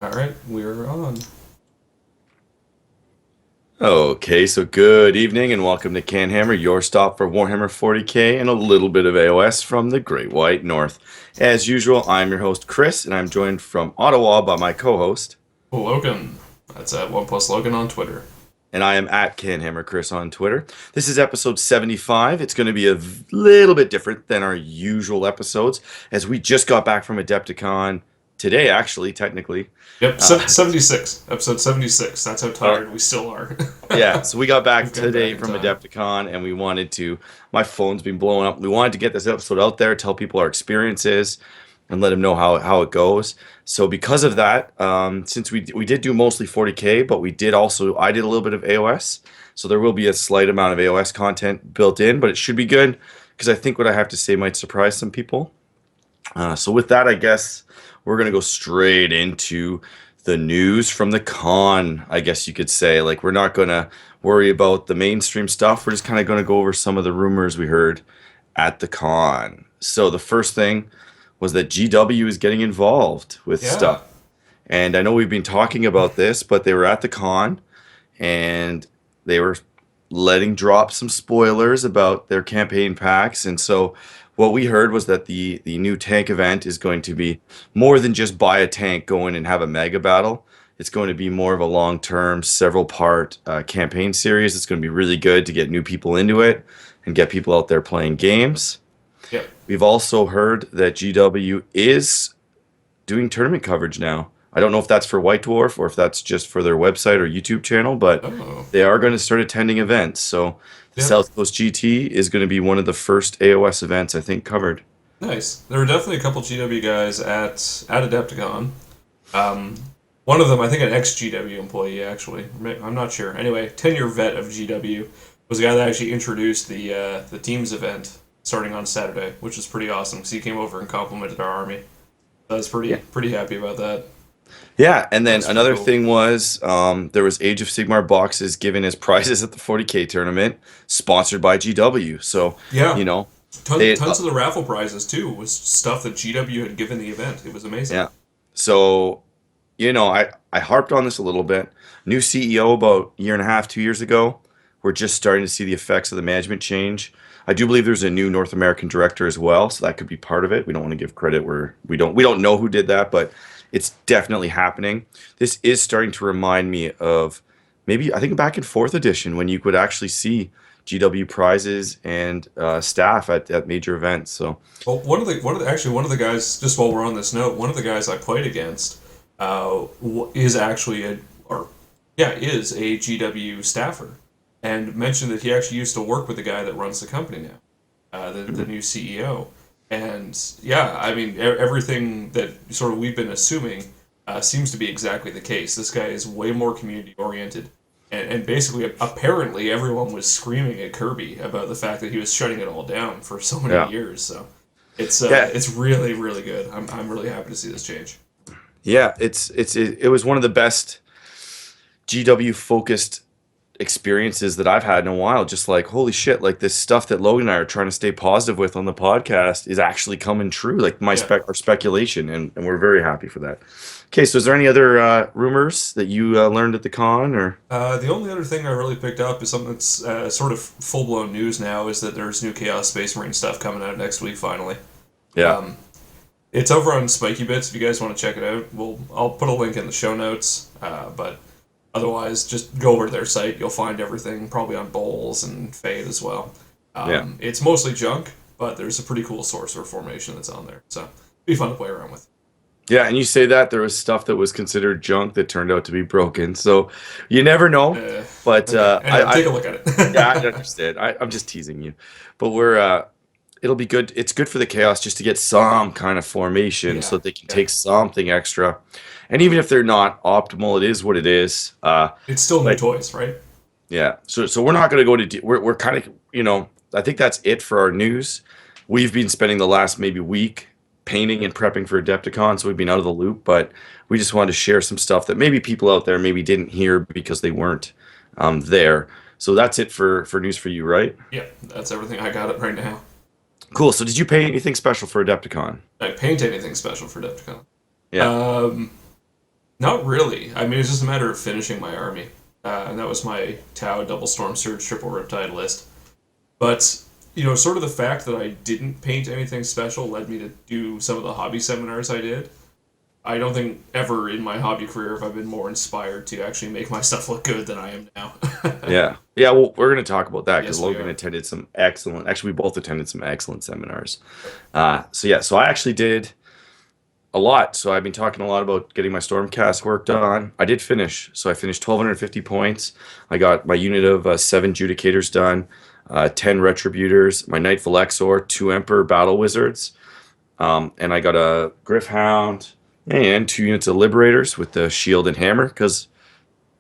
All right, we're on. Okay, so good evening and welcome to CanHammer, your stop for Warhammer 40k and a little bit of AOS from the Great White North. As usual, I'm your host Chris, and I'm joined from Ottawa by my co-host, Logan. That's at One Plus Logan on Twitter. and I am at CanHammer Chris on Twitter. This is episode 75. It's going to be a little bit different than our usual episodes, as we just got back from Adepticon today, actually, technically. Yep, Uh, 76. Episode 76. That's how uh, tired we still are. Yeah, so we got back We've gone back today in from time. Adepticon and we wanted to, my phone's been blowing up. We wanted to get this episode out there, tell people our experiences and let them know how it goes. So because of that, since we did do mostly 40K, but I did a little bit of AOS. So there will be a slight amount of AOS content built in, but it should be good because I think what I have to say might surprise some people. So with that, I guess we're gonna go straight into the news from the con. I guess you could say, like, we're not gonna worry about the mainstream stuff. We're just kind of gonna go over some of the rumors we heard at the con. So the first thing was that GW is getting involved with Yeah. stuff, and I know we've been talking about this, but they were at the con and they were letting drop some spoilers about their campaign packs. And so what we heard was that the new tank event is going to be more than just buy a tank, go in and have a mega battle. It's going to be more of a long-term, several-part campaign series. It's going to be really good to get new people into it and get people out there playing games. Yep. We've also heard that GW is doing tournament coverage now. I don't know if that's for White Dwarf or if that's just for their website or YouTube channel, but Oh. they are going to start attending events. So the Yep. South Coast GT is going to be one of the first AOS events I think covered. Nice. There were definitely a couple GW guys at Adepticon. Um, One of them, I think, an ex GW employee actually. I'm not sure. Anyway, 10-year vet of GW was the guy that actually introduced the teams event starting on Saturday, which was pretty awesome because he came over and complimented our army. I was Yeah. pretty happy about that. Yeah, and then That's pretty another cool. thing was there was Age of Sigmar boxes given as prizes at the 40K tournament, sponsored by GW. So, Yeah, you know, they tons of the raffle prizes too was stuff that GW had given the event. It was amazing. yeah. So, I harped on this a little bit. New CEO about a year and a half, 2 years ago. We're just starting to see the effects of the management change. I do believe there's a new North American director as well, so that could be part of it. We don't want to give credit where we don't know who did that, but it's definitely happening. This is starting to remind me of maybe I think back in fourth edition when you could actually see GW prizes and staff at major events. So Well, one of the guys, just while we're on this note, one of the guys I played against is actually is a GW staffer, and mentioned that he actually used to work with the guy that runs the company now, the new CEO. And yeah, I mean, everything that sort of we've been assuming seems to be exactly the case. This guy is way more community oriented, and basically, apparently, everyone was screaming at Kirby about the fact that he was shutting it all down for so many yeah, years. So yeah, it's really really good. I'm really happy to see this change. yeah. It was one of the best GW focused experiences that I've had in a while. Just like, holy shit, like this stuff that Logan and I are trying to stay positive with on the podcast is actually coming true. Like Yeah. our speculation, and we're very happy for that. Okay, so is there any other rumors that you learned at the con or? The only other thing I really picked up is something that's sort of full blown news now is that there's new Chaos Space Marine stuff coming out next week finally. Yeah, Um, it's over on Spiky Bits if you guys want to check it out. I'll put a link in the show notes, but otherwise just go over to their site. You'll find everything probably on Bowls and Fade as well. yeah, It's mostly junk, but there's a pretty cool sorcerer formation that's on there, so be fun to play around with. yeah. And you say that there was stuff that was considered junk that turned out to be broken. So you never know. Uh, But okay, anyway, I take a look at yeah, I it. understand. I'm just teasing you, but it'll be good. It's good for the chaos just to get some kind of formation Yeah, so that they can yeah. take something extra. And even if they're not optimal, it is what it is. It's still new But toys, right? yeah, so we're not going to go to. We're kind of I think that's it for our news. We've been spending the last maybe week painting and prepping for Adepticon, so we've been out of the loop. But we just wanted to share some stuff that maybe people out there maybe didn't hear because they weren't there. So that's it for news for you, right? Yeah, that's everything I got it right now. Cool. So did you pay anything special for Adepticon? I paint anything special for Adepticon. Yeah. Um, Not really. I mean, it's just a matter of finishing my army. And that was my Tau Double Storm Surge Triple Riptide list. But, sort of the fact that I didn't paint anything special led me to do some of the hobby seminars I did. I don't think ever in my hobby career have I been more inspired to actually make my stuff look good than I am now. Yeah. Yeah, well, we're going to talk about that because Yes, we Logan are. attended some excellent, actually, we both attended some excellent seminars. So I actually did a lot. So I've been talking a lot about getting my Stormcast work done. I did finish. So I finished 1,250 points. I got my unit of 7 Judicators done, 10 Retributors, my Knight Velexor, 2 Emperor Battle Wizards, and I got a Gryph-hound and 2 units of Liberators with the shield and hammer because,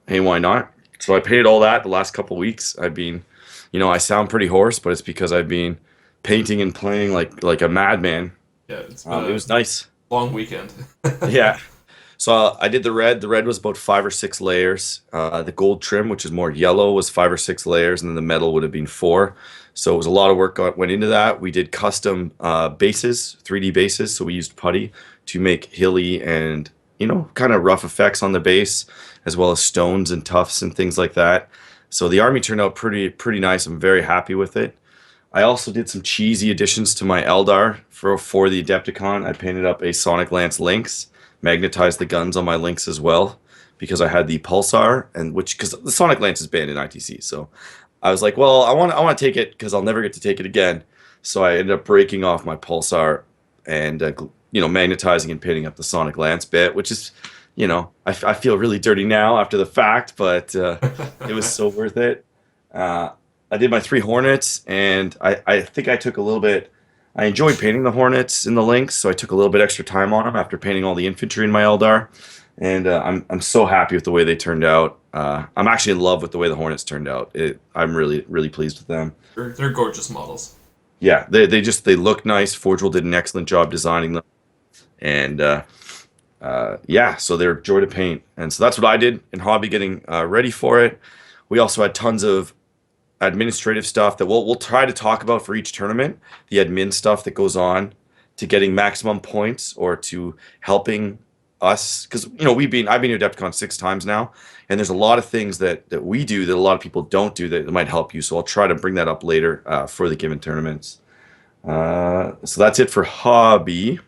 hey, why not? So I painted all that the last couple weeks. I've been, I sound pretty hoarse, but it's because I've been painting and playing like a madman. Yeah, it's been It a was nice. long weekend. Yeah. So I did the red. The red was about 5 or 6 layers. The gold trim, which is more yellow, was 5 or 6 layers, and then the metal would have been 4. So it was a lot of work went into that. We did custom bases, 3D bases. So we used putty to make hilly and kind of rough effects on the base, as well as stones and tufts and things like that. So the army turned out pretty nice. I'm very happy with it. I also did some cheesy additions to my Eldar for the Adepticon. I painted up a Sonic Lance Lynx, magnetized the guns on my Lynx as well, because I had the Pulsar, and because the Sonic Lance is banned in ITC. So I was like, well, I want to take it because I'll never get to take it again. So I ended up breaking off my Pulsar and magnetizing and painting up the Sonic Lance bit, which is, I feel really dirty now after the fact, but it was so worth it. Uh, I did my 3 Hornets, and I think I took a little bit. I enjoyed painting the Hornets and the Lynx, so I took a little bit extra time on them after painting all the infantry in my Eldar, and I'm so happy with the way they turned out. I'm actually in love with the way the Hornets turned out. I'm really pleased with them. They're gorgeous models. Yeah, they look nice. Forge World did an excellent job designing them, and yeah, so they're a joy to paint. And so that's what I did in hobby, getting ready for it. We also had tons of administrative stuff that we'll try to talk about for each tournament, the admin stuff that goes on to getting maximum points or to helping us, because I've been to Adepticon 6 times now, and there's a lot of things that we do that a lot of people don't do that might help you. So I'll try to bring that up later for the given tournaments. So that's it for hobby.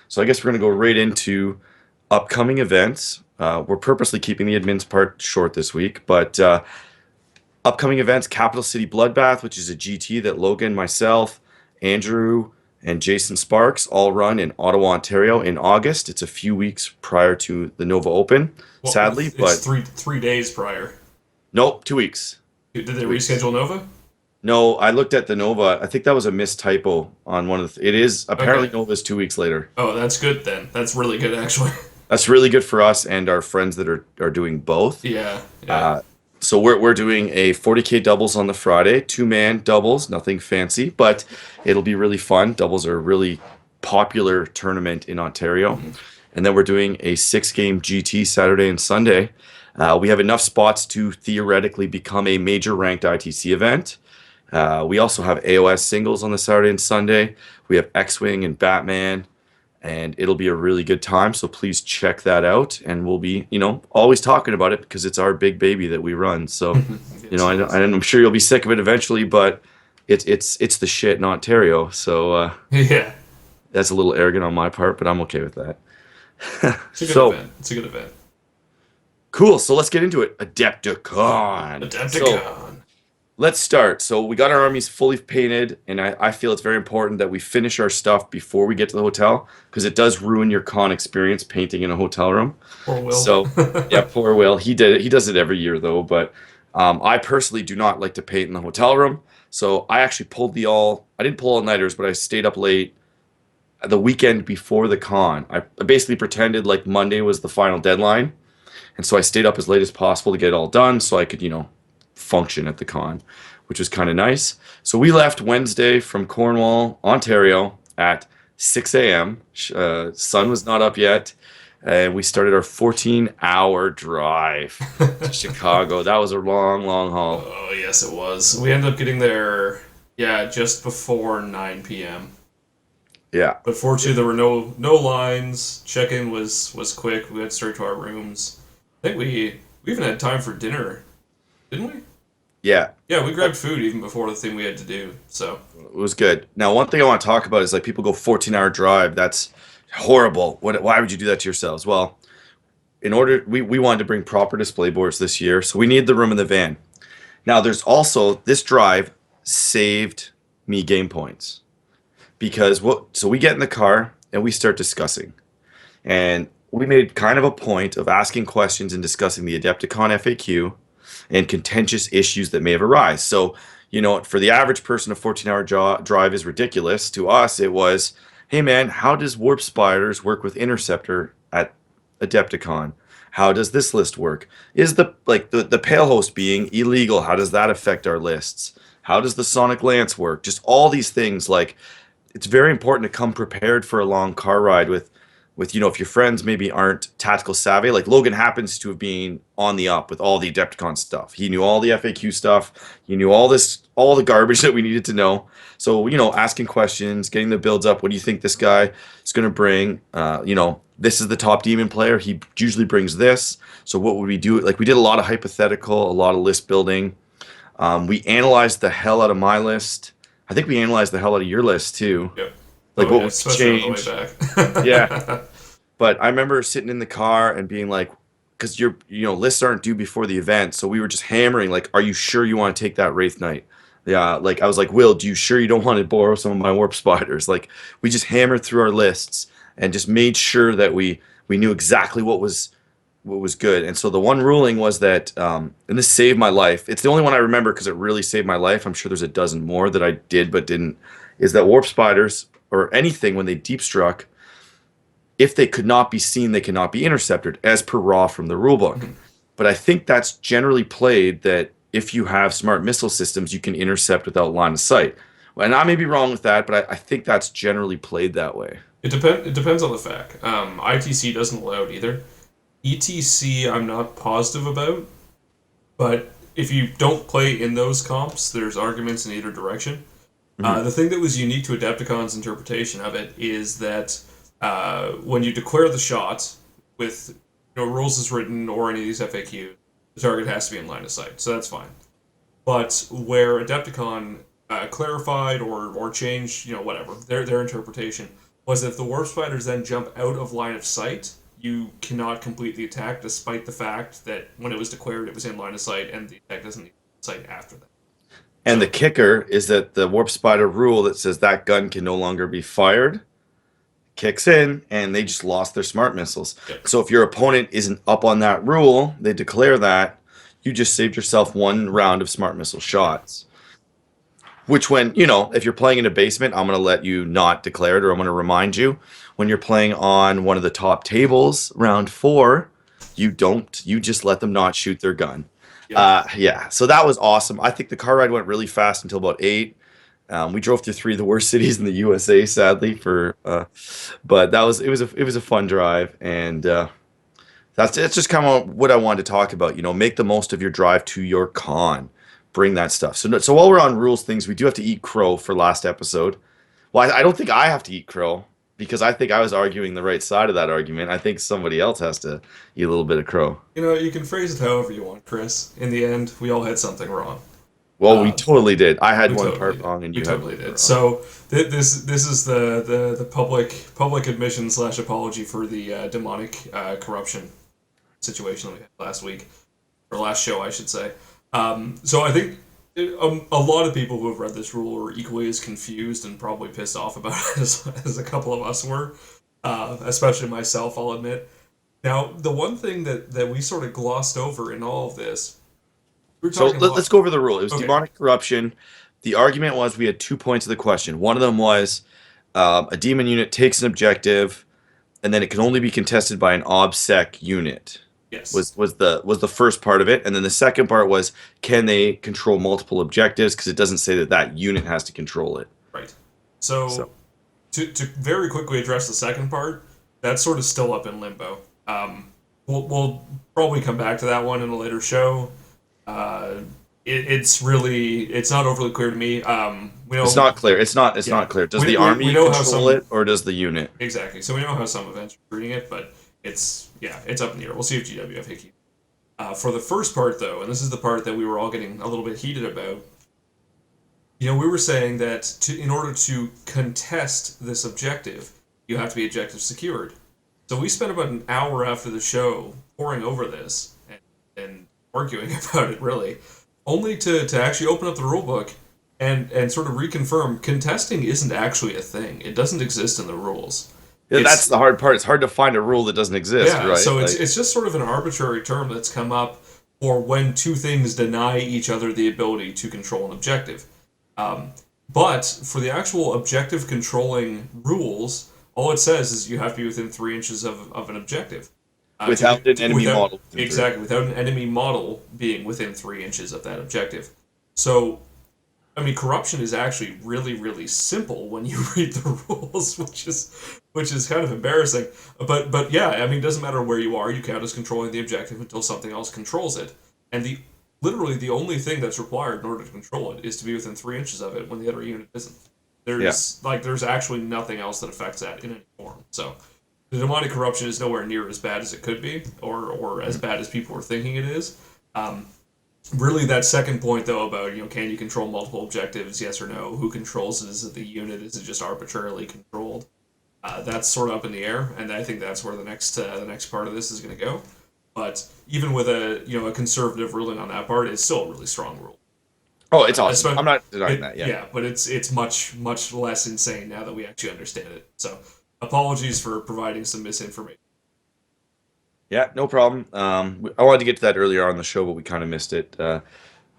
So I guess we're going to go right into upcoming events. We're purposely keeping the admins part short this week, but upcoming events: Capital City Bloodbath, which is a GT that Logan, myself, Andrew, and Jason Sparks all run in Ottawa, Ontario in August. It's a few weeks prior to the Nova Open, Well, sadly, it's but three days prior. nope, 2 weeks. Did they 2 weeks. reschedule Nova? No, I looked at the Nova. I think that was a missed typo on one of the. It is apparently Okay. Nova's 2 weeks later. Oh, that's good then. That's really good actually. That's really good for us and our friends that are doing both. Yeah, yeah. So we're doing a 40K doubles on the Friday, 2-man doubles, nothing fancy, but it'll be really fun. Doubles are a really popular tournament in Ontario. And then we're doing a 6-game GT Saturday and Sunday. We have enough spots to theoretically become a major ranked ITC event. We also have AOS singles on the Saturday and Sunday. We have X-Wing and Batman, and it'll be a really good time. So please check that out, and we'll be, always talking about it because it's our big baby that we run. So, I'm sure you'll be sick of it eventually, but it's the shit in Ontario. So Yeah. that's a little arrogant on my part, but I'm okay with that. It's a good So event. It's a good event. cool. So let's get into it. Adepticon. So Adepticon. let's start. So we got our armies fully painted, and I feel it's very important that we finish our stuff before we get to the hotel, because it does ruin your con experience painting in a hotel room. Poor Will. So yeah, poor Will. He did it. He does it every year though. But I personally do not like to paint in the hotel room. So I actually I didn't pull all nighters, but I stayed up late the weekend before the con. I basically pretended like Monday was the final deadline, and so I stayed up as late as possible to get it all done so I could, function at the con, which was kind of nice. So we left Wednesday from Cornwall, Ontario at 6 a.m. Sun was not up yet, and we started our 14-hour drive to Chicago. That was a long, long haul. Oh, yes, it was. We ended up getting there, yeah, just before 9 p.m. Yeah. But fortunately, there were no lines. Check-in was quick. We went straight to our rooms. I think we even had time for dinner, didn't we? Yeah. Yeah, we grabbed food even before the thing we had to do. So It was good. Now, one thing I want to talk about is like people go 14-hour drive. That's horrible. Why would you do that to yourselves? Well, we wanted to bring proper display boards this year, so we need the room in the van. Now, there's also this drive saved me game points because so we get in the car and we start discussing. And we made kind of a point of asking questions and discussing the Adepticon FAQ and contentious issues that may have arisen. So, for the average person, a 14-hour drive is ridiculous. To us, it was, hey man, how does Warp Spiders work with Interceptor at Adepticon? How does this list work? Is the Pale Host being illegal? How does that affect our lists? How does the Sonic Lance work? Just all these things. Like, it's very important to come prepared for a long car ride with if your friends maybe aren't tactical savvy. Like Logan happens to have been on the up with all the Adepticon stuff. He knew all the FAQ stuff. He knew all the garbage that we needed to know. So asking questions, getting the builds up. What do you think this guy is going to bring? This is the top demon player. He usually brings this. So what would we do? Like we did a lot of hypothetical, a lot of list building. We analyzed the hell out of my list. I think we analyzed the hell out of your list too. yep. Like Oh what yeah, would especially on the way change? Yeah. back. But I remember sitting in the car and being like, because lists aren't due before the event, so we were just hammering like, are you sure you want to take that Wraith Knight? Yeah, like I was like, Will, do you sure you don't want to borrow some of my Warp Spiders? Like we just hammered through our lists and just made sure that we knew exactly what was good. And so the one ruling was that, and this saved my life. It's the only one I remember because it really saved my life. I'm sure there's a dozen more that I did but didn't. Is that Warp Spiders or anything when they deep struck, if they could not be seen, they cannot be intercepted, as per raw from the rulebook. But I think that's generally played that if you have smart missile systems, you can intercept without line of sight. And I may be wrong with that, but I think that's generally played that way. It depends on the fact. ITC doesn't allow it either. ETC, I'm not positive about, but if you don't play in those comps, there's arguments in either direction. Mm-hmm. The thing that was unique to Adepticon's interpretation of it is that when you declare the shot with rules as written or any of these FAQs, the target has to be in line of sight, so that's fine. But where Adepticon clarified or changed, whatever their interpretation was that if the warp spiders then jump out of line of sight, you cannot complete the attack, despite the fact that when it was declared, it was in line of sight, and the attack doesn't need sight after that. And the So kicker is that the Warp Spider rule that says that gun can no longer be fired kicks in, and they just lost their smart missiles. yep. So if your opponent isn't up on that rule, they declare that, you just saved yourself one round of smart missile shots. Which, if you're playing in a basement, I'm going to let you not declare it, or I'm going to remind you. When you're playing on one of the top tables, round 4, you don't. You just let them not shoot their gun. Yep. Yeah, so that was awesome. I think the car ride went really fast until about 8. We drove through 3 of the worst cities in the USA, sadly, but it was a fun drive, and that's just kind of what I wanted to talk about. Make the most of your drive to your con. Bring that stuff. So while we're on rules things, we do have to eat crow for last episode. Well, I don't think I have to eat crow because I think I was arguing the right side of that argument. I think somebody else has to eat a little bit of crow. You can phrase it however you want, Chris. In the end, we all had something wrong. Well, we totally did. I had We one totally part did. wrong, and We you had totally one did. part wrong. So this is the public admission / apology for the demonic corruption situation that we had last week, or last show, I should say. So I think a lot of people who have read this rule are equally as confused and probably pissed off about it as a couple of us were, especially myself, I'll admit. Now, the one thing that we sort of glossed over in all of this, we were So talking a lot. let's go over the rule. It was Okay, demonic corruption. The argument was we had 2 points of the question. One of them was a demon unit takes an objective, and then it can only be contested by an obsec unit. yes, Was the first part of it, and then the second part was, can they control multiple objectives? Because it doesn't say that unit has to control it. right. So So to very quickly address the second part, that's sort of still up in limbo. We'll probably come back to that one in a later show. It's not overly clear to me. We It's know, not clear. It's yeah, not clear. Does the we army know how control some it or does the unit? exactly. So we know how some events are treating it, but it's up in the air. We'll see if GW have Hickey. For the first part, though, and this is the part that we were all getting a little bit heated about, we were saying that in order to contest this objective, you have to be objective secured. So we spent about an hour after the show poring over this and arguing about it, really, only to actually open up the rulebook and sort of reconfirm contesting isn't actually a thing. It doesn't exist in the rules. Yeah, that's It's the hard part. It's hard to find a rule that doesn't exist, yeah, right? so it's Like, it's just sort of an arbitrary term that's come up for when two things deny each other the ability to control an objective. Um, but for the actual objective controlling rules, all it says is you have to be within 3 inches of an objective. without an enemy Without model within three. exactly without an enemy model being within 3 inches of that objective. So I mean, corruption is actually really, really simple when you read the rules, which is kind of embarrassing. But yeah, I mean, it doesn't matter where you are, you count as controlling the objective until something else controls it. And literally the only thing that's required in order to control it is to be within 3 inches of it when the other unit isn't. Yeah. There's actually nothing else that affects that in any form. So the demonic corruption is nowhere near as bad as it could be, or as bad as people are thinking it is. Um, Really, that second point though about can you control multiple objectives? Yes or no? Who controls it? Is it the unit? Is it just arbitrarily controlled? That's sort of up in the air, and I think that's where the next part of this is going to go. But even with a conservative ruling on that part, it's still a really strong rule. Oh, it's awesome. I'm not denying It, that. Yeah. yeah, but it's much less insane now that we actually understand it. So apologies for providing some misinformation. Yeah, no problem. I wanted to get to that earlier on the show, but we kind of missed it. But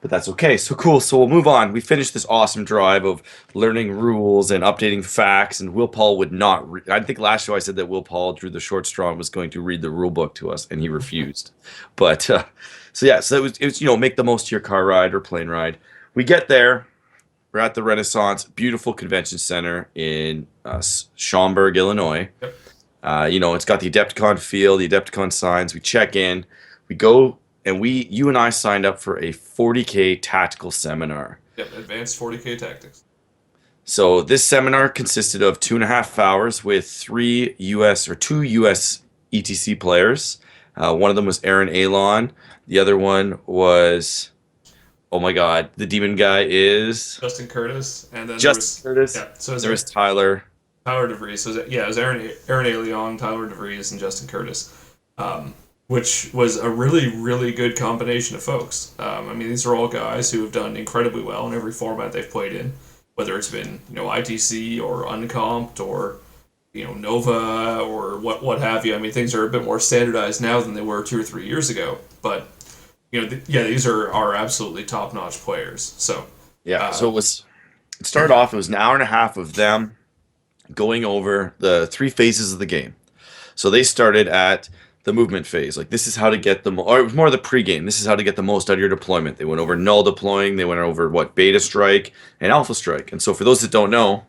that's okay. So cool. So we'll move on. We finished this awesome drive of learning rules and updating facts. And Will Paul would not. I think last show I said that Will Paul drew the short straw and was going to read the rule book to us, and he refused. But so yeah, so it was make the most of your car ride or plane ride. We get there. We're at the Renaissance, beautiful convention center in Schaumburg, Illinois. Yep. It's got the Adepticon feel, the Adepticon signs. We check in, we go, and you and I signed up for a 40K tactical seminar. Yep. Advanced 40K tactics. So this seminar consisted of 2.5 hours with two US ETC players. One of them was Aaron Alon. The other one was, oh my God, the demon guy is Justin Curtis, and then Justin Curtis. yeah. So There was Tyler. Tyler DeVries. So it was Aaron Leon, Tyler DeVries, and Justin Curtis, which was a really, really good combination of folks. I mean, these are all guys who have done incredibly well in every format they've played in, whether it's been ITC or Uncomped or Nova or what have you. I mean, things are a bit more standardized now than they were 2 or 3 years ago, but these are absolutely top notch players. So Yeah. So it started off. It was an hour and a half of them going over the 3 phases of the game. So they started at the movement phase. Like, this is how to get or it was more the pregame. This is how to get the most out of your deployment. They went over null deploying. They went over beta strike and alpha strike. And so for those that don't know,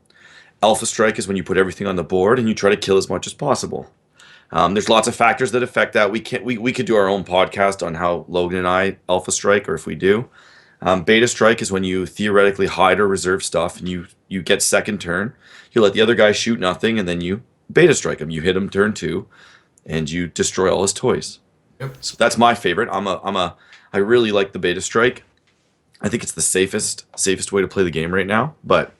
alpha strike is when you put everything on the board and you try to kill as much as possible. There's lots of factors that affect that. We could do our own podcast on how Logan and I alpha strike, or if we do. Beta strike is when you theoretically hide or reserve stuff and you get second turn. You let the other guy shoot nothing, and then you beta strike him. You hit him turn 2, and you destroy all his toys. Yep. So that's my favorite. I really like the beta strike. I think it's the safest way to play the game right now. But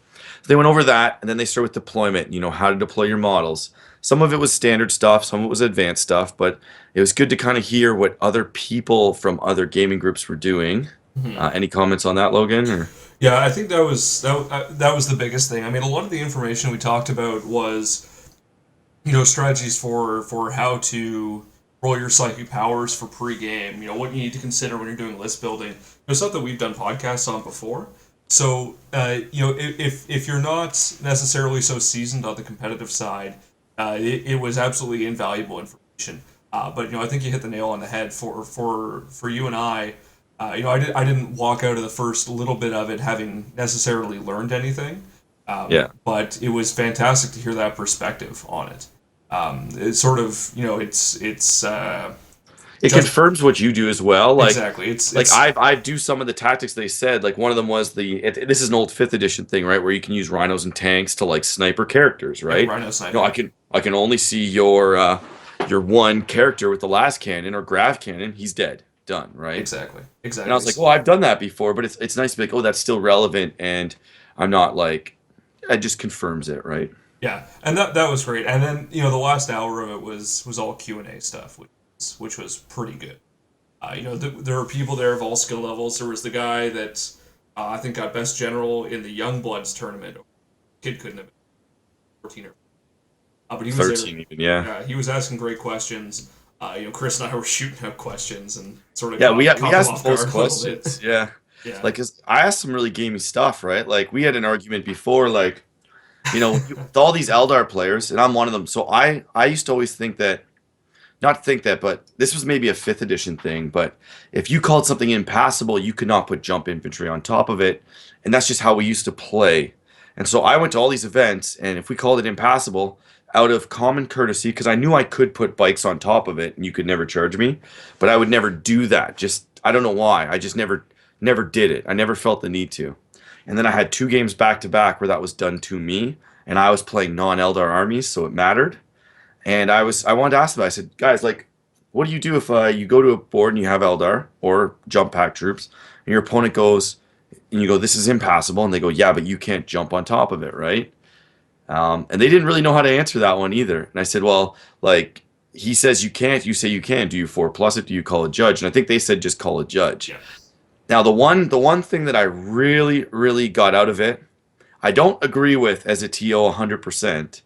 they went over that, and then they start with deployment. How to deploy your models. Some of it was standard stuff, some of it was advanced stuff, but it was good to kind of hear what other people from other gaming groups were doing. Any comments on that, Logan? Or? yeah, I think that was the biggest thing. I mean, a lot of the information we talked about was strategies for how to roll your psychic powers for pre-game. What you need to consider when you're doing list building. Stuff that we've done podcasts on before. So if you're not necessarily so seasoned on the competitive side, it was absolutely invaluable information. But I think you hit the nail on the head for you and I. I didn't walk out of the first little bit of it having necessarily learned anything. Yeah. But it was fantastic to hear that perspective on it. It's sort of it's It just confirms what you do as well. exactly. Like It's I do some of the tactics they said. Like one of them was this is an old fifth edition thing, right? Where you can use rhinos and tanks to like sniper characters, yeah, right? Rhino No, sniping. I can only see your one character with the last cannon or grav cannon. He's dead, done, right? Exactly, And I exactly. was like, well, I've done that before, but it's nice to be like, oh, that's still relevant, and I'm not like, it just confirms it, right? Yeah, and that was great. And then the last hour of it was all Q&A stuff, which was pretty good. There were people there of all skill levels. There was the guy that I think got best general in the Young Bloods tournament. Kid couldn't have been 14 or but he was there. 13 even, yeah. Yeah, he was asking great questions. Chris and I were shooting out questions and sort of Yeah, we caught him asked off the most guard a little bit. questions. Yeah. Yeah, Like, 'cause I asked some really gamey stuff, right? Like, we had an argument before, like, with all these Eldar players, and I'm one of them. So I used to always think that, not think that, but this was maybe a fifth edition thing. But if you called something impassable, you could not put jump infantry on top of it, and that's just how we used to play. And so I went to all these events, and if we called it impassable, out of common courtesy, because I knew I could put bikes on top of it, and you could never charge me, but I would never do that. Just I don't know why. I just never did it. I never felt the need to. And then I had two games back to back where that was done to me, and I was playing non-Eldar armies, so it mattered. And I wanted to ask them. I said, guys, like, what do you do if you go to a board and you have Eldar or jump pack troops, and your opponent goes, and you go, this is impassable, and they go, yeah, but you can't jump on top of it, right? And they didn't really know how to answer that one either. And I said, well, like, he says you can't, you say you can. Do you 4+ it? Do you call a judge? And I think they said just call a judge. yeah, Now, the one thing that I really, really got out of it, I don't agree with as a TO 100%,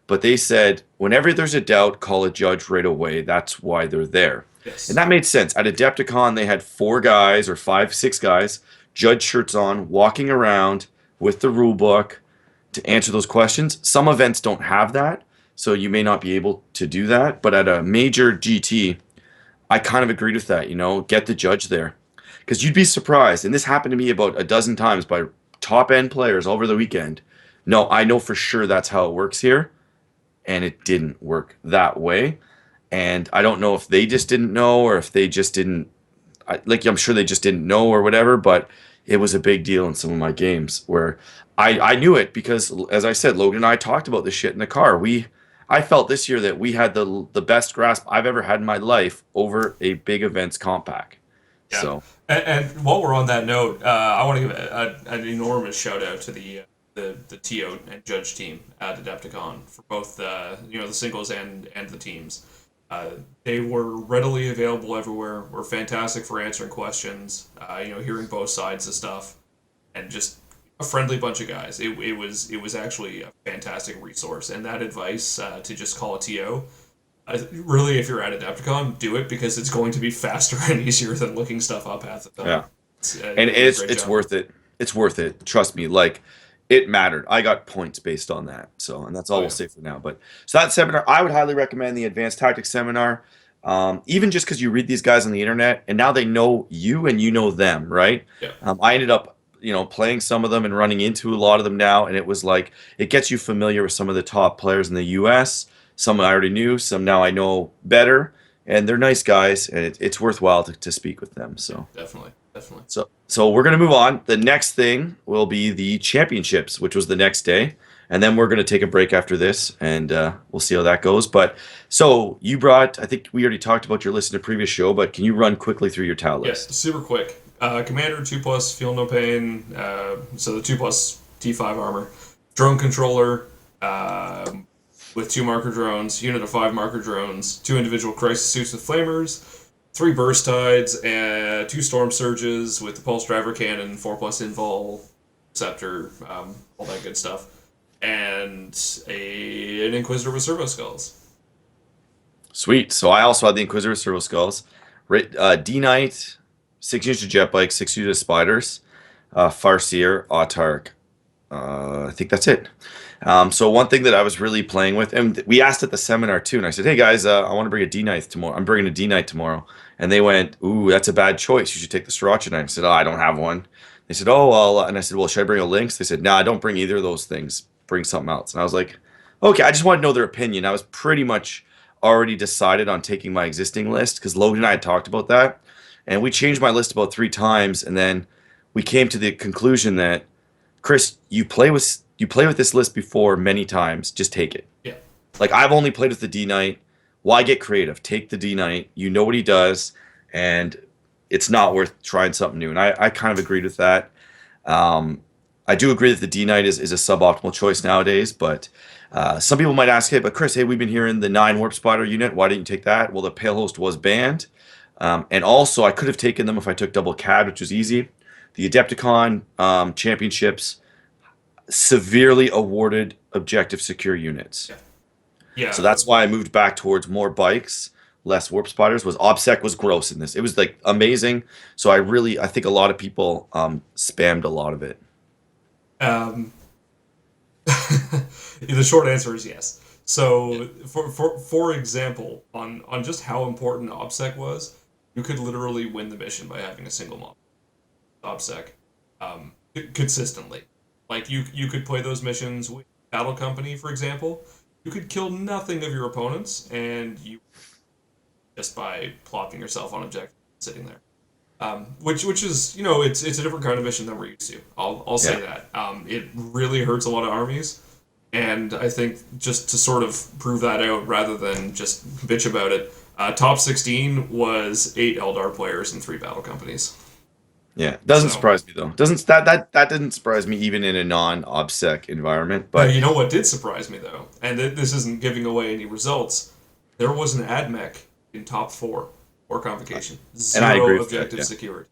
but they said whenever there's a doubt, call a judge right away. That's why they're there. And yes, that made sense. At Adepticon, they had 4 guys or 5, 6 guys, judge shirts on, walking around with the rule book to answer those questions. Some events don't have that, so you may not be able to do that. But at a major GT, I kind of agreed with that. Get the judge there, because you'd be surprised, and this happened to me about a dozen times by top end players over the weekend. No, I know for sure that's how it works here, and it didn't work that way. And I don't know if they just didn't know or if they just didn't, like, I'm sure they just didn't know or whatever, but it was a big deal in some of my games where I knew it because, as I said, Logan and I talked about this shit in the car. I felt this year that we had the best grasp I've ever had in my life over a big events comp pack. yeah. So, And while we're on that note, I want to give an enormous shout out to the TO and judge team at Adepticon for both the singles and the teams. They were readily available everywhere. Were fantastic for answering questions. Hearing both sides of stuff, and just a friendly bunch of guys. It was actually a fantastic resource. And that advice to just call a TO. Really, if you're at Adepticon, do it because it's going to be faster and easier than looking stuff up half the time. yeah. And You did a it's great it's job. worth it. It's worth it. Trust me. Like, it mattered. I got points based on that. So, and that's all Oh we'll yeah, say for now. But so that seminar, I would highly recommend the Advanced Tactics seminar. Even just because you read these guys on the internet, and now they know you and you know them, right? yeah, I ended up, playing some of them and running into a lot of them now, and it was like it gets you familiar with some of the top players in the U.S. Some I already knew, some now I know better, and they're nice guys, and it's worthwhile to speak with them. yeah, So. definitely, definitely. So we're gonna move on. The next thing will be the championships, which was the next day, and then we're gonna take a break after this, and we'll see how that goes. But so you brought, I think we already talked about your list in a previous show, but can you run quickly through your towel Yes, list? super quick. Commander 2+, feel no pain. So the 2+ T5 armor, drone controller. With 2 marker drones, unit of 5 marker drones, 2 individual crisis suits with flamers, 3 burst tides, and 2 storm surges with the pulse driver cannon, 4+ invul, scepter, all that good stuff, and an inquisitor with servo skulls. Sweet. So I also had the Inquisitor Servo Skulls, D Knight, 6 units of jet bikes, 6 units of spiders, Farseer, Autark. I think that's it. So one thing that I was really playing with, and we asked at the seminar too, and I said, "Hey guys, I want to bring a D knight tomorrow. I'm bringing a D knight tomorrow," and they went, "Ooh, that's a bad choice. You should take the Sriracha knight." I said, "Oh, I don't have one." They said, "Oh, well," and I said, "Well, should I bring a Lynx?" They said, "No, don't bring either of those things. Bring something else." And I was like, "Okay." I just wanted to know their opinion. I was pretty much already decided on taking my existing list because Logan and I had talked about that, and we changed my list about 3 times, and then we came to the conclusion that Chris, you play with this list before many times. Just take it. Yeah. Like I've only played with the D Knight. Why get creative? Take the D Knight. You know what he does, and it's not worth trying something new. And I kind of agreed with that. Um, I do agree that the D Knight is a suboptimal choice nowadays, but some people might ask, hey, but Chris, hey, we've been hearing the 9 Warp Spider unit. Why didn't you take that? Well, the Pale Host was banned. And also, I could have taken them if I took double CAD, which was easy. The Adepticon championships severely awarded objective secure units. Yeah. So Yeah. that's why I moved back towards more bikes, less warp spiders. Was OBSEC was gross in this. It was like amazing. So I think a lot of people spammed a lot of it. Um, the short answer is yes. So, for example, on just how important OBSEC was, you could literally win the mission by having a single mob OBSEC consistently. Like you could play those missions with Battle Company, for example. You could kill nothing of your opponents, and you just by plopping yourself on objective, sitting there. Which is it's a different kind of mission than we're used to. I'll say Yeah. that. It really hurts a lot of armies, and I think just to sort of prove that out rather than just bitch about it, top 16 was 8 Eldar players and 3 battle companies. Yeah, doesn't So surprise me though. Doesn't that didn't surprise me even in a non-OBSEC environment. now But you know what did surprise me though, and this isn't giving away any results. There was an AdMech in top 4 or convocation, and I agree 0 with that. objective Yeah. secured.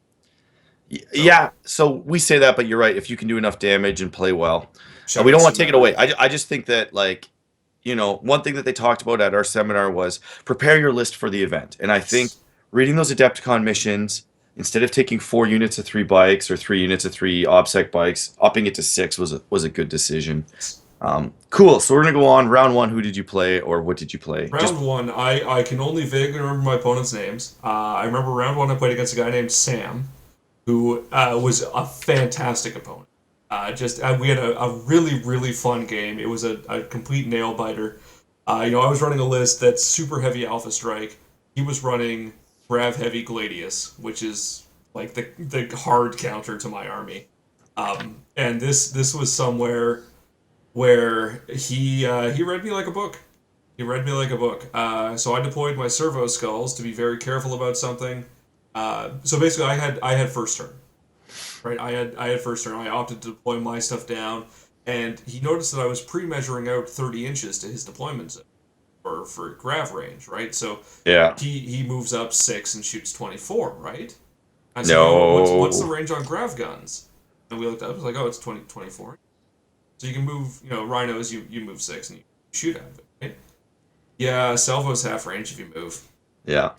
So Yeah, so we say that, but you're right. If you can do enough damage and play well, shout we out don't want to take it Cinematic. away. I just think that like, one thing that they talked about at our seminar was prepare your list for the event. And I think Yes. reading those Adepticon missions, instead of taking 4 units of 3 bikes or 3 units of 3 OBSEC bikes, upping it to 6 was a good decision. Cool. So we're gonna go on round one. Who did you play, or what did you play? Just Round one, I can only vaguely remember my opponent's names. I remember round one I played against a guy named Sam, who was a fantastic opponent. We had a really really fun game. It was a complete nail biter. I was running a list that's super heavy Alpha Strike. He was running Grav Heavy Gladius, which is like the hard counter to my army. And this was somewhere where he read me like a book. He read me like a book. So I deployed my servo skulls to be very careful about something. So basically, I had first turn, right? I had first turn. I opted to deploy my stuff down, and he noticed that I was pre-measuring out 30 inches to his deployment zone for grav range, right? So yeah. he moves up 6 and shoots 24, right? I said, what's the No. range on grav guns? And we looked up. It was like, oh, it's 24. So you can move, rhinos. You move 6 and you shoot out of it, right? Yeah, salvo's half range if you move. Yeah.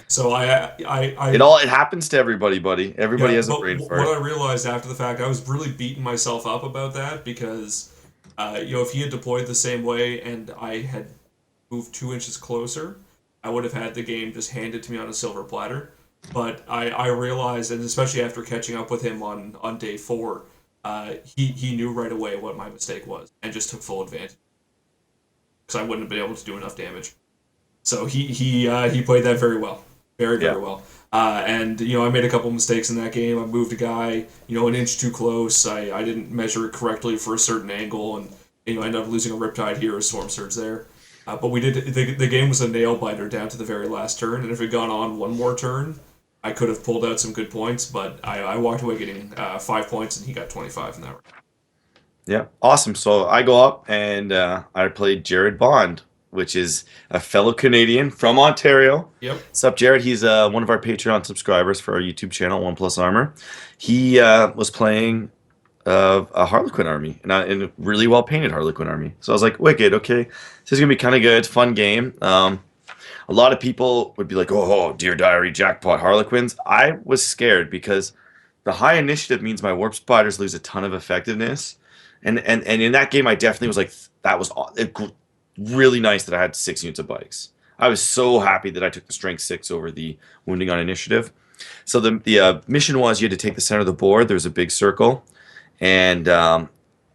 So It happens to everybody, buddy. Everybody yeah, has a but brain what fart. I realized after the fact, I was really beating myself up about that because, if he had deployed the same way and I had moved 2 inches closer, I would have had the game just handed to me on a silver platter. But I realized, and especially after catching up with him on day 4, he knew right away what my mistake was and just took full advantage because I wouldn't have been able to do enough damage. So he played that very well, very Yeah. very well. And I made a couple mistakes in that game. I moved a guy an inch too close. I didn't measure it correctly for a certain angle, and ended up losing a Riptide here, a Storm Surge there. But we did the game was a nail biter down to the very last turn, and if it had gone on one more turn, I could have pulled out some good points. But I walked away getting 5 points, and he got 25 in that round. Yeah, awesome. So I go up and I played Jared Bond, which is a fellow Canadian from Ontario. Yep. What's up, Jared? He's one of our Patreon subscribers for our YouTube channel, One Plus Armor. He was playing a Harlequin army, and a really well painted Harlequin army. So I was like, wicked, okay, this is gonna be kind of good, fun game. A lot of people would be like, oh, Dear Diary, jackpot Harlequins. I was scared because the high initiative means my warp spiders lose a ton of effectiveness. And in that game, I definitely was like, that was really nice that I had 6 units of bikes. I was so happy that I took the strength 6 over the wounding on initiative. So the mission was you had to take the center of the board. There was a big circle, and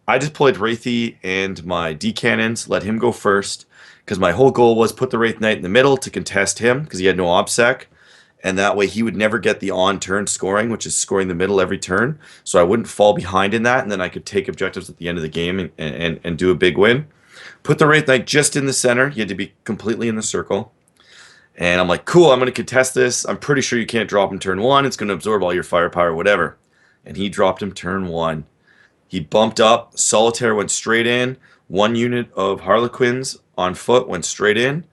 I deployed Wraithy and my D cannons, let him go first, because my whole goal was put the Wraith Knight in the middle to contest him, because he had no OBSEC, and that way he would never get the on-turn scoring, which is scoring the middle every turn, so I wouldn't fall behind in that, and then I could take objectives at the end of the game and do a big win. Put the Wraith Knight just in the center. You had to be completely in the circle. And I'm like, cool, I'm going to contest this. I'm pretty sure you can't drop him turn one. It's going to absorb all your firepower, whatever. And he dropped him turn one. He bumped up. Solitaire went straight in. One unit of Harlequins on foot went straight in.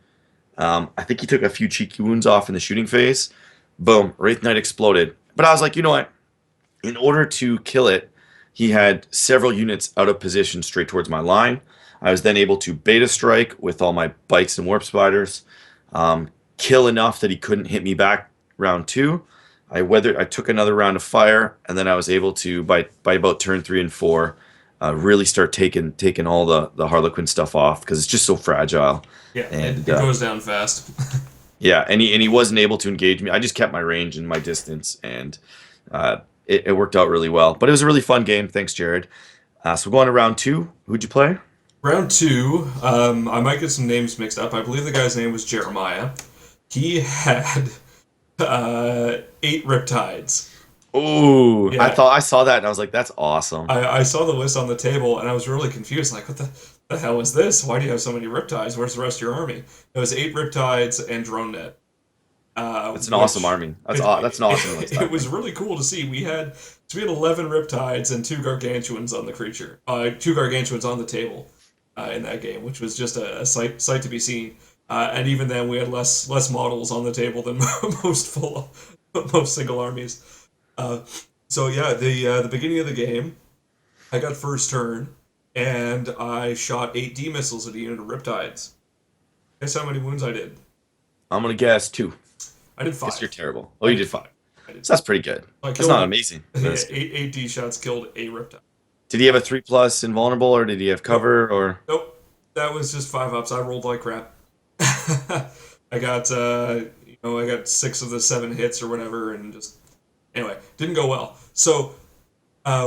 I think he took a few cheeky wounds off in the shooting phase. Boom, Wraith Knight exploded. But I was like, you know what? In order to kill it, he had several units out of position straight towards my line. I was then able to beta strike with all my bikes and warp spiders, kill enough that he couldn't hit me back round two. I took another round of fire, and then I was able to by about turn 3 and 4, really start taking all the Harlequin stuff off because it's just so fragile. Yeah, And it goes down fast. yeah, and he wasn't able to engage me. I just kept my range and my distance, and it worked out really well. But it was a really fun game. Thanks, Jared. So we're going to round two. Who'd you play? Round two, I might get some names mixed up. I believe the guy's name was Jeremiah. He had 8 Riptides. Ooh, I Yeah, thought I saw that and I was like, that's awesome. I saw the list on the table and I was really confused. Like, what the hell is this? Why do you have so many Riptides? Where's the rest of your army? It was 8 Riptides and Drone Net. That's an awesome army. That's an awesome list. I It was think. really cool to see. We had 11 Riptides and 2 Gargantuans on the creature. 2 Gargantuans on the table in that game, which was just a sight to be seen. And even then, we had less models on the table than most single armies. Uh, so yeah, the beginning of the game, I got first turn, and I shot 8 D missiles at a unit of Riptides. Guess how many wounds I did? I'm gonna guess two. I did Guess you're 5. terrible. Oh, I you did did 5. five. I did So that's pretty good. I That's killed not it. amazing. Yeah, That's good. eight D shots killed a Riptide. Did he have a 3+ invulnerable or did he have Nope, cover or? nope. That was just 5 ups. I rolled like crap. I got I got 6 of the 7 hits or whatever, and just anyway, didn't go well. So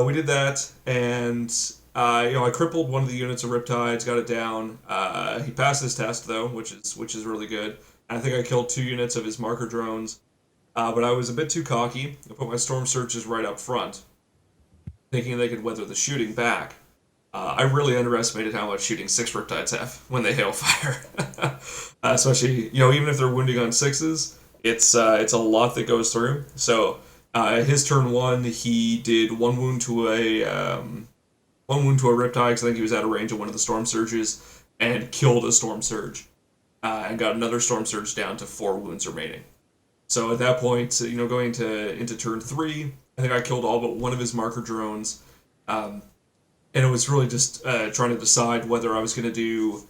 we did that, and I crippled one of the units of Riptides, got it down. He passed his test though, which is really good. I think I killed 2 units of his marker drones, but I was a bit too cocky. I put my storm surges right up front, thinking they could weather the shooting back. I really underestimated how much shooting 6 Riptides have when they hail fire. Especially, even if they're wounding on 6s, it's a lot that goes through. So his turn 1, he did 1 wound to a Riptide, 'cause I think he was out of range of one of the Storm Surges, and killed a Storm Surge, and got another Storm Surge down to 4 wounds remaining. So at that point, going into turn 3, I think I killed all but one of his marker drones. And it was really just trying to decide whether I was going to do,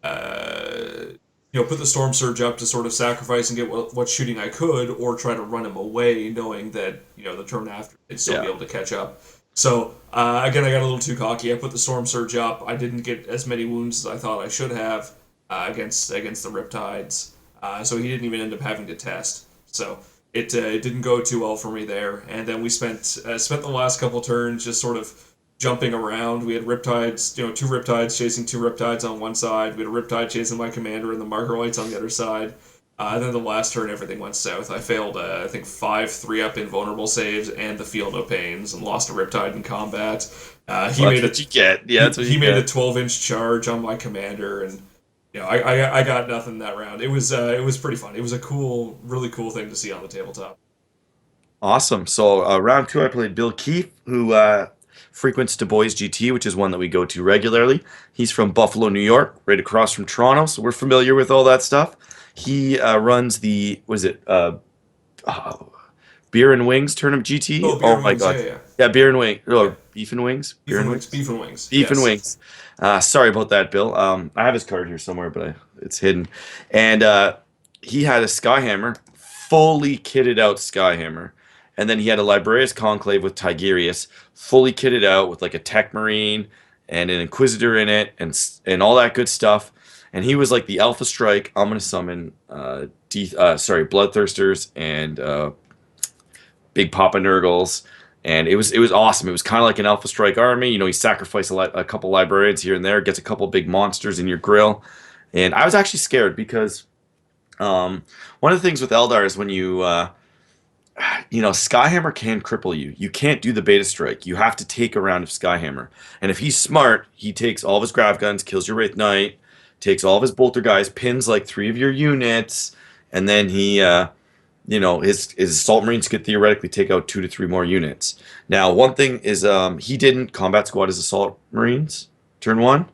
put the Storm Surge up to sort of sacrifice and get what shooting I could, or try to run him away, knowing that the turn after I'd still be Yeah. able to catch up. So again, I got a little too cocky. I put the Storm Surge up. I didn't get as many wounds as I thought I should have against the Riptides. So he didn't even end up having to test. So it didn't go too well for me there. And then we spent the last couple turns just sort of jumping around. We had Riptides, 2 Riptides chasing 2 Riptides on one side. We had a Riptide chasing my commander and the marker lights on the other side. And then the last turn, everything went south. I failed, I think, 5 3-up invulnerable saves and the Feel No Pains, and lost a Riptide in combat. He Well, made that's what you get. Yeah, that's what he you made a get. 12-inch charge on my commander, and I got nothing that round. It was pretty fun. It was a really cool thing to see on the tabletop. Awesome. So round two, I played Bill Keefe, who frequents Du Bois GT, which is one that we go to regularly. He's from Buffalo, New York, right across from Toronto, so we're familiar with all that stuff. He runs the, was it oh, Beer and Wings Tournament GT? Oh, beer Oh and my wings, yeah, God. yeah, yeah. Yeah, Beer and Wings, Yeah. or Beef and Wings? Beef Beer and and wings, Wings? beef and wings. Beef and Yes. Wings. Sorry about that, Bill. I have his card here somewhere, but it's hidden. And he had a Skyhammer, fully kitted out Skyhammer. And then he had a Librarius Conclave with Tigerius, fully kitted out with like a Tech Marine and an Inquisitor in it and all that good stuff. And he was like the Alpha Strike. I'm gonna summon Bloodthirsters and Big Papa Nurgles. and it was awesome. It was kind of like an Alpha Strike army. You know, you sacrifice a couple librarians here and there, gets a couple big monsters in your grill, and I was actually scared because um, one of the things with Eldar is when Skyhammer can cripple you. You can't do the beta strike. You have to take a round of Skyhammer. And if he's smart, he takes all of his grav guns, kills your Wraith Knight, takes all of his bolter guys, pins like 3 of your units, and then his assault marines could theoretically take out 2 to 3 more units. Now, one thing is he didn't combat squad his assault marines turn one.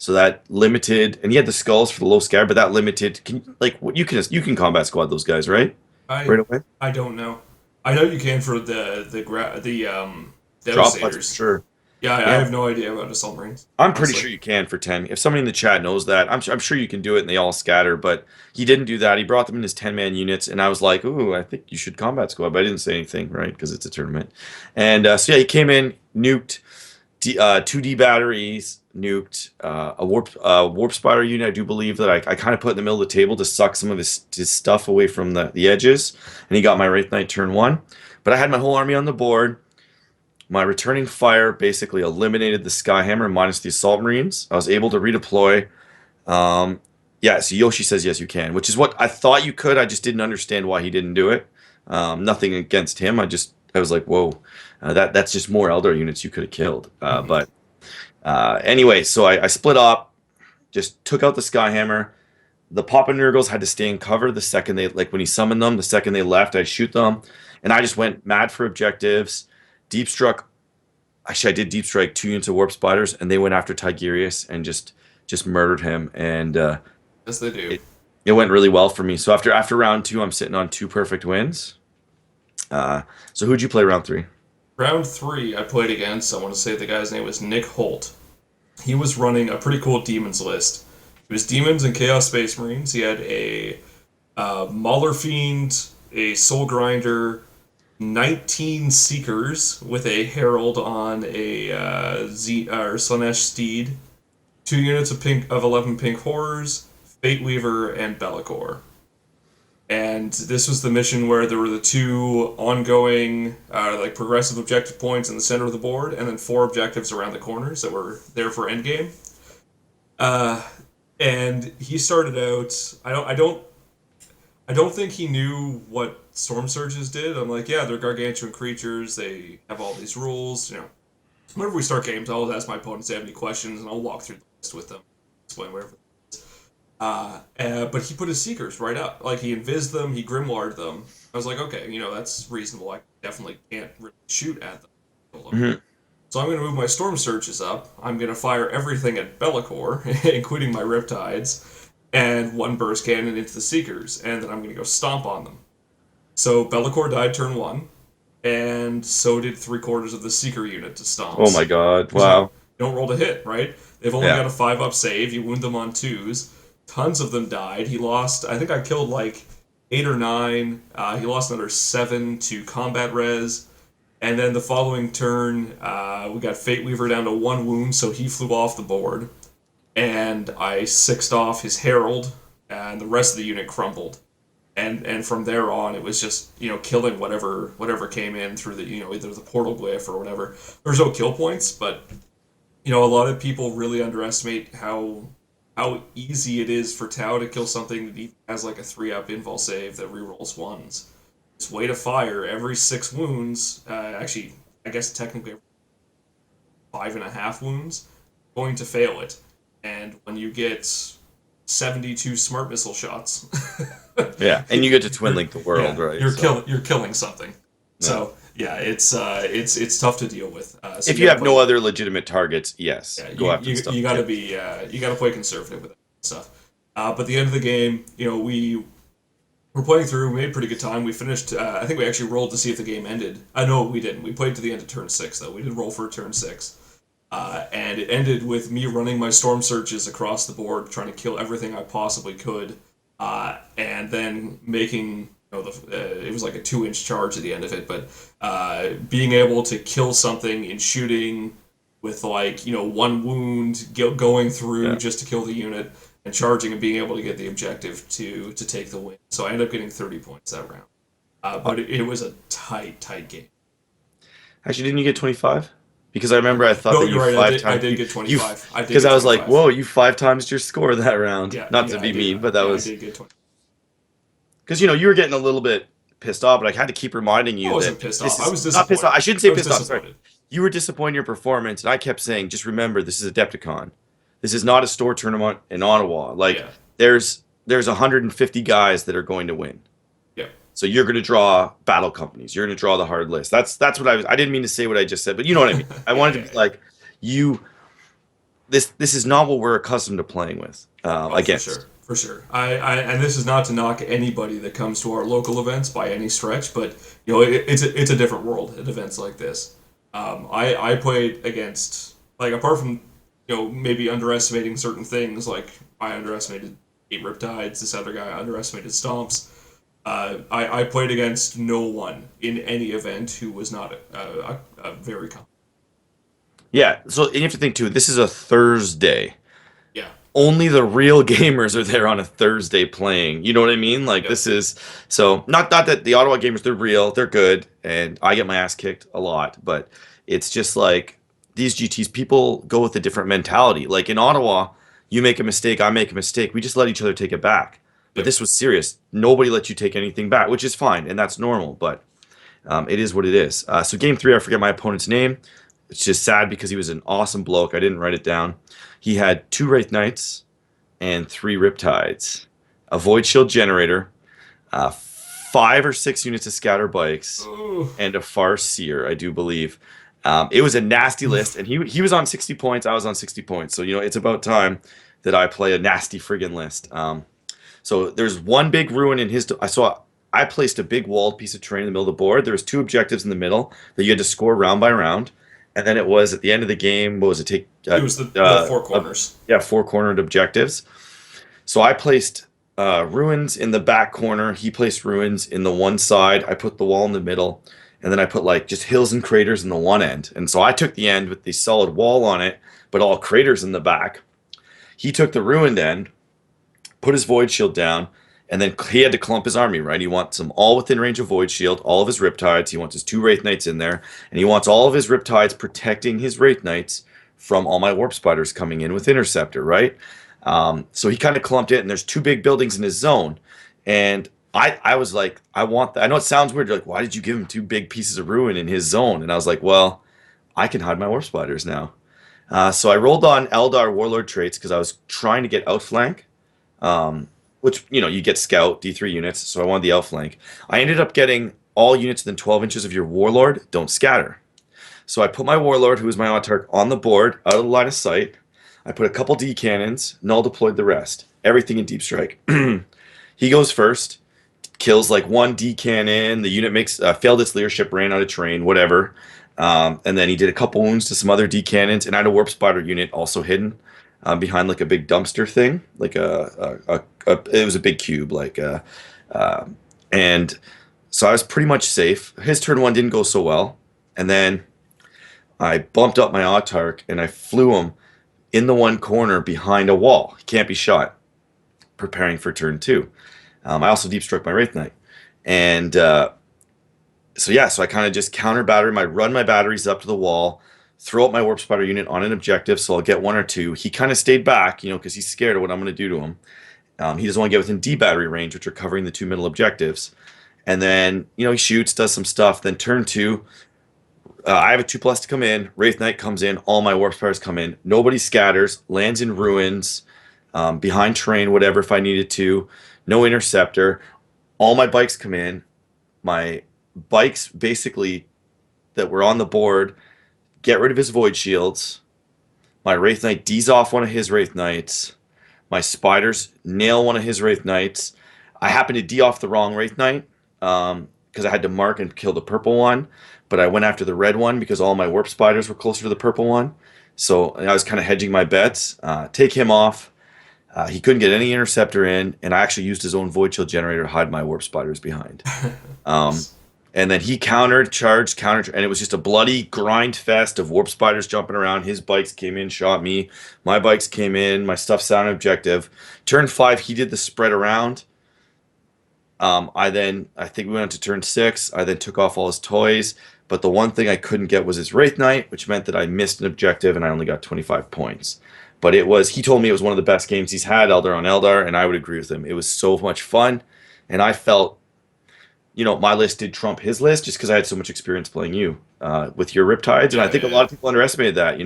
So that limited, and he had the skulls for the low scatter, but that limited. You can combat squad those guys, right? I Right away. I don't know. I know you can for the Drop pods for Devastators. sure. Yeah, I Yeah, have no idea about Assault Marines, I'm pretty honestly. sure you can for 10. If somebody in the chat knows that, I'm sure you can do it and they all scatter, but he didn't do that. He brought them in his 10-man units, and I was like, ooh, I think you should combat squad, but I didn't say anything, right? Because it's a tournament. And so, yeah, he came in, nuked 2D batteries, nuked a warp spider unit. I do believe that I kind of put in the middle of the table to suck some of his stuff away from the edges, and he got my Wraith Knight turn one. But I had my whole army on the board. My returning fire basically eliminated the Skyhammer minus the Assault Marines. I was able to redeploy. Um, yeah, so Yoshi says yes, you can, which is what I thought you could. I just didn't understand why he didn't do it. Nothing against him. I was like, whoa, that's just more Eldar units you could have killed. Hmm. But anyway, so I split up, just took out the Skyhammer. The Papa Nurgles had to stay in cover the second when he summoned them, the second they left, I shoot them. And I just went mad for objectives. Deep struck. Actually, I did deep strike 2 units of warp spiders, and they went after Tigerius and just murdered him. And Yes, they do. it went really well for me. So after round two, I'm sitting on 2 perfect wins. So who'd you play round three? Round three, I played against. I want to say the guy's name was Nick Holt. He was running a pretty cool demons list. It was demons and chaos space marines. He had a Mauler fiend, a soul grinder, 19 seekers with a herald on a or Slanesh steed, 2 units of 11 pink horrors, Fate Weaver, and Bellicor. And this was the mission where there were the two ongoing, progressive objective points in the center of the board, and then 4 objectives around the corners that were there for endgame. Uh, and he started out. I don't think he knew what storm surges did. I'm like, yeah, they're gargantuan creatures. They have all these rules. Whenever we start games, I always ask my opponents if they have any questions, and I'll walk through the list with them, explain whatever. But he put his seekers right up. Like he invised them, he grimoired them. I was like, okay, that's reasonable. I definitely can't really shoot at them. Hmm. So I'm going to move my storm surges up. I'm going to fire everything at Bellicor, including my Riptides, and 1 burst cannon into the seekers, and then I'm going to go stomp on them. So Bellicor died turn one, and so did 3/4 of the seeker unit to Oh my stomps. God! Because you Wow. don't roll to hit, right? They've only Yeah. got a 5-up save. You wound them on twos. Tons of them died. He lost. I think I killed like 8 or 9. He lost another 7 to combat res. And then the following turn, we got Fate Weaver down to 1 wound, so he flew off the board. And I sixed off his Herald, and the rest of the unit crumbled. And from there on, it was just killing whatever came in through the either the portal glyph or whatever. There's no kill points, but a lot of people really underestimate how easy it is for Tau to kill something that even has like a 3-up invul save that rerolls ones. This way to fire every 6 wounds. Actually, I guess technically 5.5 wounds. Going to fail it, and when you get 72 smart missile shots, Yeah. And you get to twin link the world, yeah, right? So you're killing something. yeah. So yeah, it's tough to deal with. So If you you got to have no play. other legitimate targets, yes, Yeah, go after the stuff you you got to kill. be you got to play conservative with that stuff. But the end of the game, we were playing through. We made pretty good time. We finished. I think we actually rolled to see if the game ended. No, we didn't. We played to the end of turn six though. We did roll for turn six, and it ended with me running my storm surges across the board, trying to kill everything I possibly could, and then making. It was like a 2-inch charge at the end of it, but being able to kill something in shooting with 1 wound going through Yeah. just to kill the unit and charging and being able to get the objective to take the win. So I ended up getting 30 points that round. Uh, But it was a tight game. Actually, didn't you get 25? Because I remember I thought No, that you're you right. five I times did you get you 25. I did because get I was like, 25. whoa, you 5 times your score that round. Yeah, Not to yeah, I be did. mean, but that Yeah, I was did get 20. because you were getting a little bit pissed off, but I had to keep reminding I you wasn't that pissed this off. I is was not pissed off. disappointed. I shouldn't I say was pissed off. Sorry, disappointed. you were disappointed in your performance, and I kept saying, just remember, this is Adepticon. This is not a store tournament in Ottawa. Like Yeah, there's 150 guys that are going to win. yeah. So you're going to draw battle companies. You're going to draw the hard list. That's what I was. I didn't mean to say what I just said, but you know what I mean. I Yeah, wanted to yeah, be yeah. like, you. This is not what we're accustomed to playing with Oh, for against. sure, for sure. And this is not to knock anybody that comes to our local events by any stretch, but it's a different world at events like this. I played against, like, apart from maybe underestimating certain things, like I underestimated eight Riptides, this other guy underestimated Stomps. I played against no one in any event who was not a very Yeah. So you have to think too. This is a Thursday. yeah, Only the real gamers are there on a Thursday playing. You know what I mean? Like yep, this is so not that the Ottawa gamers, they're real, they're good, and I get my ass kicked a lot, but it's just like these GTs, people go with a different mentality. Like in Ottawa, you make a mistake, I make a mistake, we just let each other take it back. But yep. this was serious. Nobody let you take anything back, which is fine, and that's normal. But it is what it is. So game three, I forget my opponent's name. It's just sad because he was an awesome bloke. I didn't write it down. He had two Wraith Knights and three Riptides, a Void Shield Generator, 5 or 6 units of Scatter Bikes, Ooh. and a Farseer, I do believe. It was a nasty list, and he was on 60 points. I was on 60 points. So it's about time that I play a nasty friggin' list. So there's one big ruin in his. I placed a big walled piece of terrain in the middle of the board. There was two objectives in the middle that you had to score round by round, and then it was at the end of the game. What was it? Take It was the four corners. yeah, four cornered objectives. So I placed ruins in the back corner. He placed ruins in the one side. I put the wall in the middle, and then I put like just hills and craters in the one end. And so I took the end with the solid wall on it, but all craters in the back. He took the ruined end, put his void shield down, and then he had to clump his army, right? He wants them all within range of void shield, all of his riptides. He wants his two wraith knights in there, and he wants all of his riptides protecting his wraith knights from all my warp spiders coming in with interceptor, right? So he kind of clumped it, and there's two big buildings in his zone, and I was like, I want that. I know it sounds weird. You're like, why did you give him two big pieces of ruin in his zone? And I was like, well, I can hide my warp spiders now. So I rolled on Eldar Warlord traits because I was trying to get outflank, which you get scout D3 units. So I wanted the outflank. I ended up getting all units within 12 inches of your Warlord don't scatter. So I put my Warlord, who is my autarch, on the board, out of the line of sight. I put a couple D cannons, null deployed the rest. Everything in deep strike. He goes first, kills like one D cannon. The unit makes failed its leadership, ran out of terrain, whatever. And then he did a couple wounds to some other D cannons, and I had a warp spider unit also hidden behind like a big dumpster thing, like it was a big cube, uh, and so I was pretty much safe. His turn one didn't go so well, and then I bumped up my autarch and I flew him in the one corner behind a wall. He can't be shot. Preparing for turn two. I also deep struck my wraith knight, and so I kind of just counter battery run my batteries up to the wall, throw up my warp spider unit on an objective, so I'll get one or two. He kind of stayed back, because he's scared of what I'm going to do to him. He doesn't want to get within D battery range, which are covering the two middle objectives. And then he shoots, does some stuff. Then turn two, I have a 2+ to come in. Wraith Knight comes in. All my warp spiders come in. Nobody scatters. Lands in ruins, behind terrain, whatever if I needed to. No interceptor. All my bikes come in. My bikes basically that were on the board get rid of his void shields. My Wraith Knight D's off one of his Wraith Knights. My spiders nail one of his Wraith Knights. I happened to D off the wrong Wraith Knight because I had to mark and kill the purple one, but I went after the red one because all my warp spiders were closer to the purple one. So I was kind of hedging my bets. Take him off. He couldn't get any interceptor in, and I actually used his own void shield generator to hide my warp spiders behind. Um, Nice. and then he countered, charged, countered, and it was just a bloody grind fest of warp spiders jumping around. His bikes came in, shot me. My bikes came in, my stuff's on objective. Turn five, he did the spread around. I think we went to turn 6. I then took off all his toys, but the one thing I couldn't get was his Wraith Knight, which meant that I missed an objective and I only got 25 points. But he told me it was one of the best games he's had, Eldar on Eldar, and I would agree with him. It was so much fun, and I felt, my list did trump his list just because I had so much experience playing you with your Riptides, and I Yeah, think a yeah. lot of people underestimated that.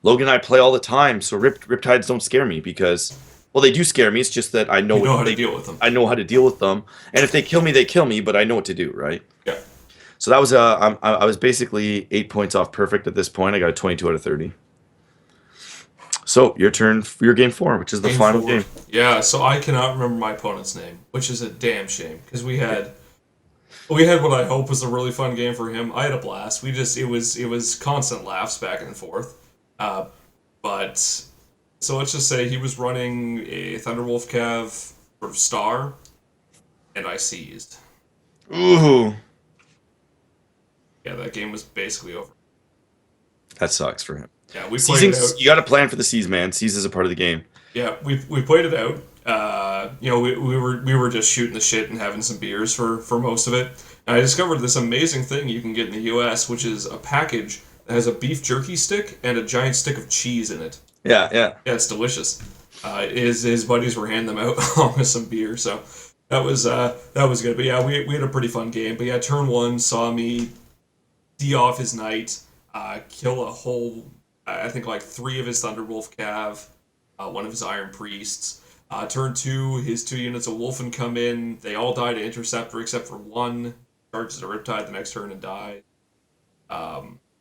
Logan and I play all the time, so Riptides don't scare me because, well, they do scare me. It's just that You know how to deal with them. I know how to deal with them, and if they kill me, they kill me, but I know what to do, right? Yeah. So that was I was basically 8 points off perfect at this point. I got a 22 out of 30. So your turn for your game 4, which is the Game final four. game. Yeah, so I cannot remember my opponent's name, which is a damn shame because we had what I hope was a really fun game for him. I had a blast. It was constant laughs back and forth. But so let's just say he was running a Thunderwolf Cav sort of star, and I seized. Ooh, Yeah, that game was basically over. that sucks for him. Yeah, we played it Seasons, out. you got to plan for the seas, man. Seas is a part of the game. Yeah, we played it out. We were just shooting the shit and having some beers for most of it. And I discovered this amazing thing you can get in the U.S., which is a package that has a beef jerky stick and a giant stick of cheese in it. Yeah, yeah. Yeah, it's delicious. His buddies were handing them out along with some beer, so that was good. But yeah, we had a pretty fun game. But yeah, turn 1 saw me D off his knight, kill a whole, I think like 3 of his Thunderwolf Cav, one of his Iron Priests. Turn 2, his 2 units of Wolfen come in. They all die to Interceptor except for one. Charges a Riptide the next turn and dies.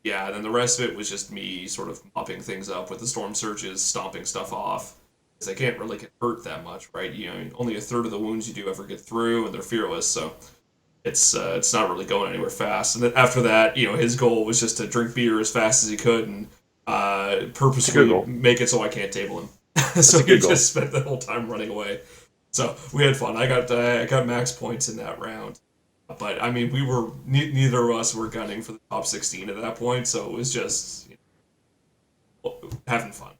Yeah, then the rest of it was just me sort of mopping things up with the Storm Surges, stomping stuff off. Because they can't really get hurt that much, right? Only a third of the wounds you do ever get through, and they're fearless, so it's not really going anywhere fast. And then after that, his goal was just to drink beer as fast as he could and It's a good purposely goal. make it so I can't table him. That's So a he good goal. just spent the whole time running away. So we had fun. I got max points in that round. But I mean, neither of us were gunning for the top 16 at that point, so it was just having fun.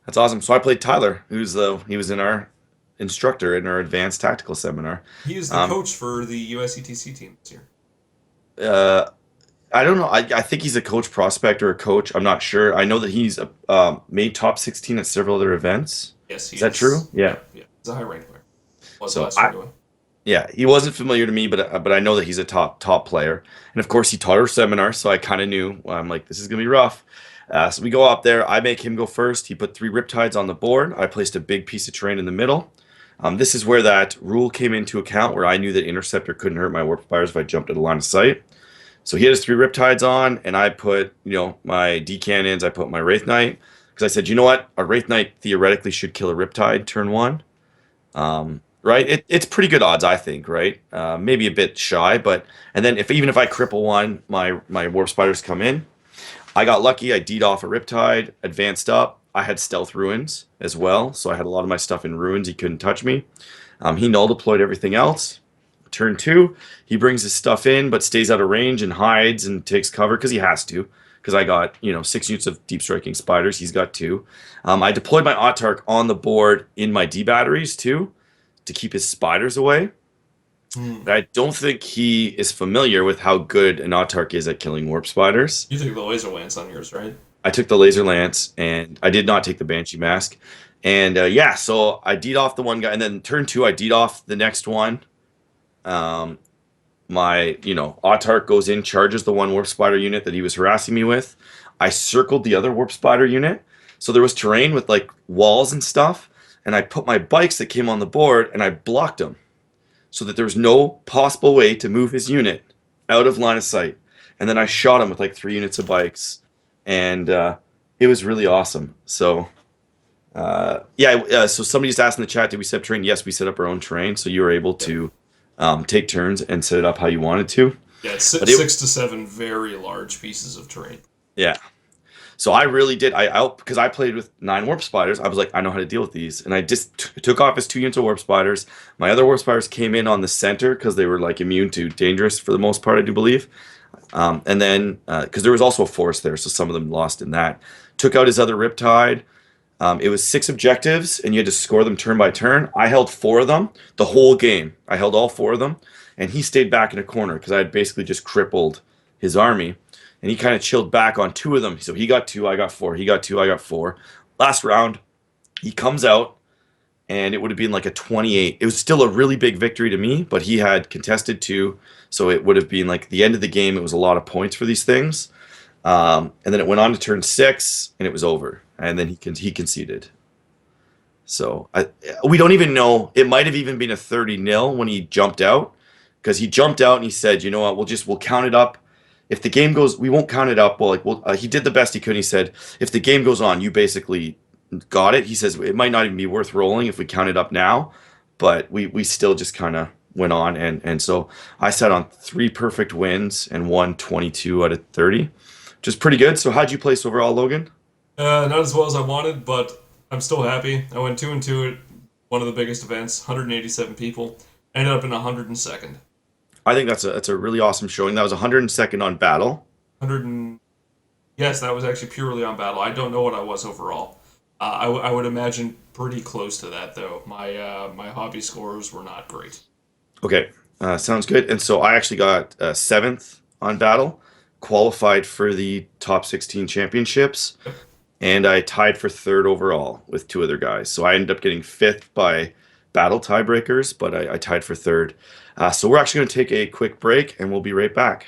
That's awesome. So I played Tyler, he was in our instructor in our advanced tactical seminar. He is the Um, coach for the USETC team this year. uh, I don't know. I think he's a coach prospect or a coach. I'm not sure. I know that he's made top 16 at several other events. Yes, he Is that true? is. Yeah. Yeah, yeah. He's a high rank player. Was So last year anyway. yeah, he wasn't familiar to me, but I know that he's a top player. And of course, he taught our seminar, so I kind of knew. Well, I'm like, this is gonna be rough. So we go up there. I make him go first. He put 3 Riptides on the board. I placed a big piece of terrain in the middle. This is where that rule came into account, where I knew that Interceptor couldn't hurt my Warp Spires if I jumped at a line of sight. So he had his 3 Riptides on, and I put, my D cannons. I put my Wraith Knight because I said, you know what, a Wraith Knight theoretically should kill a Riptide turn 1. Right? It's pretty good odds, I think. Right? Maybe a bit shy, but and then even if I cripple one, my Warp Spiders come in. I got lucky. I D'd off a Riptide, advanced up. I had Stealth Ruins as well, so I had a lot of my stuff in Ruins. He couldn't touch me. He null deployed everything else. Turn 2, he brings his stuff in, but stays out of range and hides and takes cover because he has to. Because I got 6 units of deep striking spiders. He's got 2. I deployed my Autarch on the board in my D batteries too, to keep his spiders away. Hmm. But I don't think he is familiar with how good an Autarch is at killing warp spiders. You took the laser lance on yours, right? I took the laser lance, and I did not take the banshee mask. And yeah, so I D'd off the one guy, and then turn 2, I D'd off the next one. Um, my Autarch goes in, charges the one warp spider unit that he was harassing me with. I circled the other warp spider unit, so there was terrain with like walls and stuff, and I put my bikes that came on the board and I blocked them so that there was no possible way to move his unit out of line of sight. And then I shot him with like 3 units of bikes, and it was really awesome. So yeah, so somebody just asked in the chat, did we set up terrain? Yes, we set up our own terrain, so you were able to take turns and set it up how you wanted to. Yeah, it's But 6 to 7 very large pieces of terrain. yeah. So I really did. Because I played with 9 warp spiders. I was like, I know how to deal with these, and I just took off his 2 units of warp spiders. My other warp spiders came in on the center because they were like immune to dangerous for the most part, I do believe. And then because there was also a forest there, so some of them lost in that. Took out his other Riptide. It was 6 objectives, and you had to score them turn by turn. I held 4 of them the whole game. I held all 4 of them, and he stayed back in a corner because I had basically just crippled his army. And he kind of chilled back on 2 of them. So he got 2, I got 4. He got 2, I got 4. Last round, he comes out, and it would have been like a 28. It was still a really big victory to me, but he had contested 2, so it would have been like the end of the game. It was a lot of points for these things. And then it went on to turn 6, and it was over. And then he conceded. So we don't even know. It might have even been a 30-0 when he jumped out, because he jumped out and he said, "You know what? We'll count it up. If the game goes, we won't count it up." Well, he did the best he could. He said, "If the game goes on, you basically got it." He says it might not even be worth rolling if we count it up now, but we still just kind of went on, and so I sat on 3 perfect wins and won 22 out of 30, which is pretty good. So how'd you place overall, Logan? Not as well as I wanted, but I'm still happy. I went 2-2 at one of the biggest events, 187 people. Ended up in 102nd. I think that's a really awesome showing. That was 102nd on battle. 100 and, yes, that was actually purely on battle. I don't know what I was overall. I would imagine pretty close to that though. My hobby scores were not great. Okay, sounds good. And so I actually got 7th on battle, qualified for the top 16 championships, Yep. and I tied for 3rd overall with 2 other guys. So I ended up getting 5th by battle tiebreakers, but I tied for 3rd. So we're actually going to take a quick break, and we'll be right back.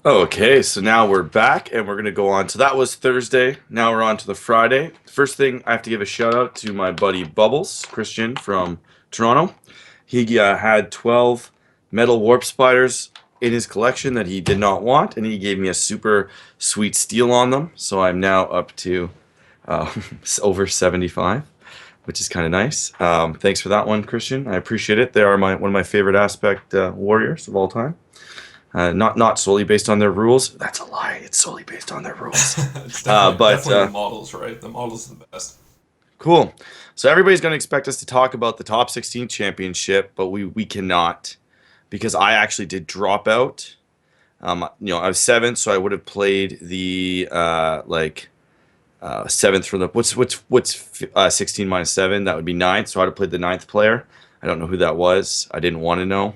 Okay, so now we're back and we're going to go on. So that was Thursday. Now we're on to the Friday. First thing, I have to give a shout out to my buddy Bubbles, Christian from Toronto. He had 12 metal warp spiders in his collection that he did not want, and he gave me a super sweet steal on them. So I'm now up to uh, over 75, which is kind of nice. Thanks for that one, Christian. I appreciate it. They are one of my favorite aspect warriors of all time. Not solely based on their rules. That's a lie. It's solely based on their rules. It's But definitely the models, right? The models are the best. cool. So everybody's going to expect us to talk about the top 16 championship, but we cannot because I actually did drop out. I was seventh, so I would have played the seventh from the what's 16 minus seven? That would be ninth. So I'd have played the ninth player. I don't know who that was. I didn't want to know.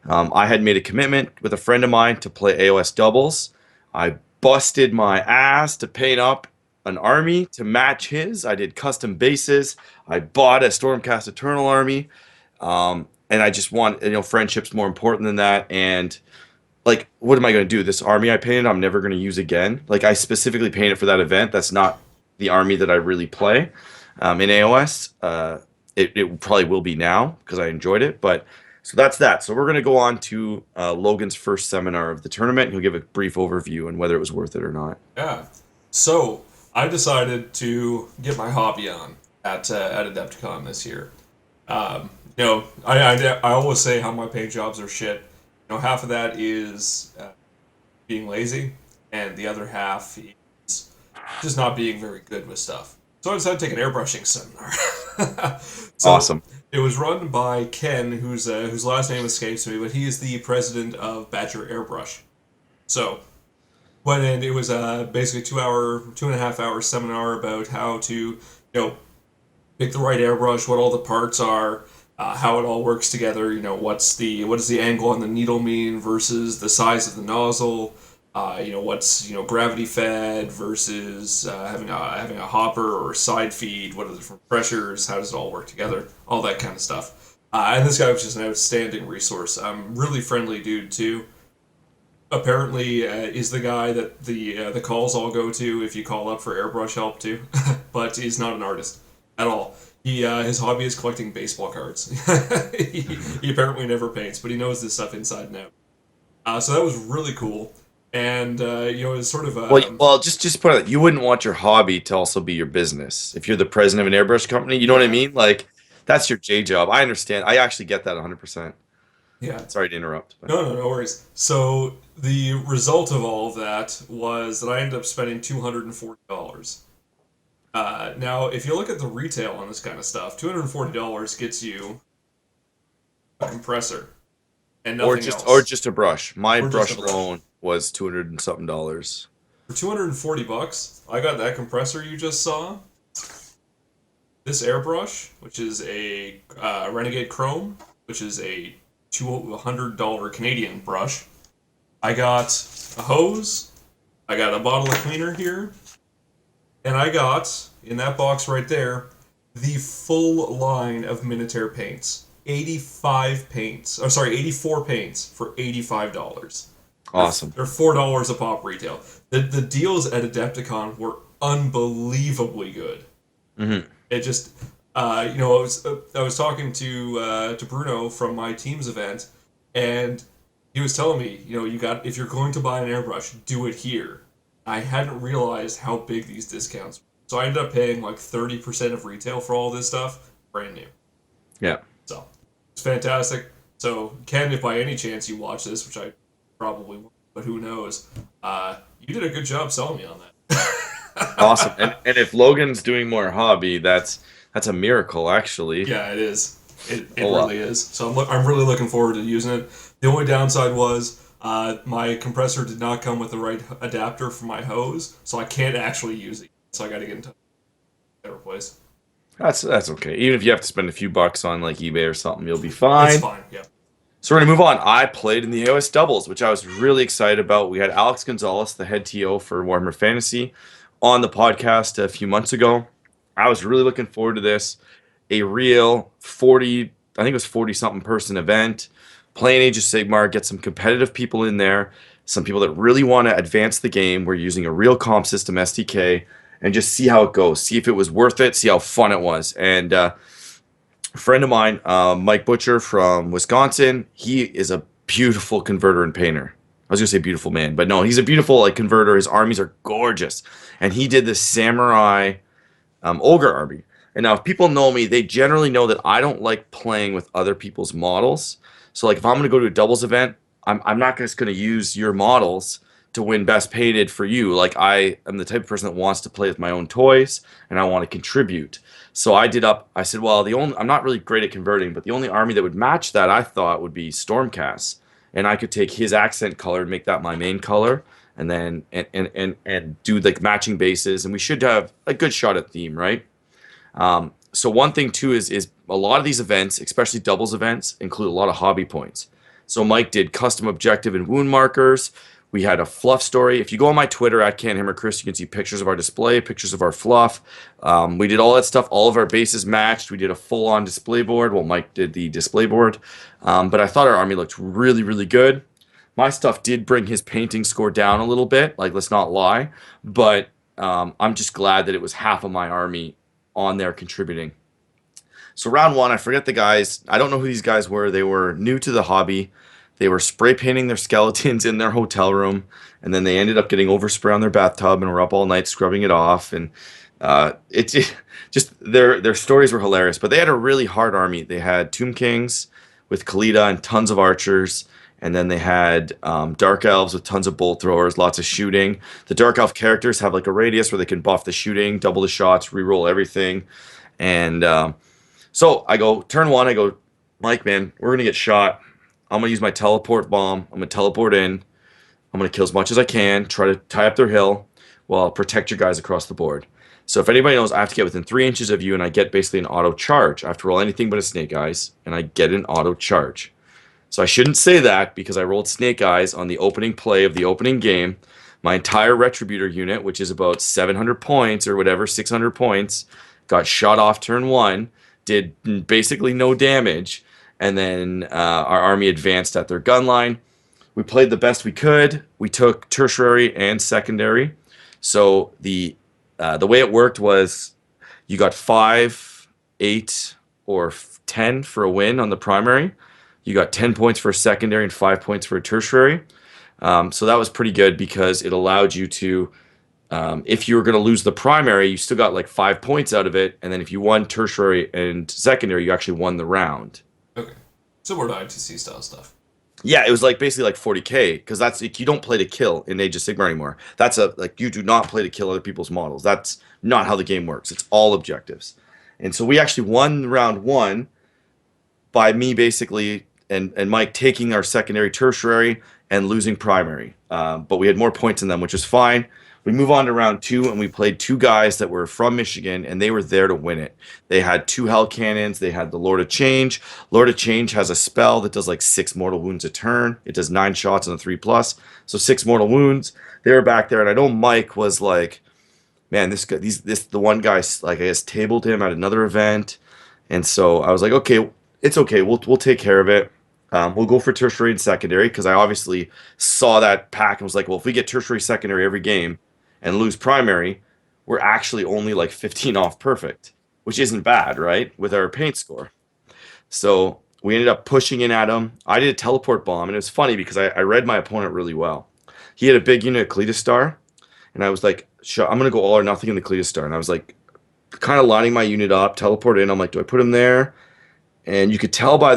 I had made a commitment with a friend of mine to play AOS doubles. I busted my ass to paint up an army to match his. I did custom bases. I bought a Stormcast Eternal army. And I just want, friendship's more important than that. And like, what am I going to do? This army I painted, I'm never going to use again. Like, I specifically painted for that event. That's not the army that I really play in AOS. It probably will be now because I enjoyed it. But so that's that. So we're going to go on to Logan's first seminar of the tournament. He'll give a brief overview on whether it was worth it or not. Yeah. So I decided to get my hobby on at Adepticon this year. I always say how my paint jobs are shit. Half of that is being lazy, and the other half is just not being very good with stuff. So I decided to take an airbrushing seminar. So Awesome. it was run by Ken, whose last name escapes me, but he is the president of Badger Airbrush. So went in. It was basically 2.5 hour seminar about how to pick the right airbrush, what all the parts are, how it all works together. What does the angle on the needle mean versus the size of the nozzle. What's gravity fed versus having a hopper or side feed. What are the different pressures? How does it all work together? All that kind of stuff. And this guy was just an outstanding resource. Really friendly dude too. Apparently, is the guy that the calls all go to if you call up for airbrush help too. But he's not an artist at all. His hobby is collecting baseball cards. he apparently never paints, but he knows this stuff inside and out. So that was really cool, and it's sort of Well, just put it. You wouldn't want your hobby to also be your business. If you're the president of an airbrush company, you know what I yeah, mean? Like, that's your day job. I understand. I actually get that 100%. yeah. Sorry to interrupt. But. No worries. So the result of all of that was that I ended up spending $240. Now, if you look at the retail on this kind of stuff, $240 gets you a compressor and Or nothing just or else, just a brush. My or just a brush brush. alone was 200 and something dollars. For $240, I got that compressor you just saw, this airbrush, which is a Renegade Chrome, which is a $200 Canadian brush. I got a hose, I got a bottle of cleaner here, and I got, in that box right there, the full line of Minotaur paints. 84 paints for $85. Awesome. They're $4 a pop retail. The deals at Adepticon were unbelievably good. Mm-hmm. It just, I was talking to Bruno from my team's event, and he was telling me, if you're going to buy an airbrush, do it here. I hadn't realized how big these discounts were. So I ended up paying like 30% of retail for all this stuff, brand new. Yeah. So it's fantastic. So Ken, if by any chance you watch this, which I probably won't, but who knows, you did a good job selling me on that. Awesome. And if Logan's doing more hobby, that's a miracle actually. Yeah, it is. It Oh, well. really is. So I'm really looking forward to using it. The only downside was my compressor did not come with the right adapter for my hose, so I can't actually use it. So I got to get into a better place. That's okay. Even if you have to spend a few bucks on like eBay or something, you'll be It's fine. fine. Yeah. So we're gonna move on. I played in the AOS doubles, which I was really excited about. We had Alex Gonzalez, the head TO for Warhammer Fantasy, on the podcast a few months ago. I was really looking forward to this. A real 40, I think it was 40 something person event. Playing Age of Sigmar, get some competitive people in there. some people that really want to advance the game. We're using a real comp system SDK and just see how it goes, see if it was worth it, see how fun it was. And a friend of mine, Mike Butcher from Wisconsin, he is a beautiful converter and painter. I was gonna say beautiful man, but no, he's a beautiful like converter. His armies are gorgeous, and he did this samurai ogre army. And now, if people know me, they generally know that I don't like playing with other people's models. So, like, if I'm going to go to a doubles event, I'm not just going to use your models to win best painted for you. Like, I am the type of person that wants to play with my own toys and I want to contribute. So I said, well, I'm not really great at converting, but the only army that would match that I thought would be Stormcast. And I could take his accent color and make that my main color and then and do like matching bases, and we should have a good shot at theme, right? So one thing too is a lot of these events, especially doubles events, include a lot of hobby points. So Mike did custom objective and wound markers. We had a fluff story. If you go on my Twitter at CanHammer Chris, you can see pictures of our display, pictures of our fluff. We did all that stuff. All of our bases matched. We did a full-on display board. Well, Mike did the display board, but I thought our army looked really, really good. My stuff did bring his painting score down a little bit. Like, let's not lie, but I'm just glad that it was half of my army on there contributing. So round one, I forget the guys. I don't know who these guys were. They were new to the hobby. They were spray painting their skeletons in their hotel room, and then they ended up getting overspray on their bathtub and were up all night scrubbing it off. And it just their stories were hilarious. But they had a really hard army. They had Tomb Kings with Khalida and tons of archers. And then they had Dark Elves with tons of bolt throwers, lots of shooting. The Dark Elf characters have like a radius where they can buff the shooting, double the shots, reroll everything. And so I go, turn one, I go, Mike, man, we're going to get shot. I'm going to use my teleport bomb. I'm going to teleport in. I'm going to kill as much as I can, try to tie up their hill while protect your guys across the board. So if anybody knows, I have to get within 3 inches of you, and I get basically an auto charge. I have to roll anything but a snake eyes, and I get an auto charge. So I shouldn't say that because I rolled snake eyes on the opening play of the opening game. My entire Retributor unit, which is about 700 points or whatever, 600 points, got shot off turn one, did basically no damage, and then our army advanced at their gun line. We played the best we could. We took tertiary and secondary. So the way it worked was you got 5, 8, or 10 for a win on the primary. You got 10 points for a secondary and 5 points for a tertiary. So that was pretty good because it allowed you to, if you were going to lose the primary, you still got like 5 points out of it. And then if you won tertiary and secondary, you actually won the round. Okay. So more ITC style stuff. Yeah, it was like basically like 40K because that's like, you don't play to kill in Age of Sigmar anymore. That's like you do not play to kill other people's models. That's not how the game works. It's all objectives. And so we actually won round one by me basically and Mike taking our secondary, tertiary, and losing primary. But we had more points in them, which is fine. We move on to round two, and we played two guys that were from Michigan, and they were there to win it. They had 2 hell cannons. They had the Lord of Change. Lord of Change has a spell that does like 6 mortal wounds a turn. It does 9 shots on a 3+, so 6 mortal wounds. They were back there, and I know Mike was like, man, this guy, the one guy, like I guess tabled him at another event, and so I was like, okay, it's okay. We'll take care of it. We'll go for tertiary and secondary because I obviously saw that pack and was like, well, if we get tertiary, secondary every game and lose primary, we're actually only like 15 off perfect, which isn't bad, right? With our paint score. So we ended up pushing in at him. I did a teleport bomb, and it was funny because I read my opponent really well. He had a big unit of Cletus Star, and I was like, I'm going to go all or nothing in the Cletus Star. And I was like, kind of lining my unit up, teleport in. I'm like, do I put him there? And you could tell by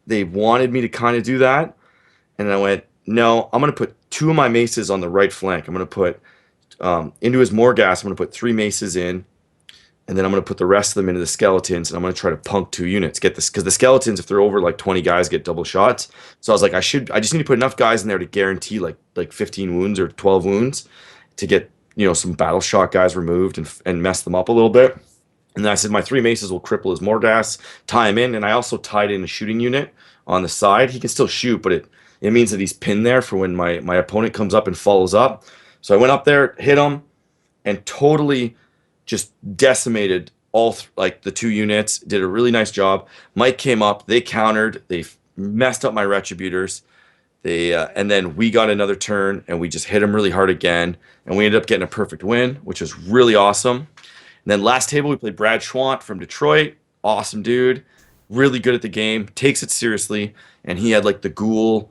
they wanted me to kind of do that. And I went, no, I'm going to put 2 of my maces on the right flank. I'm going to put into his Morghast, I'm going to put 3 maces in. And then I'm going to put the rest of them into the skeletons. And I'm going to try to punk 2 units. Get this, because the skeletons, if they're over like 20 guys, get double shots. So I was like, I just need to put enough guys in there to guarantee like 15 wounds or 12 wounds to get, some battle shot guys removed and mess them up a little bit. And then I said my 3 maces will cripple his Morghast, tie him in, and I also tied in a shooting unit on the side. He can still shoot, but it means that he's pinned there for when my opponent comes up and follows up. So I went up there, hit him, and totally just decimated the 2 units. Did a really nice job. Mike came up, they countered, they messed up my Retributors. And then we got another turn and we just hit him really hard again. And we ended up getting a perfect win, which was really awesome. And then last table, we played Brad Schwant from Detroit. Awesome dude. Really good at the game. Takes it seriously. And he had like the ghoul,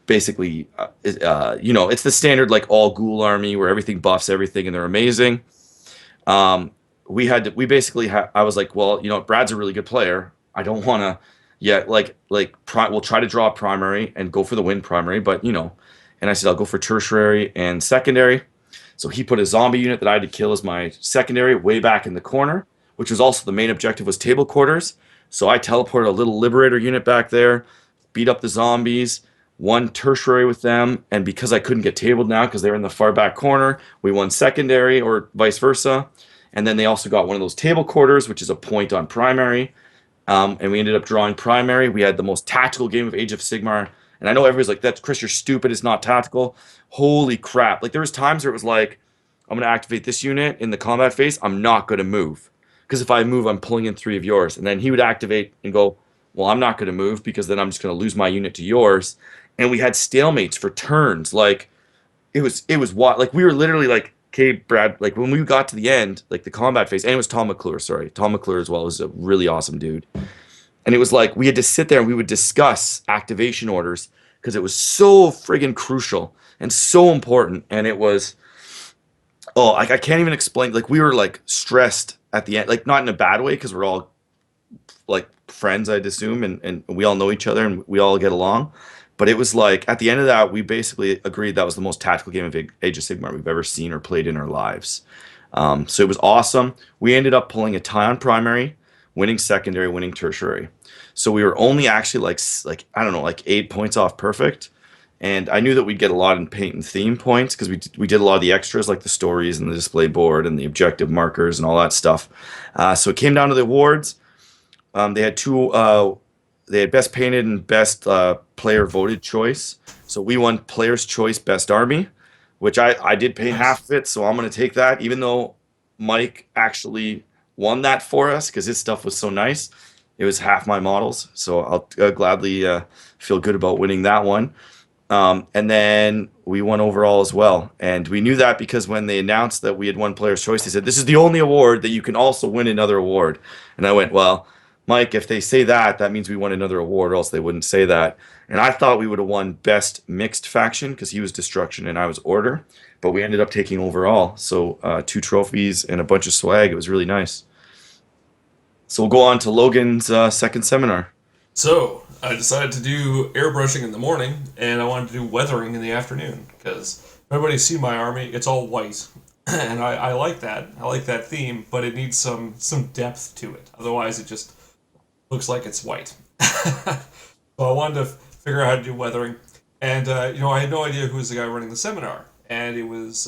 basically, it's the standard like all ghoul army where everything buffs everything and they're amazing. Um, we basically I was like, well, Brad's a really good player. I don't want to, yeah, we'll try to draw a primary and go for the win primary, but and I said I'll go for tertiary and secondary. So he put a zombie unit that I had to kill as my secondary way back in the corner, which was also the main objective was table quarters. So I teleported a little liberator unit back there, beat up the zombies, won tertiary with them, and because I couldn't get tabled now because they were in the far back corner, we won secondary or vice versa. And then they also got one of those table quarters, which is a point on primary. And we ended up drawing primary. We had the most tactical game of Age of Sigmar. And I know everybody's like, "That's Chris, you're stupid. It's not tactical." Holy crap! Like there was times where it was like, "I'm gonna activate this unit in the combat phase. I'm not gonna move because if I move, I'm pulling in 3 of yours." And then he would activate and go, "Well, I'm not gonna move because then I'm just gonna lose my unit to yours." And we had stalemates for turns. Like it was what like we were literally like, "Okay, Brad." Like when we got to the end, like the combat phase, and it was Tom McClure. Sorry, Tom McClure as well was a really awesome dude. And it was like we had to sit there and we would discuss activation orders because it was so friggin' crucial and so important. And it was, oh, I can't even explain. Like we were like stressed at the end, like not in a bad way because we're all like friends, I'd assume, and we all know each other and we all get along. But it was like at the end of that, we basically agreed that was the most tactical game of Age of Sigmar we've ever seen or played in our lives. So it was awesome. We ended up pulling a tie on primary, winning secondary, winning tertiary. So we were only actually like I don't know, like 8 points off perfect. And I knew that we'd get a lot in paint and theme points because we did a lot of the extras like the stories and the display board and the objective markers and all that stuff. So it came down to the awards. They had two. They had best painted and best player voted choice. So we won player's choice best army, which I did paint Nice. half of it. So I'm going to take that, even though Mike actually won that for us because his stuff was so nice. It was half my models, so I'll gladly feel good about winning that one. And then we won overall as well. And we knew that because when they announced that we had won Player's Choice, they said, "This is the only award that you can also win another award." And I went, "Well, Mike, if they say that, that means we won another award, or else they wouldn't say that." And I thought we would have won Best Mixed Faction because he was Destruction and I was Order. But we ended up taking overall. So 2 trophies and a bunch of swag. It was really nice. So we'll go on to Logan's second seminar. So I decided to do airbrushing in the morning, and I wanted to do weathering in the afternoon because everybody's seen my army; it's all white, and I like that. I like that theme, but it needs some depth to it. Otherwise, it just looks like it's white. So I wanted to figure out how to do weathering, and I had no idea who was the guy running the seminar, and it was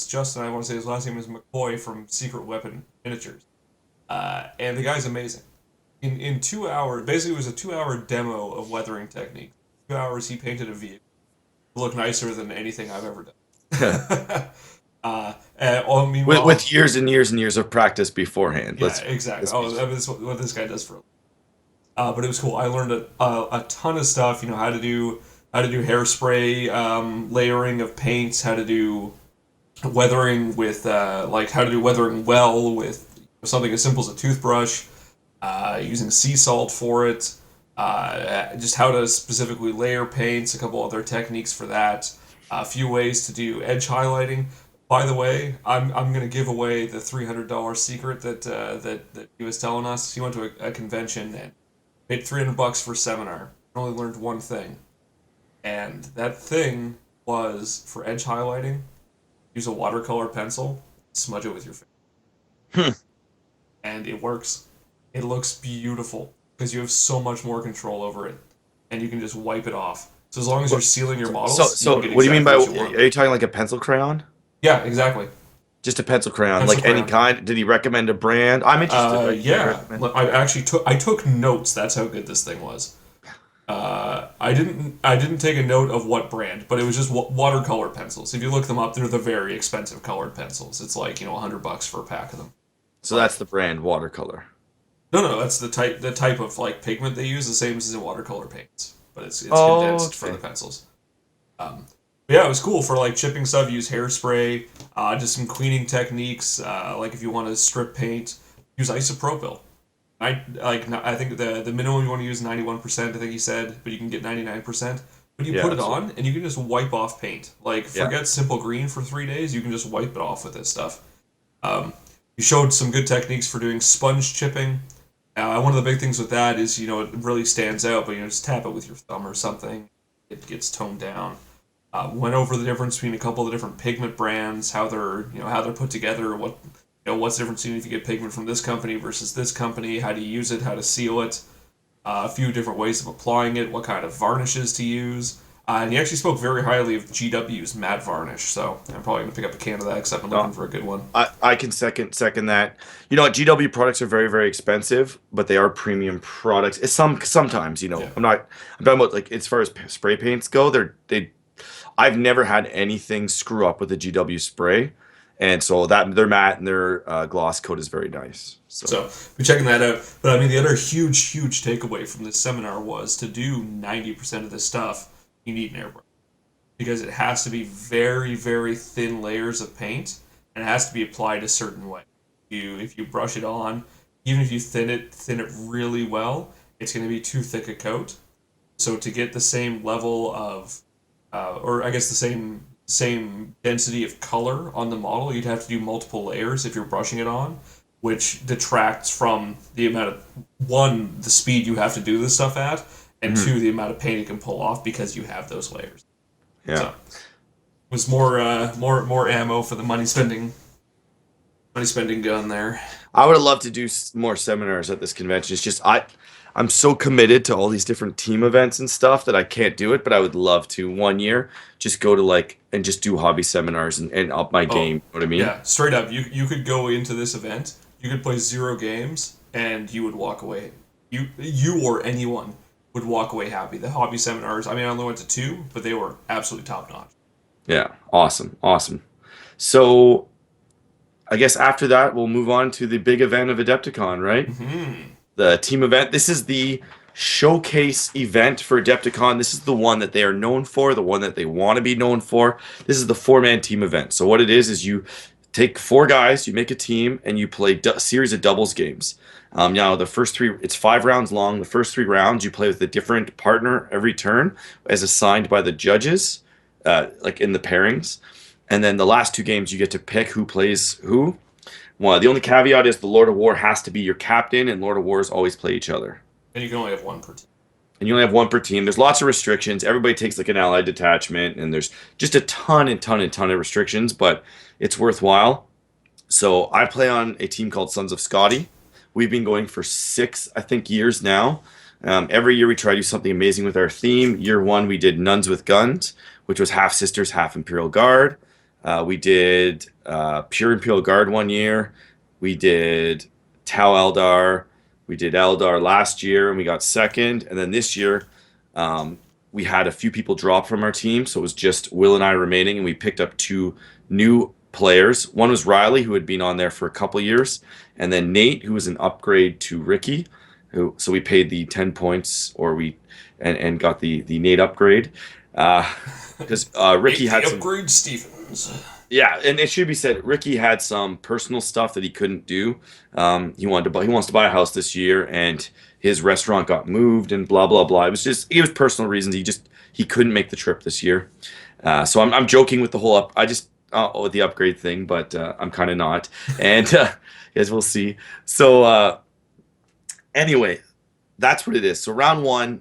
Justin. I want to say his last name is McCoy from Secret Weapon Miniatures, and the guy's amazing. In 2 hours, basically, it was a 2 hour demo of weathering technique. 2 hours, he painted a vehicle to look nicer than anything I've ever done. with Meanwhile, years and years and years of practice beforehand. yeah, exactly. Let's be Oh, that was what this guy does for. But it was cool. I learned a ton of stuff. How to do hairspray, layering of paints, how to do weathering with like how to do weathering well with something as simple as a toothbrush, using sea salt for it, just how to specifically layer paints, a couple other techniques for that, a few ways to do edge highlighting. By the way, I'm gonna give away the $300 secret that he was telling us. He went to a convention and paid $300 for a seminar. Only learned one thing, and that thing was for edge highlighting. Use a watercolor pencil, smudge it with your finger, and it works. It looks beautiful because you have so much more control over it, and you can just wipe it off. So as long as you're sealing your So, models, you so can get what do you mean exactly by? what you want. Are you talking like a pencil crayon? Yeah, exactly. Just a pencil crayon, Pencil like any crayon. kind? Did he recommend a brand? I'm interested. Like, did he Yeah. recommend? I took notes. That's how good this thing was. I didn't take a note of what brand, but it was just watercolor pencils. If you look them up, they're the very expensive colored pencils. It's like $100 for a pack of them. So that's the brand, watercolor. No, that's the type of like pigment they use, the same as in watercolor paints, but it's Oh, condensed for okay. the pencils. But yeah, it was cool for like chipping stuff. Use hairspray, just some cleaning techniques. Like if you want to strip paint, use isopropyl. I think the minimum you want to use is 91%. I think he said, but you can get 99%. But you put Yeah. it So on and you can just wipe off paint. Like yeah. forget simple green for 3 days. You can just wipe it off with this stuff. Um, you showed some good techniques for doing sponge chipping. One of the big things with that is it really stands out, but just tap it with your thumb or something. It gets toned down. Went over the difference between a couple of the different pigment brands, how they're put together, what's the difference between if you get pigment from this company versus this company, how do you use it, how to seal it, a few different ways of applying it, what kind of varnishes to use. And he actually spoke very highly of GW's matte varnish, so I'm probably gonna pick up a can of that because I've been uh, looking for a good one. I can second that. You know what? GW products are very, very expensive, but they are premium products. It's sometimes, Yeah. I'm talking about like as far as spray paints go, they I've never had anything screw up with the GW spray. And so that their matte and their gloss coat is very nice. So So be checking that out. But I mean, the other huge takeaway from this seminar was to do 90% of this stuff, you need an airbrush because it has to be very thin layers of paint and it has to be applied a certain way. If you brush it on, even if you thin it really well, it's going to be too thick a coat. So to get the same level of, or I guess the same density of color on the model, you'd have to do multiple layers if you're brushing it on, which detracts from the amount of one, the speed you have to do this stuff at, and mhm, two, the amount of paint it can pull off because you have those layers. yeah. So it was more ammo for the money spending gun there. I would have loved to do more seminars at this convention. It's just I'm so committed to all these different team events and stuff that I can't do it, but I would love to one year just go to like and just do hobby seminars and up my game. Oh, You know what I mean? yeah, straight up. You could go into this event, you could play 0 games, and you would walk away. You or anyone would walk away happy. The hobby seminars, I mean, I only went to two, but they were absolutely top notch. Yeah. Awesome. Awesome. So I guess after that we'll move on to the big event of Adepticon, right? Hmm. The team event. This is the showcase event for Adepticon. This is the one that they are known for, the one that they want to be known for. This is the four-man team event. So what it is you take four guys, you make a team, and you play a series of doubles games. Now the first three, it's 5 rounds long. The first 3 rounds, you play with a different partner every turn, as assigned by the judges, like in the pairings. And then the last 2 games, you get to pick who plays who. Well, the only caveat is the Lord of War has to be your captain, and Lord of Wars always play each other. And you can only have one per team. And you only have one per team. There's lots of restrictions. Everybody takes like an allied detachment, and there's just a ton of restrictions, but it's worthwhile. So I play on a team called Sons of Scotty. We've been going for 6, I think, years now. Every year we try to do something amazing with our theme. Year one, we did Nuns with Guns, which was half sisters, half Imperial Guard. We did Pure Imperial Guard one year. We did Tau Eldar. We did Eldar last year and we got second. And then this year, we had a few people drop from our team. So it was just Will and I remaining. And we picked up 2 new players. One was Riley, who had been on there for a couple years. And then Nate, who was an upgrade to Ricky. So we paid the 10 points and got the Nate upgrade. Because Ricky Make had the some. upgrade, Stevens. Yeah, and it should be said, Ricky had some personal stuff that he couldn't do. He wants to buy a house this year, and his restaurant got moved, and blah blah blah. It was personal reasons. He couldn't make the trip this year. So I'm joking with the whole with the upgrade thing, but I'm kind of not, and as we'll see. So anyway, that's what it is. So round one,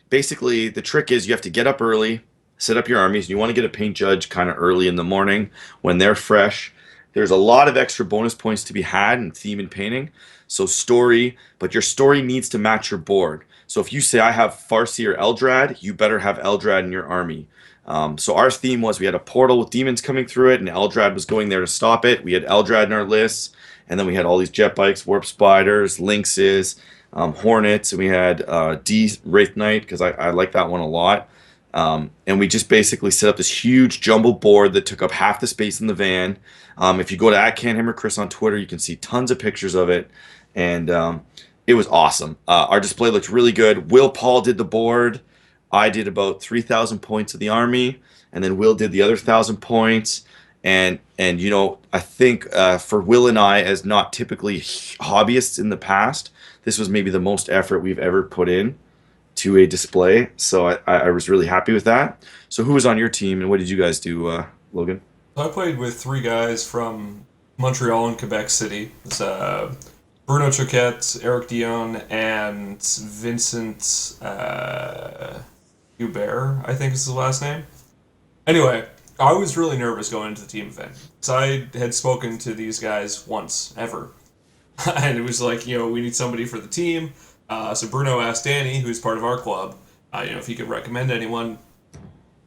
basically the trick is you have to get up early, set up your armies, and you want to get a paint judge kind of early in the morning when they're fresh. There's a lot of extra bonus points to be had in theme and painting. So story, but your story needs to match your board. So if you say I have Farsi or Eldrad, you better have Eldrad in your army. So our theme was we had a portal with demons coming through it, and Eldrad was going there to stop it. We had Eldrad in our lists, and then we had all these jet bikes, warp spiders, lynxes, hornets, and we had D Wraith Knight because I like that one a lot. And we just basically set up this huge jumbo board that took up half the space in the van. If you go to @CanHammer Chris on Twitter, you can see tons of pictures of it, and it was awesome. Our display looked really good. Will Paul did the board. I did about 3,000 points of the army, and then Will did the other 1,000 points. And I think for Will and I, as not typically hobbyists in the past, this was maybe the most effort we've ever put in to a display. So I was really happy with that. So who was on your team, and what did you guys do, Logan? So I played with three guys from Montreal and Quebec City. It's Bruno Choquette, Eric Dion, and Vincent Hubert, I think is his last name. Anyway, I was really nervous going into the team event because I had spoken to these guys once ever, and it was like, we need somebody for the team. So Bruno asked Danny, who's part of our club, if he could recommend anyone,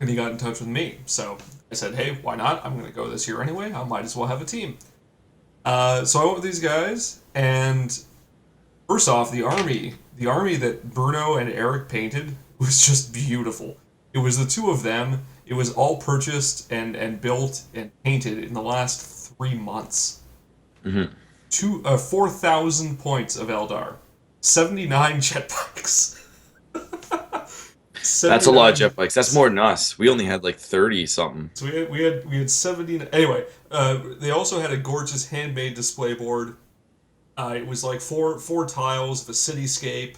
and he got in touch with me. So I said, hey, why not? I'm going to go this year anyway. I might as well have a team. So I went with these guys, and first off, the army that Bruno and Eric painted was just beautiful. It was the two of them. It was all purchased and built and painted in the last 3 months. Hmm. 4,000 points of Eldar, 79 jetpacks. That's a lot 79. of jetpacks. That's more than us. We only had like 30 something. So we had 70. Anyway, they also had a gorgeous handmade display board. It was like four tiles of a cityscape,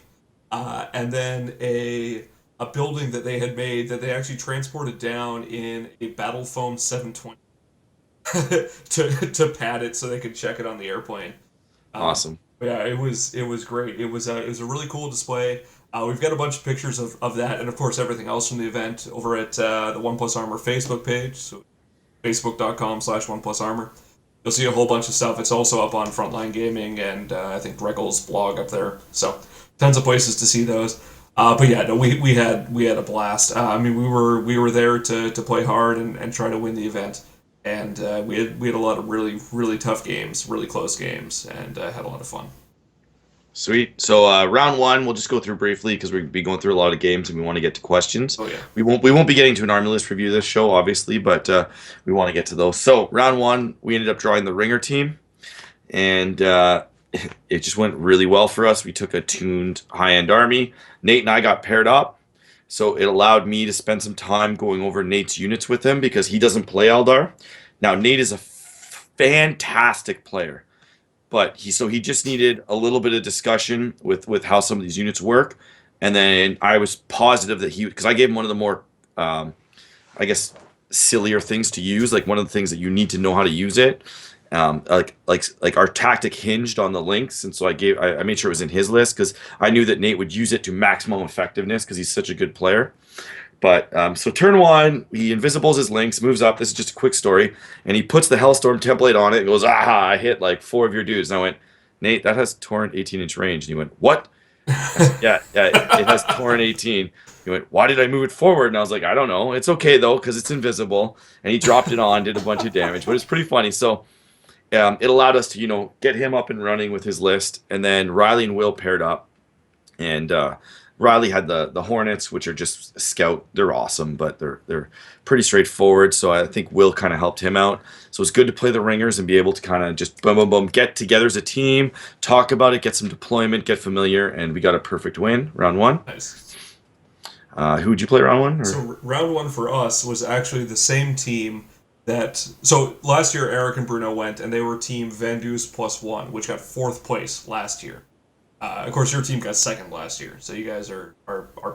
and then a building that they had made that they actually transported down in a battle foam 720 to pad it so they could check it on the airplane. Um, Awesome. but yeah, it was great. It was a really cool display. We've got a bunch of pictures of that, and of course everything else from the event over at the One Plus Armor Facebook page. So facebook.com/One Plus Armor. You'll see a whole bunch of stuff. It's also up on Frontline Gaming and I think Regal's blog up there. So tons of places to see those. But yeah, no, we had a blast. I mean, we were there to play hard and try to win the event, and we had a lot of really really tough games, really close games, and had a lot of fun. Sweet. So round one, we'll just go through briefly because we'll be going through a lot of games and we want to get to questions. Oh yeah, We won't be getting to an army list review this show, obviously, but we want to get to those. So round one, we ended up drawing the Ringer team, and it just went really well for us. We took a tuned high-end army. Nate and I got paired up, so it allowed me to spend some time going over Nate's units with him because he doesn't play Eldar. Now Nate is a fantastic player, but he just needed a little bit of discussion with how some of these units work, and then I was positive that he, because I gave him one of the more I guess sillier things to use, like one of the things that you need to know how to use it. Like our tactic hinged on the links, and so I made sure it was in his list because I knew that Nate would use it to maximum effectiveness because he's such a good player. But so turn one, he invisibles his links, moves up. This is just a quick story, and he puts the Hellstorm template on it and goes, "Aha! I hit like four of your dudes." And I went, "Nate, that has torrent 18-inch range." And he went, "What?" I said, yeah, it has torrent 18. He went, "Why did I move it forward?" And I was like, "I don't know. It's okay though because it's invisible." And he dropped it on, did a bunch of damage, but it's pretty funny. So it allowed us to get him up and running with his list, and then Riley and Will paired up, and Riley had the Hornets, which are just scout. They're awesome, but they're pretty straightforward. So I think Will kind of helped him out. So it's good to play the Ringers and be able to kind of just boom, boom, boom, get together as a team, talk about it, get some deployment, get familiar, and we got a perfect win round one. nice. Who would you play round one? Or? So round one for us was actually the same team that. So last year Eric and Bruno went, and they were team Vandus +1, which got fourth place last year. Of course, your team got second last year, so you guys are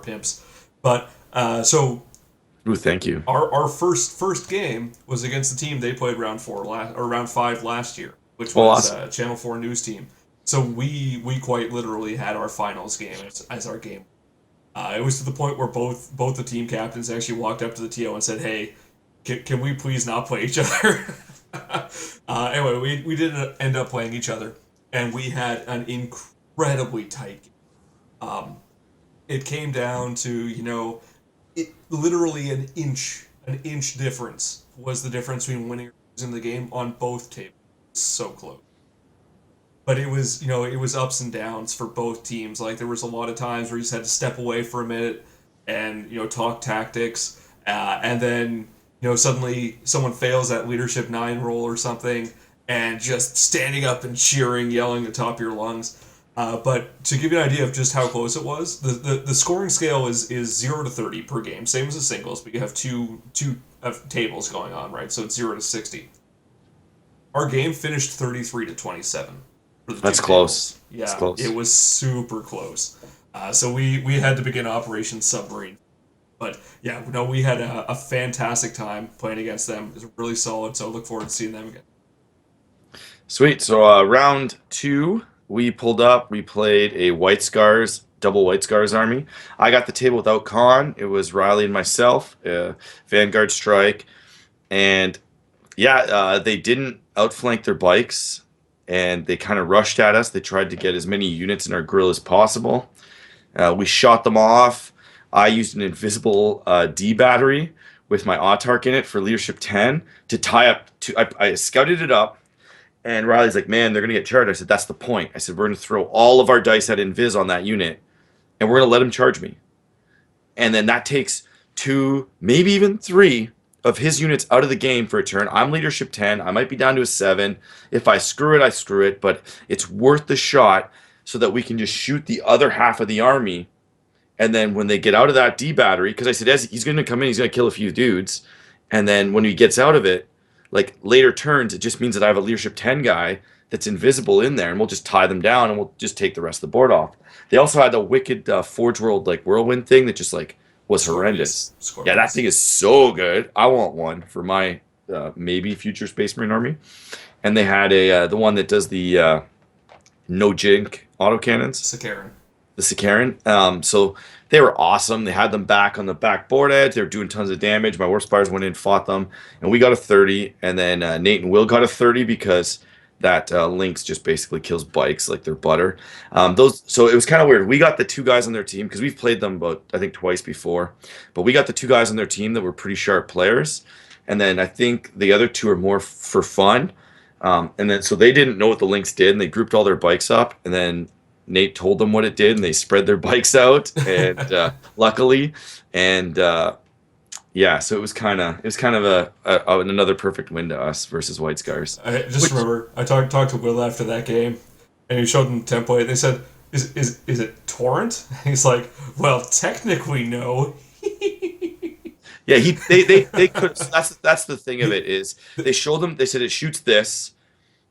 pimps. But so Ooh, thank you. our first game was against the team they played round 5 last year, which Well, was awesome. Channel 4 news team. So we quite literally had our finals game as our game. It was to the point where both the team captains actually walked up to the TO and said, "Hey, can we please not play each other?" Anyway, we didn't end up playing each other, and we had an incredibly tight game. It came down to literally an inch difference was the difference between winning or losing the game on both tables. So close. But it was ups and downs for both teams. Like there was a lot of times where you just had to step away for a minute and talk tactics, and then suddenly someone fails that leadership 9 roll or something, and just standing up and cheering, yelling at the top of your lungs. But to give you an idea of just how close it was, the scoring scale is 0 to 30 per game, same as the singles, but you have two of tables going on, right? So it's 0 to 60. Our game finished 33-27 for the That's two close. tables. It's Yeah, it close. was super close. So we had to begin Operation Submarine. But yeah, no, we had a fantastic time playing against them. It was really solid. So I look forward to seeing them again. Sweet. So round two, we pulled up. We played a White Scars, double White Scars army. I got the table without Khan. It was Riley and myself, Vanguard Strike, and yeah, they didn't outflank their bikes, and they kind of rushed at us. They tried to get as many units in our grill as possible. We shot them off. I used an invisible D battery with my Autark in it for leadership 10 to tie up. I scouted it up, and Riley's like, "Man, they're gonna get charged." I said, "That's the point." I said, "We're gonna throw all of our dice at invis on that unit, and we're gonna let him charge me." And then that takes two, maybe even three of his units out of the game for a turn. I'm leadership 10. I might be down to a 7. If I screw it, I screw it, but it's worth the shot so that we can just shoot the other half of the army. And then when they get out of that D battery, because I said, as he's going to come in, he's going to kill a few dudes. And then when he gets out of it, like later turns, it just means that I have a leadership 10 guy that's invisible in there, and we'll just tie them down and we'll just take the rest of the board off. They also had the wicked Forge World like whirlwind thing that just like was Scorpius. horrendous. Yeah, that thing is so good. I want one for my maybe future Space Marine army. And they had a the one that does the no jink autocannons, Sakaran. the Sakaran. So they were awesome. They had them back on the back board edge. They were doing tons of damage. My War Spires went in, fought them, and we got a 30. And then Nate and Will got a 30 because that Lynx just basically kills bikes like they're butter. So it was kind of weird. We got the two guys on their team because we've played them about I think twice before, but we got the two guys on their team that were pretty sharp players, and then I think the other two are more for fun. And then so they didn't know what the Lynx did, and they grouped all their bikes up, and then Nate told them what it did, and they spread their bikes out, and luckily, and yeah, so it was kind of another perfect win to us versus White Scars. I just Which remember I talked to Will after that game, and he showed them the template. They said, "Is it torrent?" He's like, "Well, technically, no." yeah, they could. That's the thing of it is they showed them. They said it shoots this,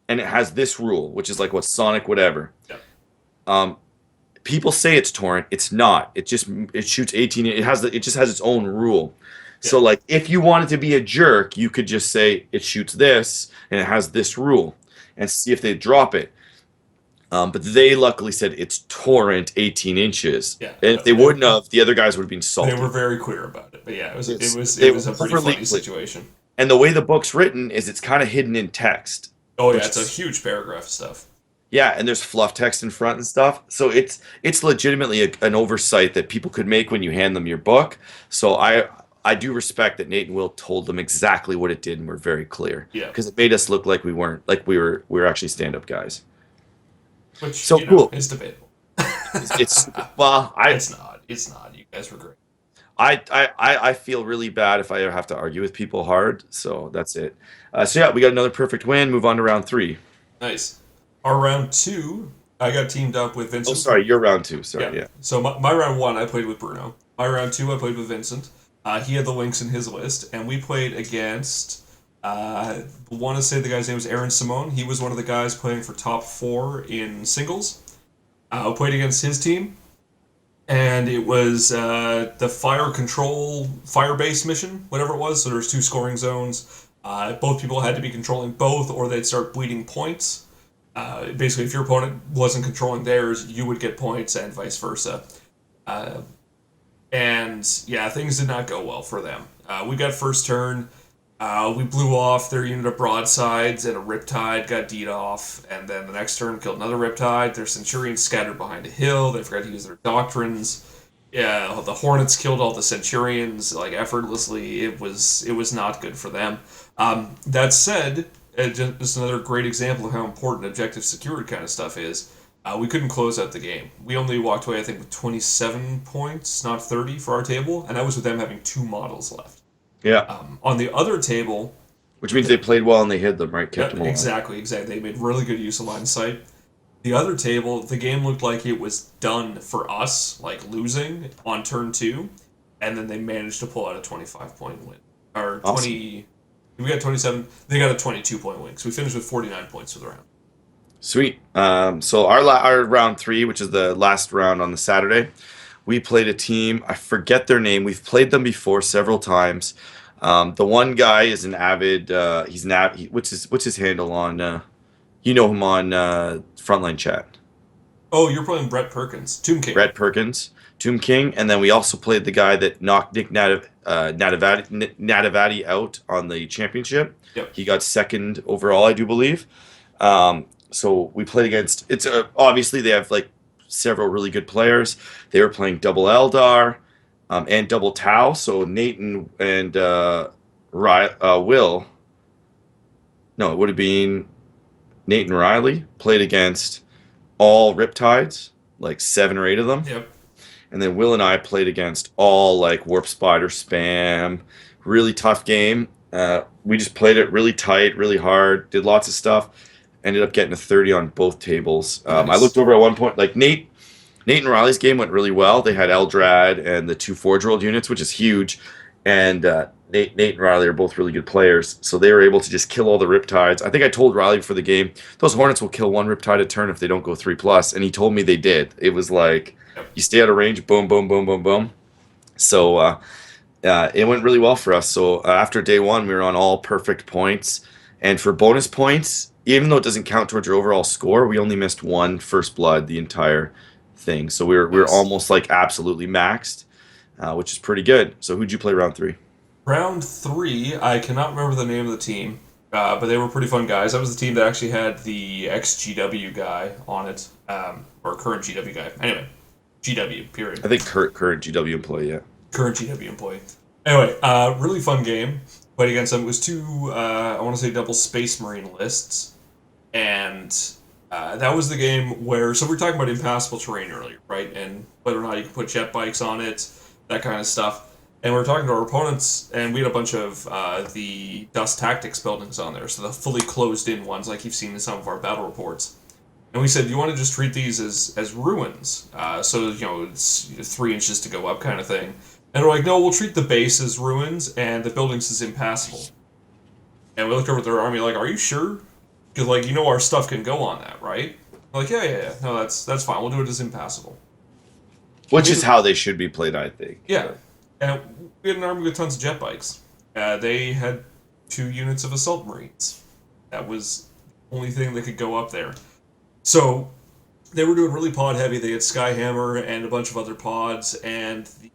and it has this rule, which is like what Sonic whatever. Yeah. Um, People say it's torrent. It's not. It shoots 18. It just has its own rule. Yeah. So like if you wanted to be a jerk, you could just say it shoots this and it has this rule and see if they drop it. But they luckily said it's torrent 18 inches. Yeah. And if they wouldn't have, the other guys would have been salty. They were very clear about it. But yeah, They it was were a pretty overly funny clear. situation. And the way the book's written is it's kind of hidden in text. Oh yeah, Which it's a is- huge paragraph of stuff. Yeah, and there's fluff text in front and stuff. So it's legitimately an oversight that people could make when you hand them your book. So I do respect that Nate and Will told them exactly what it did and were very clear. Yeah. Because it made us look like we were actually stand-up guys. Which So cool. is debatable. It's well, It's not. It's not. You guys were great. I feel really bad if I ever have to argue with people hard. So that's it. So yeah, we got another perfect win. Move on to round 3. Nice. Our round 2, I got teamed up with Vincent. Oh, sorry, you're round 2. Sorry, yeah. So my round 1, I played with Bruno. My round 2, I played with Vincent. He had the Lynx in his list, and we played against. I want to say the guy's name was Aaron Simone. He was one of the guys playing for top 4 in singles. I played against his team, and it was the fire base mission, whatever it was. So there's 2 scoring zones. Both people had to be controlling both, or they'd start bleeding points. Basically, if your opponent wasn't controlling theirs, you would get points, and vice versa. And yeah, things did not go well for them. We got first turn. We blew off their unit of broadsides, and a Riptide got D'd off. And then the next turn killed another Riptide. Their Centurions scattered behind a hill. They forgot to use their doctrines. Yeah, the Hornets killed all the Centurions like effortlessly. It was not good for them. That said, just another great example of how important objective secured kind of stuff is. We couldn't close out the game. We only walked away, I think, with 27 points, not 30 for our table, and that was with them having 2 models left. Yeah. On the other table, Which means they played well and they hid them, right? Kept them alive. exactly. They made really good use of line of sight. The other table, the game looked like it was done for us, like losing on turn 2, and then they managed to pull out a 25-point win. or Awesome. 20. We got 27. They got a 22-point win. So we finished with 49 points for the round. Sweet. So our round three, which is the last round on the Saturday, we played a team. I forget their name. We've played them before several times. The one guy is an avid. He's an what's his handle on? You know him on Frontline Chat. Oh, you're playing Brett Perkins, Tomb King. Brett Perkins, Tomb King, and then we also played the guy that knocked Nick Natavati out on the championship. Yep. He got second overall, I do believe. So we played against. It's obviously they have like several really good players. They were playing double Eldar and double Tau. So Nate and Will. No, it would have been Nate and Riley played against all Riptides, like 7 or 8 of them. Yep. And then Will and I played against all like Warp Spider spam. Really tough game. We just played it really tight, really hard, did lots of stuff. Ended up getting a 30 on both tables. I Nice. looked over at one point, like Nate and Riley's game went really well. They had Eldrad and the 2 Forge World units, which is huge. And Nate and Riley are both really good players, so they were able to just kill all the Riptides. I think I told Riley before the game, those Hornets will kill one Riptide a turn if they don't go 3+, and he told me they did. It was like, Yep. you stay out of range, boom, boom, boom, boom, boom. So it went really well for us. So after day one, we were on all perfect points. And for bonus points, even though it doesn't count towards your overall score, we only missed one first blood the entire thing. So we were Nice. almost like absolutely maxed, which is pretty good. So who'd you play round three? Round three, I cannot remember the name of the team, but they were pretty fun guys. That was the team that actually had the ex-GW guy on it, or current GW guy. Anyway, GW, period. I think current GW employee, yeah. Current GW employee. Anyway, really fun game. Played against them. It was two, I want to say, double Space Marine lists. And that was the game where, so we were talking about impassable terrain earlier, right? And whether or not you can put jet bikes on it, that kind of stuff. And we were talking to our opponents, and we had a bunch of the Dust Tactics buildings on there, so the fully closed-in ones, like you've seen in some of our battle reports. And we said, do you want to just treat these as ruins? So, it's 3 inches to go up kind of thing. And we're like, no, we'll treat the base as ruins, and the buildings as impassable. And we looked over at their army like, are you sure? Because, our stuff can go on that, right? We're like, yeah. No, that's fine. We'll do it as impassable. Which is how they should be played, I think. Yeah. And we had an army with tons of jet bikes. They had 2 units of assault marines. That was the only thing that could go up there. So they were doing really pod heavy. They had CanHammer and a bunch of other pods and the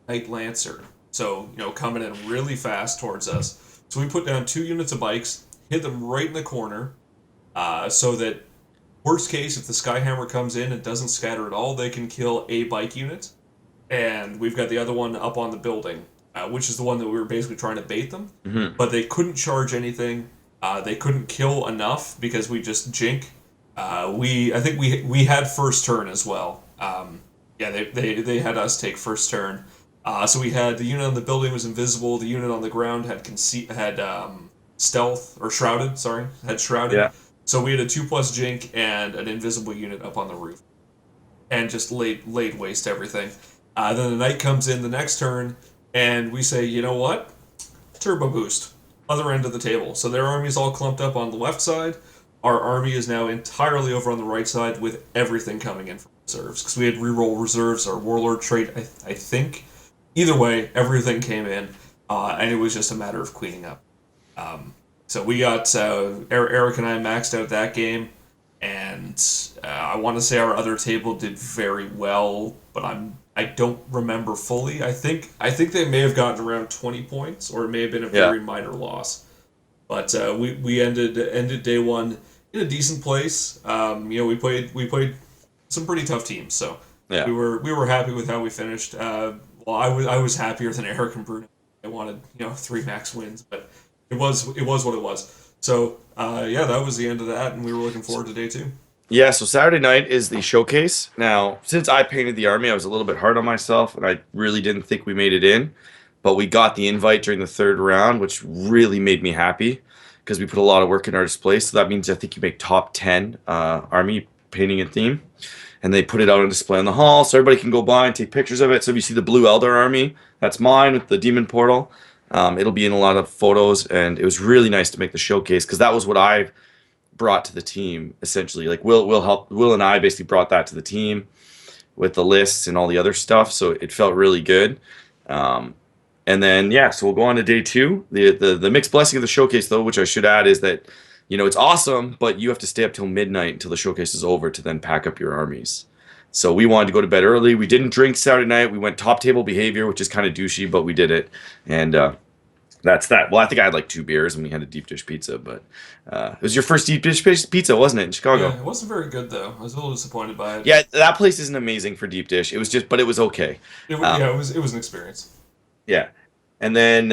Knight Lancer. So, coming in really fast towards us. So we put down 2 units of bikes, hit them right in the corner, so that worst case, if the CanHammer comes in and doesn't scatter at all, they can kill a bike unit. And we've got the other one up on the building, which is the one that we were basically trying to bait them. Mm-hmm. But they couldn't charge anything. They couldn't kill enough because we just jink. I think we had first turn as well. They had us take first turn. So we had the unit on the building was invisible. The unit on the ground had stealth or shrouded. Sorry, had shrouded. Yeah. So we had a 2+ jink and an invisible unit up on the roof, and just laid waste to everything. Then the knight comes in the next turn, and we say, you know what? Turbo boost. Other end of the table. So their army's all clumped up on the left side. Our army is now entirely over on the right side with everything coming in from reserves. Because we had reroll reserves, our warlord trait, I think. Either way, everything came in, and it was just a matter of cleaning up. So we got, Eric and I maxed out that game, and I want to say our other table did very well, but I don't remember fully. I think they may have gotten around 20 points, or it may have been a very minor loss. But we ended day one in a decent place. We played some pretty tough teams, so Yeah. we were happy with how we finished. I was happier than Eric and Bruno. I wanted 3 max wins, but it was what it was. So that was the end of that, and we were looking forward to day 2. Yeah, so Saturday night is the showcase. Now, since I painted the army, I was a little bit hard on myself, and I really didn't think we made it in. But we got the invite during the 3rd round, which really made me happy because we put a lot of work in our display. So that means I think you make top 10 army painting and theme. And they put it out on display in the hall so everybody can go by and take pictures of it. So if you see the blue Eldar army, that's mine with the demon portal. It'll be in a lot of photos, and it was really nice to make the showcase because that was what I brought to the team essentially. Like Will and I basically brought that to the team with the lists and all the other stuff, so it felt really good. Um, and then yeah, so we'll go on to day two. The mixed blessing of the showcase, though, which I should add, is that it's awesome, but you have to stay up till midnight until the showcase is over to then pack up your armies. So we wanted to go to bed early. We didn't drink Saturday night. We went top table behavior, which is kind of douchey, but we did it. And that's that. Well, I think I had like 2 beers and we had a deep dish pizza, but it was your first deep dish pizza, wasn't it, in Yeah, Chicago? it wasn't very good though. I was a little disappointed by it. Yeah, that place isn't amazing for deep dish. It was just, but it was okay. Yeah, it was an experience. Yeah. And then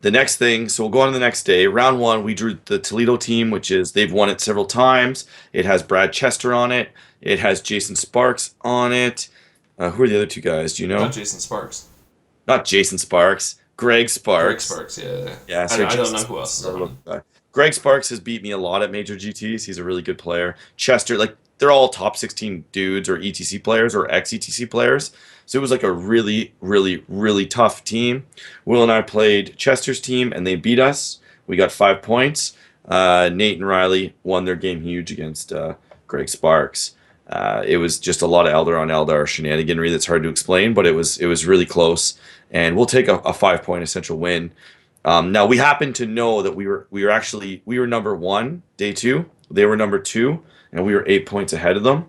the next thing, so we'll go on to the next day. Round one, we drew the Toledo team, which is they've won it several times. It has Brad Chester on it. It has Jason Sparks on it. Who are the other two guys? Do you Not know? Jason Sparks. Not Jason Sparks. Greg Greg Sparks. Sparks, yeah. Yeah, I, sorry, I don't Jason know who Sparks else is is our on local it. guy. Greg Sparks has beat me a lot at major GTs. He's a really good player. Chester, like they're all top 16 dudes or ETC players or ex ETC players. So it was like a really, really, really tough team. Will and I played Chester's team and they beat us. We got 5 points. Nate and Riley won their game huge against Greg Sparks. It was just a lot of Eldar on Eldar shenaniganry that's hard to explain, but it was really close. And we'll take a 5 point essential win. Now we happen to know that we were number one day two. They were number two, and we were 8 points ahead of them.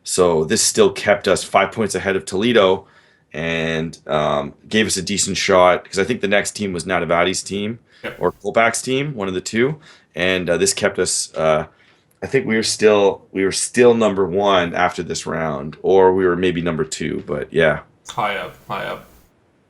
So this still kept us 5 points ahead of Toledo, and gave us a decent shot because I think the next team was Natavati's team Yep. or Kolbak's team, one of the two, and this kept us. I think we were still number one after this round, or we were maybe number two. But yeah, High up, high up.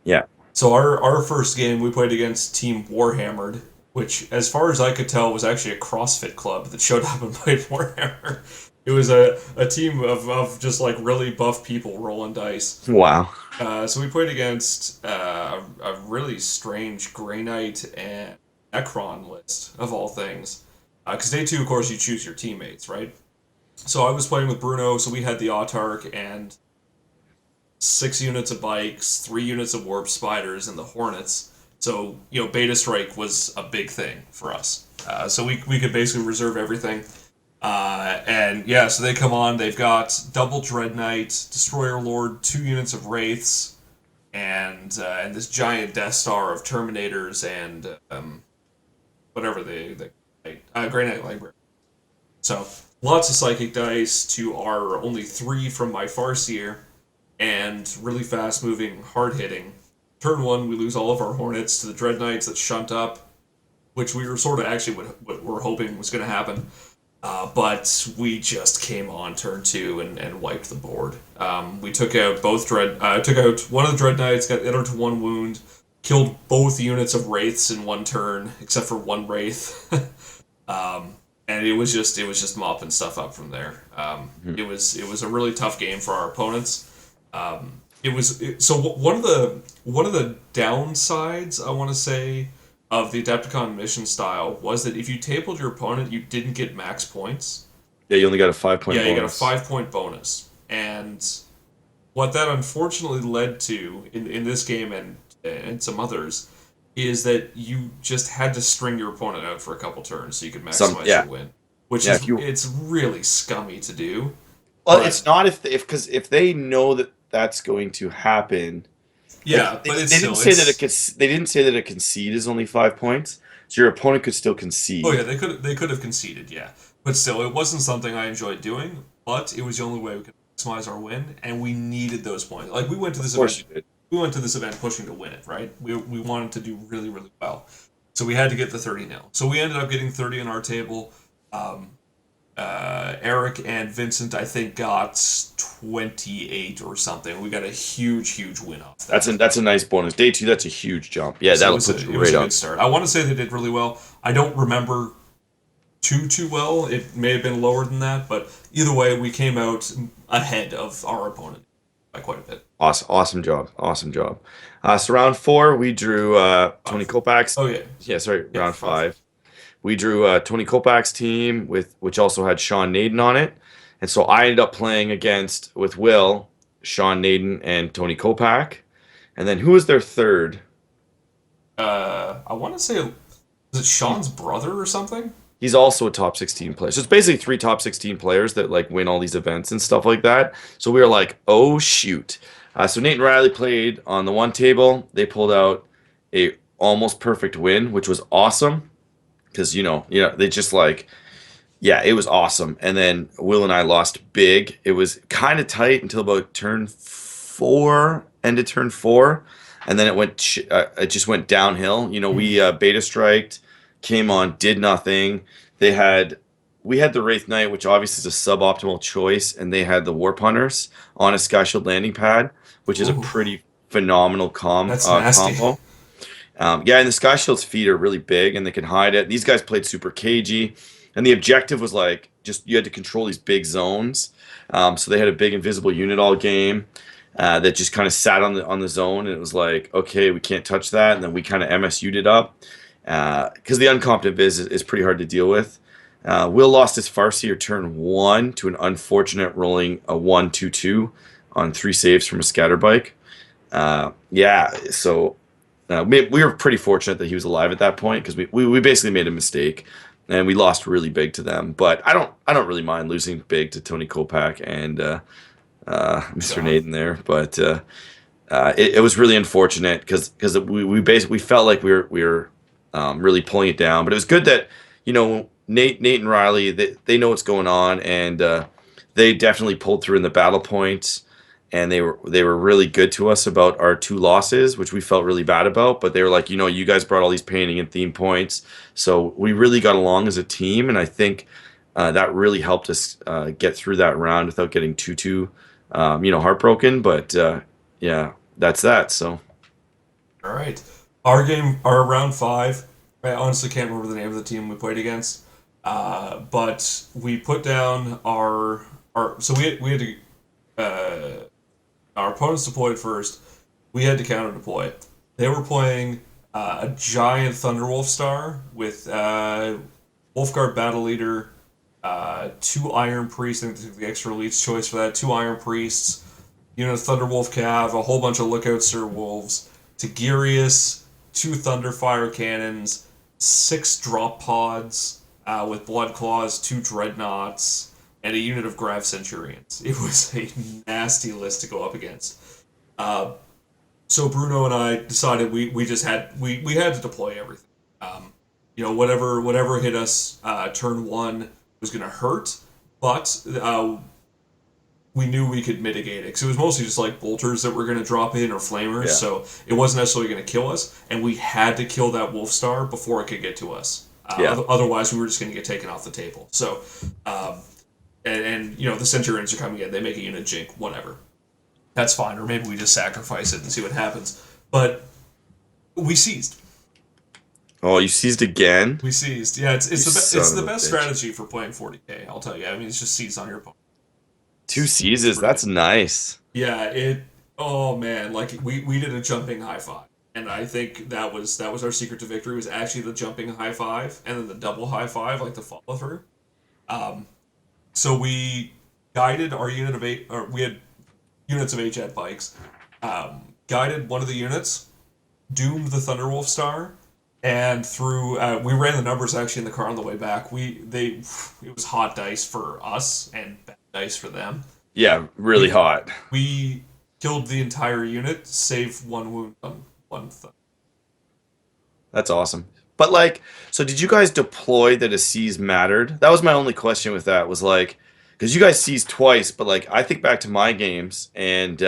yeah. So our first game we played against Team Warhammered, which, as far as I could tell, was actually a CrossFit club that showed up and played Warhammer. It was a team of just like really buff people rolling dice. Wow. So we played against a really strange Grey Knight and Necron list of all things. Because day two, of course, you choose your teammates, right? So I was playing with Bruno, so we had the Autark and 6 units of bikes, 3 units of warp spiders, and the Hornets. So Beta Strike was a big thing for us. So we could basically reserve everything. And yeah, so they come on. They've got double Dread Knight, Destroyer Lord, 2 units of Wraiths, and this giant Death Star of Terminators and whatever they Grey Knight Library. So lots of psychic dice to our only 3 from my Farseer, and really fast moving, hard hitting. Turn one, we lose all of our Hornets to the Dread Knights that shunt up, which we were sort of actually what we're hoping was going to happen. But we just came on turn two and wiped the board. We took out took out one of the Dread Knights, got it to 1 wound, killed both units of Wraiths in one turn, except for one Wraith. And it was just mopping stuff up from there. It was a really tough game for our opponents. So one of the downsides, I want to say, of the Adepticon mission style was that if you tabled your opponent, you didn't get max points. Yeah, you only got a 5 point Yeah, you got a bonus. 5 point bonus, and what that unfortunately led to in this game and some others is that you just had to string your opponent out for a couple turns so you could maximize Yeah. your win, which Yeah, is if you it's really scummy to do. well, But it's not because if they know that that's going to happen, yeah, like but it's they still didn't say that it's they didn't say that a concede is only 5 points, so your opponent could still oh yeah, concede. they could have conceded, yeah, but still it wasn't something I enjoyed doing. But it was the only way we could maximize our win, and we needed those points. Like we went to Of this course event, you did. pushing to win it, right? We wanted to do really really well, so we had to get the 30-0. So we ended up getting 30 on our table. Um, Eric and Vincent, I think, got 28 or something. We got a huge win off That's that. a nice bonus. Day two, that's a huge jump. Yeah, So it that'll was a put you it was right a on. good start. I want to say they did really well. I don't remember too well. It may have been lower than that, but either way, we came out ahead of our opponent by quite a bit. Awesome job. Awesome job. So round four, we drew Tony 5. Kopac's. Oh yeah, Yeah, sorry, yeah, round 5. five. We drew Tony Kopac's team with which also had Sean Naden on it, and so I ended up playing against with Will, Sean Naden, and Tony Kopak. And then who was their third? I want to say, is it Sean's brother or something? He's also a top 16 player. So it's basically three top 16 players that like win all these events and stuff like that. So we were like, oh shoot. So Nate and Riley played on the one table. They pulled out a almost perfect win, which was awesome because they just like yeah, it was awesome. And then Will and I lost big. It was kind of tight until about turn four, end of turn four, and then it just went downhill. We beta striked, came on, did nothing. They had we had the Wraith Knight, which obviously is a suboptimal choice, and they had the Warp Hunters on a Sky Shield landing pad, which is a Ooh, pretty phenomenal that's nasty. combo. Yeah, and the Sky Shield's feet are really big and they can hide it. These guys played super cagey, and the objective was like just you had to control these big zones. So they had a big invisible unit all game that just kind of sat on the zone, and it was like, okay, we can't touch that, and then we kind of MSU'd it up because the uncompetent is pretty hard to deal with. Will lost his Farseer turn one to an unfortunate rolling a 1-2-2 on three saves from a scatterbike. Yeah, so we were pretty fortunate that he was alive at that point because we basically made a mistake and we lost really big to them. But I don't really mind losing big to Tony Kopak and Mr. Sean. Naden there. But it was really unfortunate because we basically felt like we were really pulling it down. But it was good that Nate and Riley they know what's going on, and they definitely pulled through in the battle points, and they were really good to us about our two losses, which we felt really bad about. But they were like, you guys brought all these painting and theme points, so we really got along as a team, and I think that really helped us get through that round without getting too heartbroken. But yeah, that's that. So All right. Our round five. I honestly can't remember the name of the team we played against. But we put down our. So we had to. Our opponents deployed first. We had to counter deploy. They were playing a giant Thunderwolf star with Wolfguard Battle Leader, two Iron Priests. I think they took the extra elite's choice for that. Two Iron Priests, Thunderwolf Cav, a whole bunch of Lookout Sir Wolves, Tigurius, two Thunderfire Cannons, six Drop Pods with Blood Claws, two Dreadnoughts, and a unit of Grav Centurions. It was a nasty list to go up against. Uh, so Bruno and I decided we just we had to deploy everything. Whatever hit us turn one was going to hurt, but we knew we could mitigate it because it was mostly just like bolters that were going to drop in or flamers, yeah, so it wasn't necessarily going to kill us, and we had to kill that wolf star before it could get to us. yeah, Otherwise, we were just going to get taken off the table. So, the Centurions are coming in. They make a unit jink, whatever. That's fine. Or maybe we just sacrifice it and see what happens. But we seized. oh, you seized again, We seized. Yeah, it's you it's son the of a best bitch. strategy for playing 40k. I'll tell you. I mean, it's just seize on your opponent. Two It's seizes, really good. that's nice. Yeah, it. Oh man, like we did a jumping high five, and I think that was our secret to victory was actually the jumping high five and then the double high five, like the follow through. Um, so we guided our unit of eight, or we had units of HED bikes. Guided one of the units, doomed the Thunderwolf star, and through we ran the numbers actually in the car on the way back. It was hot dice for us and bad dice for them. Yeah, really We hot. we killed the entire unit, save one wound on one thing. That's awesome. But like, so did you guys deploy that a seize mattered? That was my only question with that was like, because you guys seized twice, but like I think back to my games and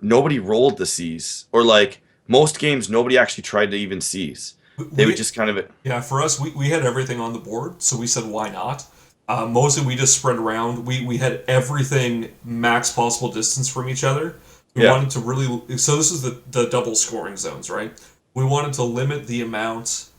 nobody rolled the seize, or like most games nobody actually tried to even seize. They would We just kind of Yeah, for us, we had everything on the board, so we said why not. Mostly we just spread around. We had everything max possible distance from each other. We yeah, wanted to really so this is the double scoring zones, right? We wanted to limit the amount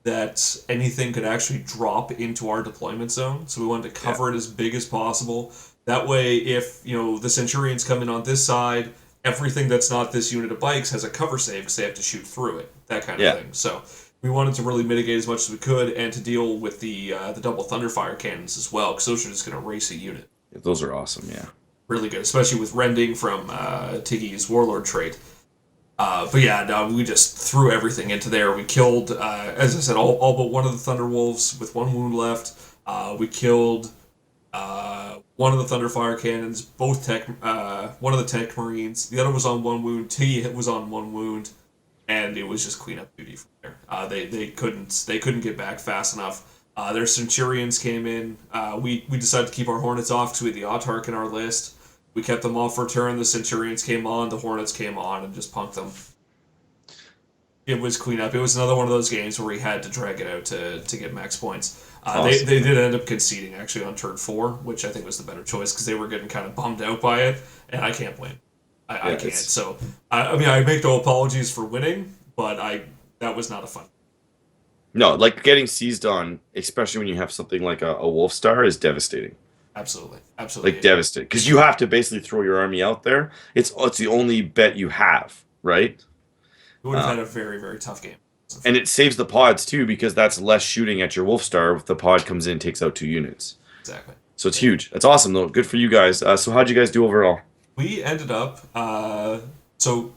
that anything could actually drop into our deployment zone. So we wanted to yeah, cover it as big as possible. That way, if the Centurions come in on this side, everything that's not this unit of bikes has a cover save because they have to shoot through it. That kind of yeah. thing. So we wanted to really mitigate as much as we could and to deal with the double thunderfire cannons as well because those are just going to race a unit. Those are awesome. Yeah. Really good, especially with rending from Tiggy's warlord trait. But yeah, no, we just threw everything into there. We killed, as I said, all but one of the Thunderwolves with one wound left. We killed one of the Thunderfire cannons, both tech, one of the tank marines. The other was on one wound. T was on one wound, and it was just cleanup duty from there. They couldn't get back fast enough. Their Centurions came in. We decided to keep our Hornets off because we had the Autarch in our list. We kept them off for a turn. The Centurions came on. The Hornets came on and just punked them. It was cleanup. It was another one of those games where we had to drag it out to get max points. Awesome. They did end up conceding actually on turn 4, which I think was the better choice because they were getting kind of bummed out by it, and I can't blame. I Yeah, can't. it's So I mean I make no apologies for winning, but I that was not a fun. no, like getting seized on, especially when you have something like a Wolf Star, is devastating. Absolutely, absolutely. Like devastating, because you have to basically throw your army out there. It's the only bet you have, right? We would have Uh, had a very very tough game. and it saves the pods too, because that's less shooting at your Wolf Star if the pod comes in and takes out 2 units. Exactly. So it's huge. That's awesome though. Good for you guys. So how'd you guys do overall? We ended up so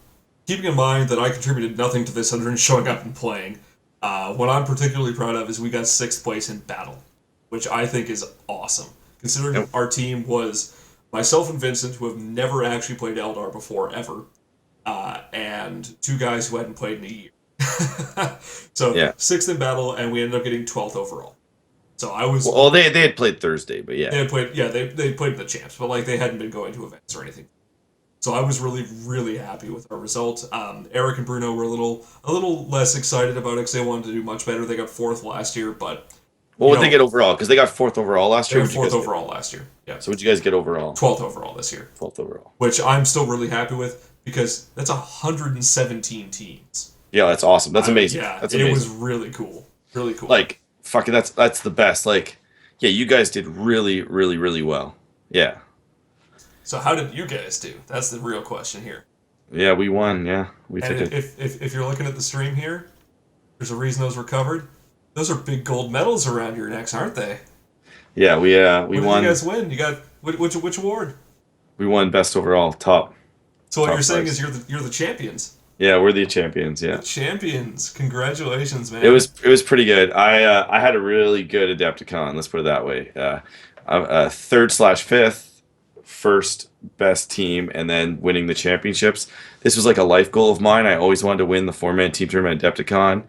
keeping in mind that I contributed nothing to this other than showing up and playing. What I'm particularly proud of is we got 6th place in battle, which I think is awesome. Considering Yep. our team was myself and Vincent, who have never actually played Eldar before ever, and 2 guys who hadn't played in a year. So Yeah. 6th in battle, and we ended up getting 12th overall. So I was Well, they had played Thursday, but they yeah. had played yeah they played in the champs, but like they hadn't been going to events or anything. So I was really, really happy with our result. Eric and Bruno were a little less excited about it because they wanted to do much better. They got 4th last year, but What would they get overall? Because they got fourth overall last they year. got What'd you 4th guys get? overall last year. Yeah, So what'd you guys get overall? 12th overall this year, 12th overall. which I'm still really happy with because that's 117 teams. Yeah, that's awesome. That's amazing. Yeah, That's it was amazing. really cool, really cool. Like fucking that's the best. Like yeah, you guys did really, really, really well. Yeah. So how did you guys do? That's the real question here. Yeah, we won. Yeah, we And took it. if you're looking at the stream here, there's a reason those were covered. Those are big gold medals around your necks, aren't they? Yeah, What we did you won. guys win? You got which award? We won best overall, top So what top you're saying prize. is you're the champions. Yeah, we're the champions. The Yeah, champions. Congratulations, it man. was pretty good. I had a really good Adepticon. Let's put it that way. Third slash fifth, first best team, and then winning the championships. This was like a life goal of mine. I always wanted to win the 4-man team tournament at Adepticon.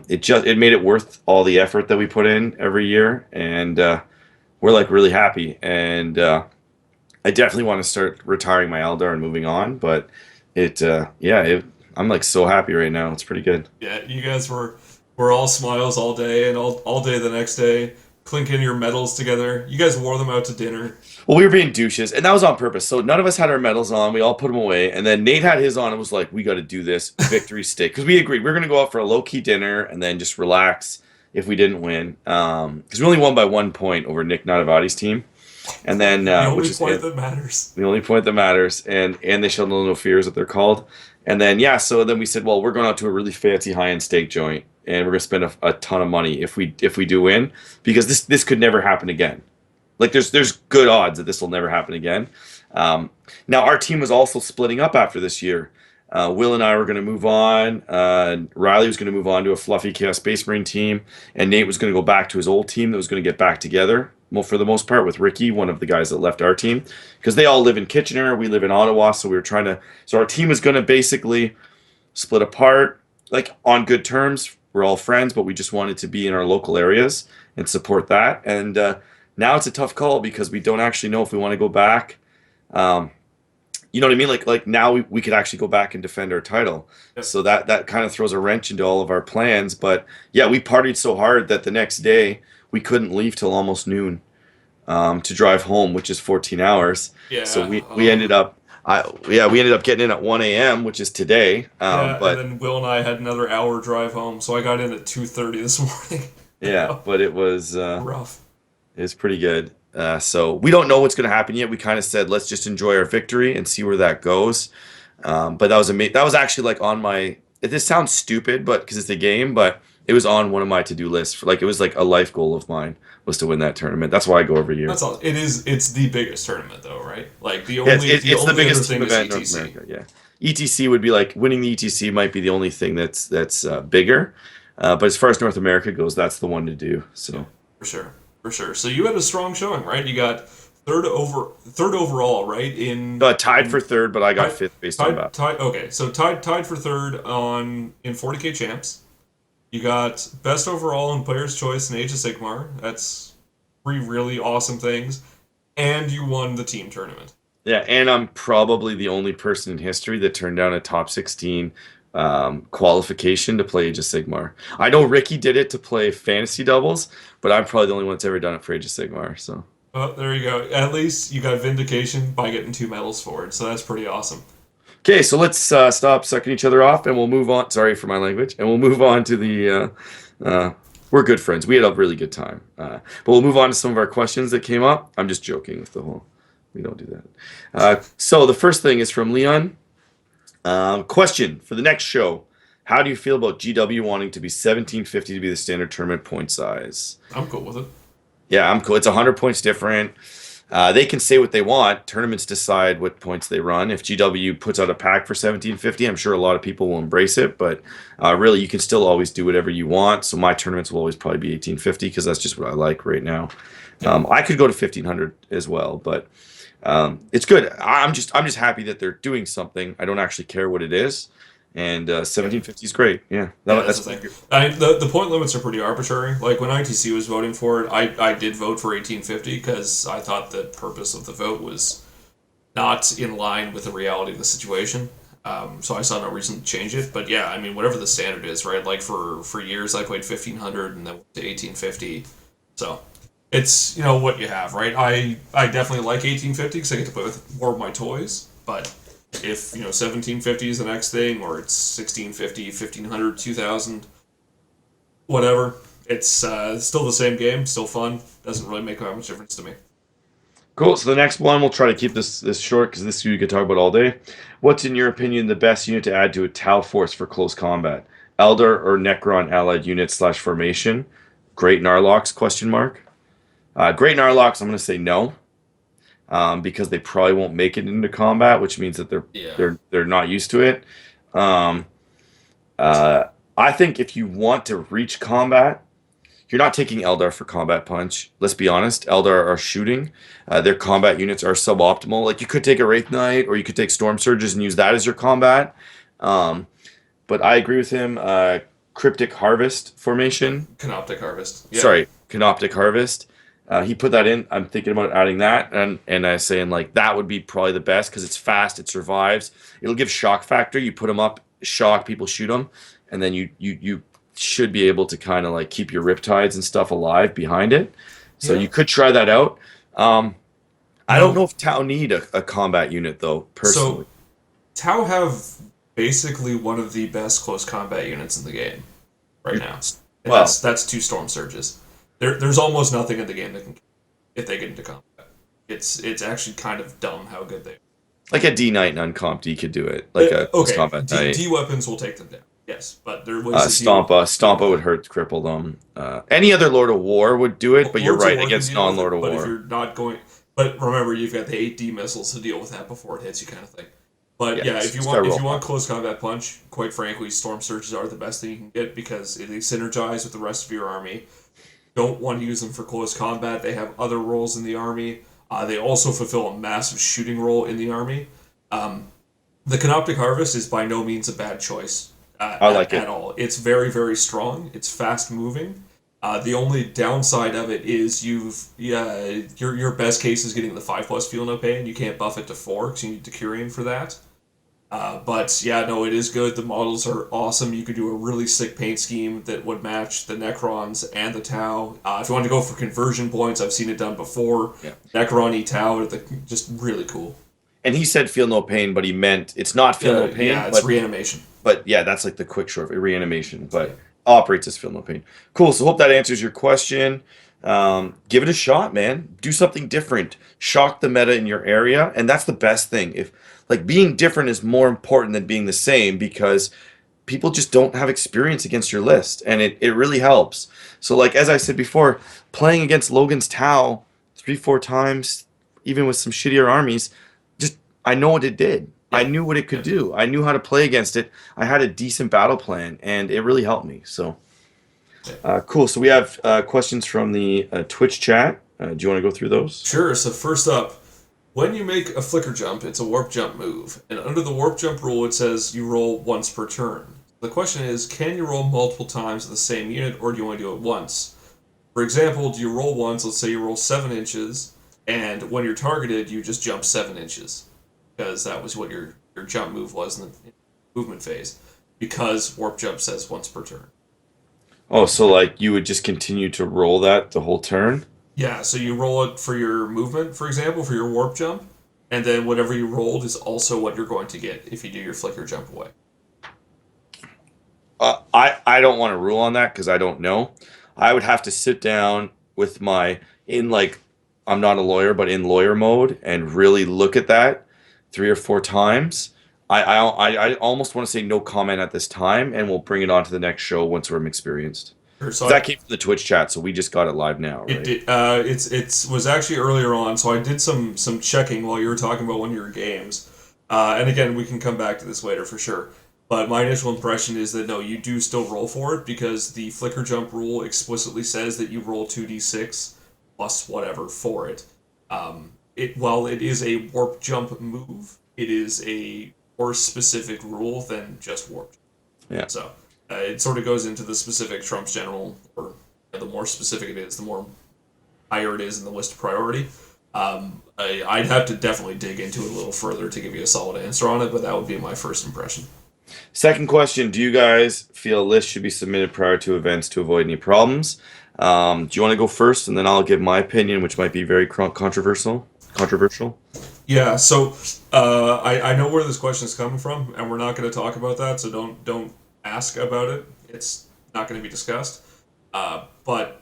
It made it worth all the effort that we put in every year, and we're like really happy. And I definitely want to start retiring my Eldar and moving on, but I'm like so happy right now. It's pretty good. Yeah, you guys were all smiles all day and all day the next day, clinking your medals together. You guys wore them out to dinner. Well, we were being douches, and that was on purpose. So none of us had our medals on. We all put them away, and then Nate had his on and was like, "We got to do this victory stick," because we agreed we are gonna go out for a low key dinner and then just relax if we didn't win, because we only won by 1 point over Nick Nadavati's team, and then The which only is point that matters. the only point that matters, and they shall know no fears what they're called. And then yeah, so then we said, well, we're going out to a really fancy high end steak joint, and we're gonna spend a ton of money if we do win, because this could never happen again. Like there's good odds that this will never happen again. Now our team was also splitting up after this year. Will and I were going to move on. Riley was going to move on to a fluffy Chaos Space Marine team, and Nate was going to go back to his old team that was going to get back together. Well, for the most part, with Ricky, one of the guys that left our team, because they all live in Kitchener, we live in Ottawa, so we were trying to. So our team was going to basically split apart, like on good terms. We're all friends, but we just wanted to be in our local areas and support that. And now it's a tough call because we don't actually know if we want to go back. Um, you know what I mean? Like now we could actually go back and defend our title. Yep. So that kind of throws a wrench into all of our plans. But yeah, we partied so hard that the next day we couldn't leave till almost noon to drive home, which is 14 hours. So Yeah. we ended up. We ended up getting in at 1 a.m., which is today. Yeah, and But then Will and I had another hour drive home, so I got in at 2:30 this morning. yeah, but it was. Rough. It's pretty good. So we don't know what's going to happen yet. We kind of said let's just enjoy our victory and see where that goes. But that was that was actually like on my. This sounds stupid, but because it's a game, but it was on one of my to-do lists. For, like it was like a life goal of mine was to win that tournament. That's why I go every year. That's all. It is. It's the biggest tournament, though, right? Like the Yeah, only it's the other biggest thing team is event in North ETC. America. Yeah, ETC would be like winning the ETC might be the only thing that's bigger. But as far as North America goes, that's the one to do. Yeah, So for sure, for sure. So you had a strong showing, right? You got third overall, right? tied for In third, but I got tied fifth based on that. tied. Okay, so tied for third on in 40K champs. You got best overall in Player's Choice in Age of Sigmar. That's three really awesome things, and you won the team tournament. Yeah, and I'm probably the only person in history that turned down a top 16 qualification to play Age of Sigmar. I know Ricky did it to play fantasy doubles, but I'm probably the only one that's ever done it for Age of Sigmar. So, Oh, there you go. At least you got vindication by getting two medals for it, so that's pretty awesome. okay, so let's stop sucking each other off, and we'll move on. Sorry for my language, and we'll move on to the. We're good friends. We had a really good time, but we'll move on to some of our questions that came up. I'm just joking with the whole. We don't do that. So the first thing is from Leon. Question for the next show: how do you feel about GW wanting to be 1750 to be the standard tournament point size? I'm cool with it. Yeah, I'm cool. It's 100 points different. They can say what they want. Tournaments decide what points they run. If GW puts out a pack for 1750, I'm sure a lot of people will embrace it. But really, you can still always do whatever you want. So my tournaments will always probably be 1850 because that's just what I like right now. I could go to 1500 as well, but it's good. I'm just happy that they're doing something. I don't actually care what it is, and 1750 is great. Yeah, Yeah, that's the thing. I mean, the point limits are pretty arbitrary. Like when ITC was voting for it, I did vote for 1850 because I thought the purpose of the vote was not in line with the reality of the situation. So I saw no reason to change it. But yeah, I mean, whatever the standard is, right? Like for years, I played 1500 and then went to 1850. So it's what you have, right? I definitely like 1850 because I get to play with more of my toys. But if 1750 is the next thing, or it's 1650, 1500, 2000, whatever, it's still the same game, still fun. Doesn't really make that much difference to me. Cool. So the next one, we'll try to keep this short because this you could talk about all day. What's in your opinion the best unit to add to a Tau force for close combat? Eldar or Necron allied unit slash formation? Great Narlox? Question mark. Great Narlox. I'm going to say no. Because they probably won't make it into combat, which means that they're Yeah. they're not used to it. Um, I think if you want to reach combat, you're not taking Eldar for combat punch. Let's be honest, Eldar are shooting. Their combat units are suboptimal. Like you could take a Wraith Knight or you could take Storm Surges and use that as your combat. Um, but I agree with him. Cryptic Harvest formation. Canoptic Harvest. Yeah. Sorry, Canoptic Harvest. He put that in. I'm thinking about adding that, and I saying like that would be probably the best because it's fast, it survives. It'll give shock factor. You put them up, shock people, shoot them, and then you should be able to kind of like keep your riptides and stuff alive behind it. So Yeah. you could try that out. I don't No. know if Tau need a combat unit though. Personally, So Tau have basically one of the best close combat units in the game right now. And well, that's two Storm Surges. There's almost nothing in the game that can if they get into combat. It's actually kind of dumb how good they are. like a D Knight and Uncomp D could do it. Like a close Okay, combat Knight. D weapons will take them down. Yes, but there was Stompa would hurt, cripple them. Any other Lord of War would do it, but you're Lords of right War against can deal with non-Lord it, of but War. if you're not going, but remember you've got the 8D missiles to deal with that before it hits you, kind of thing. But yeah, if you want close combat punch, quite frankly, Storm Surges are the best thing you can get because they synergize with the rest of your army. Don't want to use them for close combat. They have other roles in the army. They also fulfill a massive shooting role in the army. The Canoptic Harvest is by no means a bad choice I like it at all. It's very, very strong. It's fast moving. The only downside of it is your best case is getting the 5+ Feel No Pain. You can't buff it to 4 because you need Decurion for that. But yeah, no, it is good. The models are awesome. You could do a really sick paint scheme that would match the Necrons and the Tau. If you want to go for conversion points, I've seen it done before. Yeah. Necron E Tau, just really cool. And he said feel no pain, but he meant it's not feel no pain. Yeah, it's reanimation. But yeah, that's like the quick short reanimation, but operates as feel no pain. Cool. So hope that answers your question. Give it a shot, man. Do something different. Shock the meta in your area, and that's the best thing. If like being different is more important than being the same because people just don't have experience against your list, and it really helps. So like as I said before, playing against Logan's Tau 3-4 times, even with some shittier armies, just I know what it did. I Yeah. knew what it Yeah. could do. I knew how to play against it. I had a decent battle plan, and it really helped me. So Yeah. cool. So we have questions from the Twitch chat. Do you want to go through those? Sure. So first up, when you make a flicker jump, it's a warp jump move, and under the warp jump rule, it says you roll once per turn. The question is, can you roll multiple times the same unit, or do you only do it once? For example, do you roll once? Let's say you roll 7 inches, and when you're targeted, you just jump 7 inches because that was what your jump move was in the movement phase. Because warp jump says once per turn. Oh, so like you would just continue to roll that the whole turn? Yeah, so you roll it for your movement, for example, for your warp jump, and then whatever you rolled is also what you're going to get if you do your flicker jump away. I don't want to rule on that because I don't know. I would have to sit down with my in like I'm not a lawyer, but in lawyer mode and really look at that 3 or 4 times. I almost want to say no comment at this time, and we'll bring it on to the next show once we're experienced. Sure, Because that came from the Twitch chat, so we just got it live now, it right? did. It's was actually earlier on, so I did some checking while you were talking about one of your games. And again, we can come back to this later for sure. But my initial impression is that no, you do still roll for it because the flicker jump rule explicitly says that you roll 2d6 plus whatever for it. It while it is a warp jump move, it is a more specific rule than just warp. Yeah. So it sort of goes into the specific Trump's general, or the more specific it is, the more higher it is in the list of priority. I'd have to definitely dig into it a little further to give you a solid answer on it, but that would be my first impression. Second question: do you guys feel lists should be submitted prior to events to avoid any problems? Do you want to go first, and then I'll give my opinion, which might be very controversial? Controversial. Yeah, so I know where this question is coming from, and we're not going to talk about that, so don't ask about it. It's not going to be discussed. But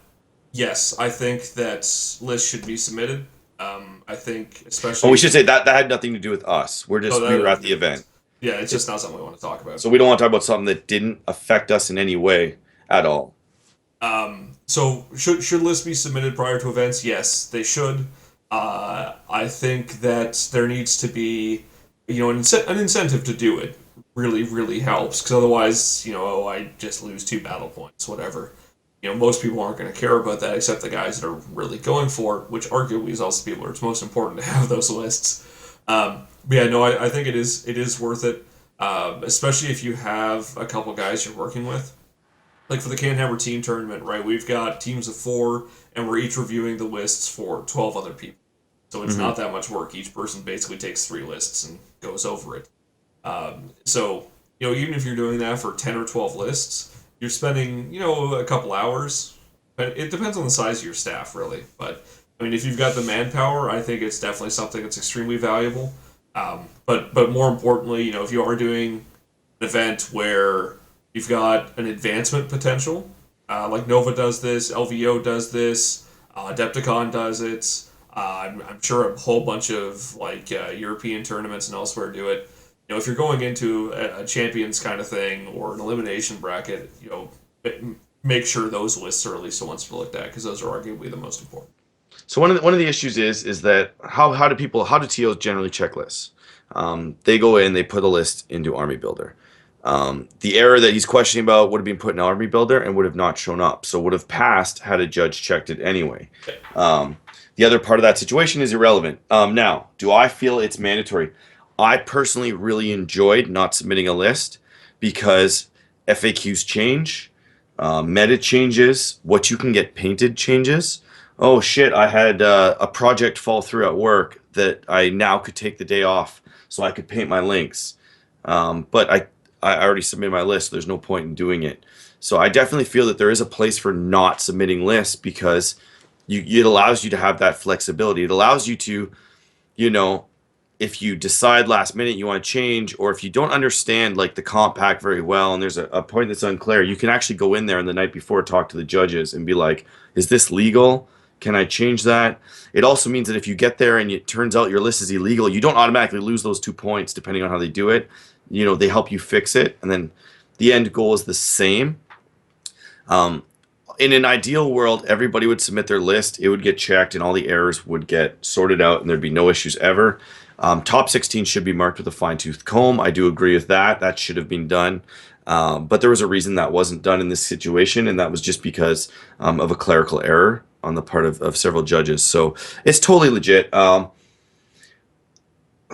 yes, I think that lists should be submitted. I think Oh, especially. we should say that that had nothing to do with us. Oh, We were at that, the event, yeah, it's just not something we want to talk about. so we don't want to talk about something that didn't affect us in any way at all. So should lists be submitted prior to events? Yes, they should. I think that there needs to be, an incentive to do it. Really, really helps because otherwise, oh, I just lose 2 battle points, whatever. Most people aren't going to care about that except the guys that are really going for it, which arguably is also the people where it's most important to have those lists. But yeah, no, I think it is worth it, especially if you have a couple guys you're working with. Like for the CanHammer team tournament, right? We've got teams of 4, and we're each reviewing the lists for 12 other people. So it's not that much work. Each person basically takes 3 lists and goes over it. So even if you're doing that for 10 or 12 lists, you're spending a couple hours. But it depends on the size of your staff, really. But I mean, if you've got the manpower, I think it's definitely something that's extremely valuable. But more importantly, if you are doing an event where you've got an advancement potential, like Nova does this, LVO does this, Adepticon does it. I'm sure a whole bunch of European tournaments and elsewhere do it. If you're going into a champions kind of thing or an elimination bracket, make sure those lists are at least the ones to look at because those are arguably the most important. So one of the issues is that how do TOs generally check lists? They go in, they put a list into Army Builder. The error that he's questioning about would have been put in Army Builder and would have not shown up, so would have passed had a judge checked it anyway. The other part of that situation is irrelevant. Now, do I feel it's mandatory? I personally really enjoyed not submitting a list because FAQs change, meta changes, what you can get painted changes. Oh shit, I had a project fall through at work that I now could take the day off so I could paint my links. But I already submitted my list, so there's no point in doing it. So I definitely feel that there is a place for not submitting lists because it allows you to have that flexibility. It allows you to, you know, if you decide last minute you want to change, or if you don't understand like the comp pack very well and there's a point that's unclear, you can actually go in there and the night before talk to the judges and be like, is this legal? Can I change that? It also means that if you get there and it turns out your list is illegal, you don't automatically lose those 2 points depending on how they do it. They help you fix it, and then the end goal is the same. in an ideal world, everybody would submit their list. It would get checked, and all the errors would get sorted out, and there'd be no issues ever. Top 16 should be marked with a fine-tooth comb. I do agree with that. That should have been done. But there was a reason that wasn't done in this situation, and that was just because of a clerical error on the part of several judges. So it's totally legit.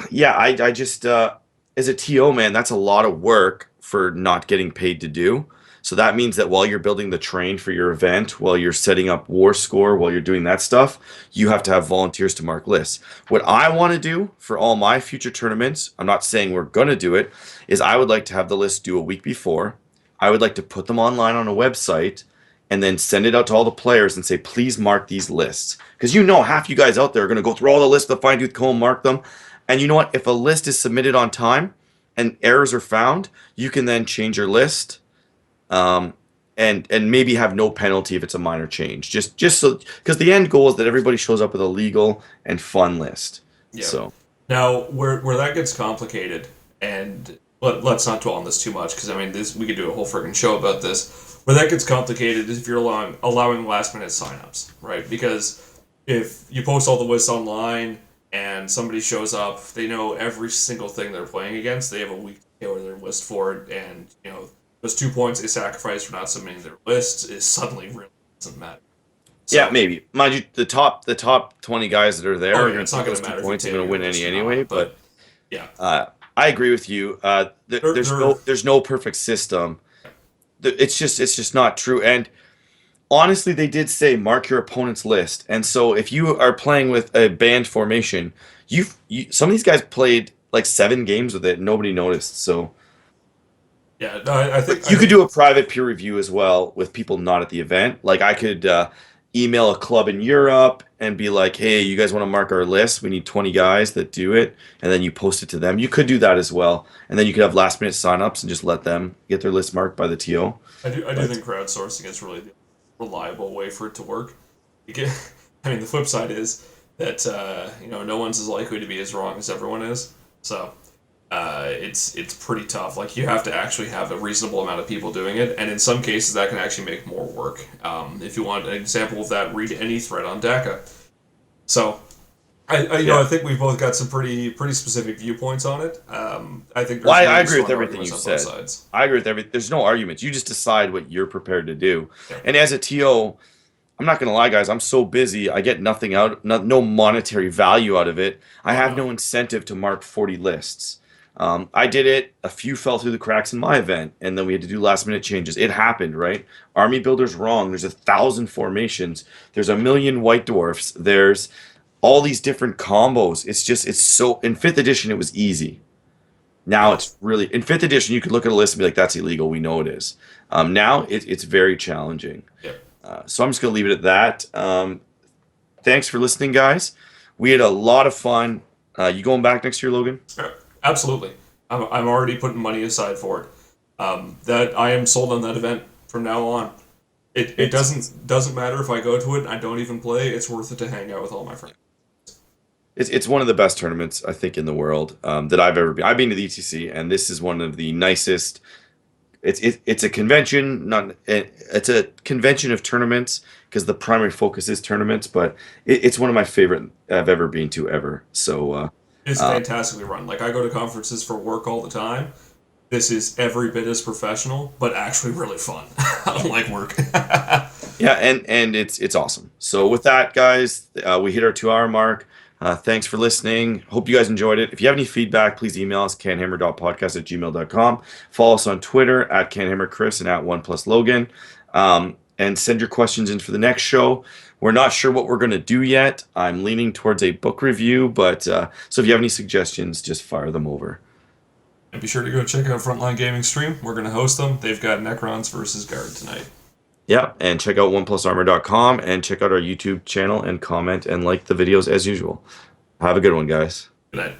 Yeah, I just as a TO, man, that's a lot of work for not getting paid to do. So that means that while you're building the train for your event, while you're setting up war score, while you're doing that stuff, you have to have volunteers to mark lists. What I want to do for all my future tournaments, I'm not saying we're going to do it, is I would like to have the list due a week before. I would like to put them online on a website and then send it out to all the players and say, please mark these lists. Because you know half you guys out there are going to go through all the lists with a fine-tooth comb, mark them. And you know what? If a list is submitted on time and errors are found, you can then change your list, and maybe have no penalty if it's a minor change. Just so, because the end goal is that everybody shows up with a legal and fun list. Yeah. So now, where that gets complicated, and let's not dwell on this too much, because I mean, we could do a whole freaking show about this. Where that gets complicated is if you're allowing last minute signups, right? Because if you post all the lists online and somebody shows up, they know every single thing they're playing against. They have a week to tailor their list for it, and those 2 points they sacrifice for not submitting their lists is suddenly really doesn't matter. So, yeah, maybe. Mind you, the top 20 guys that are there are it's not going to matter. 2 points are going to win anyway. But yeah, I agree with you. There's no perfect system. It's just not true. And honestly, they did say mark your opponent's list. And so if you are playing with a band formation, some of these guys played like 7 games with it and nobody noticed. So yeah, no, I think you could do a private peer review as well with people not at the event. Like I could email a club in Europe and be like, hey, you guys want to mark our list? We need 20 guys that do it. And then you post it to them. You could do that as well. And then you could have last minute signups and just let them get their list marked by the TO. I do think crowdsourcing is really the reliable way for it to work. I mean, the flip side is that no one's as likely to be as wrong as everyone is. So it's pretty tough. Like you have to actually have a reasonable amount of people doing it, and in some cases that can actually make more work. If you want an example of that, read any thread on DACA. So I think we've both got some pretty specific viewpoints on it. I think there's I really agree with strong everything you arguments on said. both sides. I agree with everything. There's no arguments. You just decide what you're prepared to do. Yeah. And as a TO, I'm not going to lie, guys. I'm so busy. I get nothing out, no monetary value out of it. I have no incentive to mark 40 lists. I did it. A few fell through the cracks in my event, and then we had to do last minute changes. It happened, right? Army Builder's wrong. There's 1,000 formations. There's 1,000,000 white dwarfs. There's all these different combos. It's so, in 5th edition, it was easy. Now it's really, in 5th edition, you could look at a list and be like, that's illegal. We know it is. Now it's very challenging. Yep. So I'm just going to leave it at that. Thanks for listening, guys. We had a lot of fun. You going back next year, Logan? Absolutely. I'm already putting money aside for it. That I am sold on that event from now on. It doesn't matter if I go to it and I don't even play. It's worth it to hang out with all my friends. It's one of the best tournaments, I think, in the world that I've ever been. I've been to the ETC, and this is one of the nicest. It's a convention, it's a convention of tournaments because the primary focus is tournaments. But it's one of my favorite I've ever been to ever. So it's fantastically run. Like I go to conferences for work all the time. This is every bit as professional, but actually really fun. Unlike work. Yeah, and it's awesome. So with that, guys, we hit our 2-hour mark. Thanks for listening. Hope you guys enjoyed it. If you have any feedback, please email us, canhammer.podcast@gmail.com. Follow us on Twitter @canhammerchris and @OnePlusLogan. And send your questions in for the next show. We're not sure what we're going to do yet. I'm leaning towards a book review, but so if you have any suggestions, just fire them over. And be sure to go check out Frontline Gaming Stream. We're going to host them. They've got Necrons versus Guard tonight. Yeah, and check out OnePlusArmor.com and check out our YouTube channel and comment and like the videos as usual. Have a good one, guys. Good night.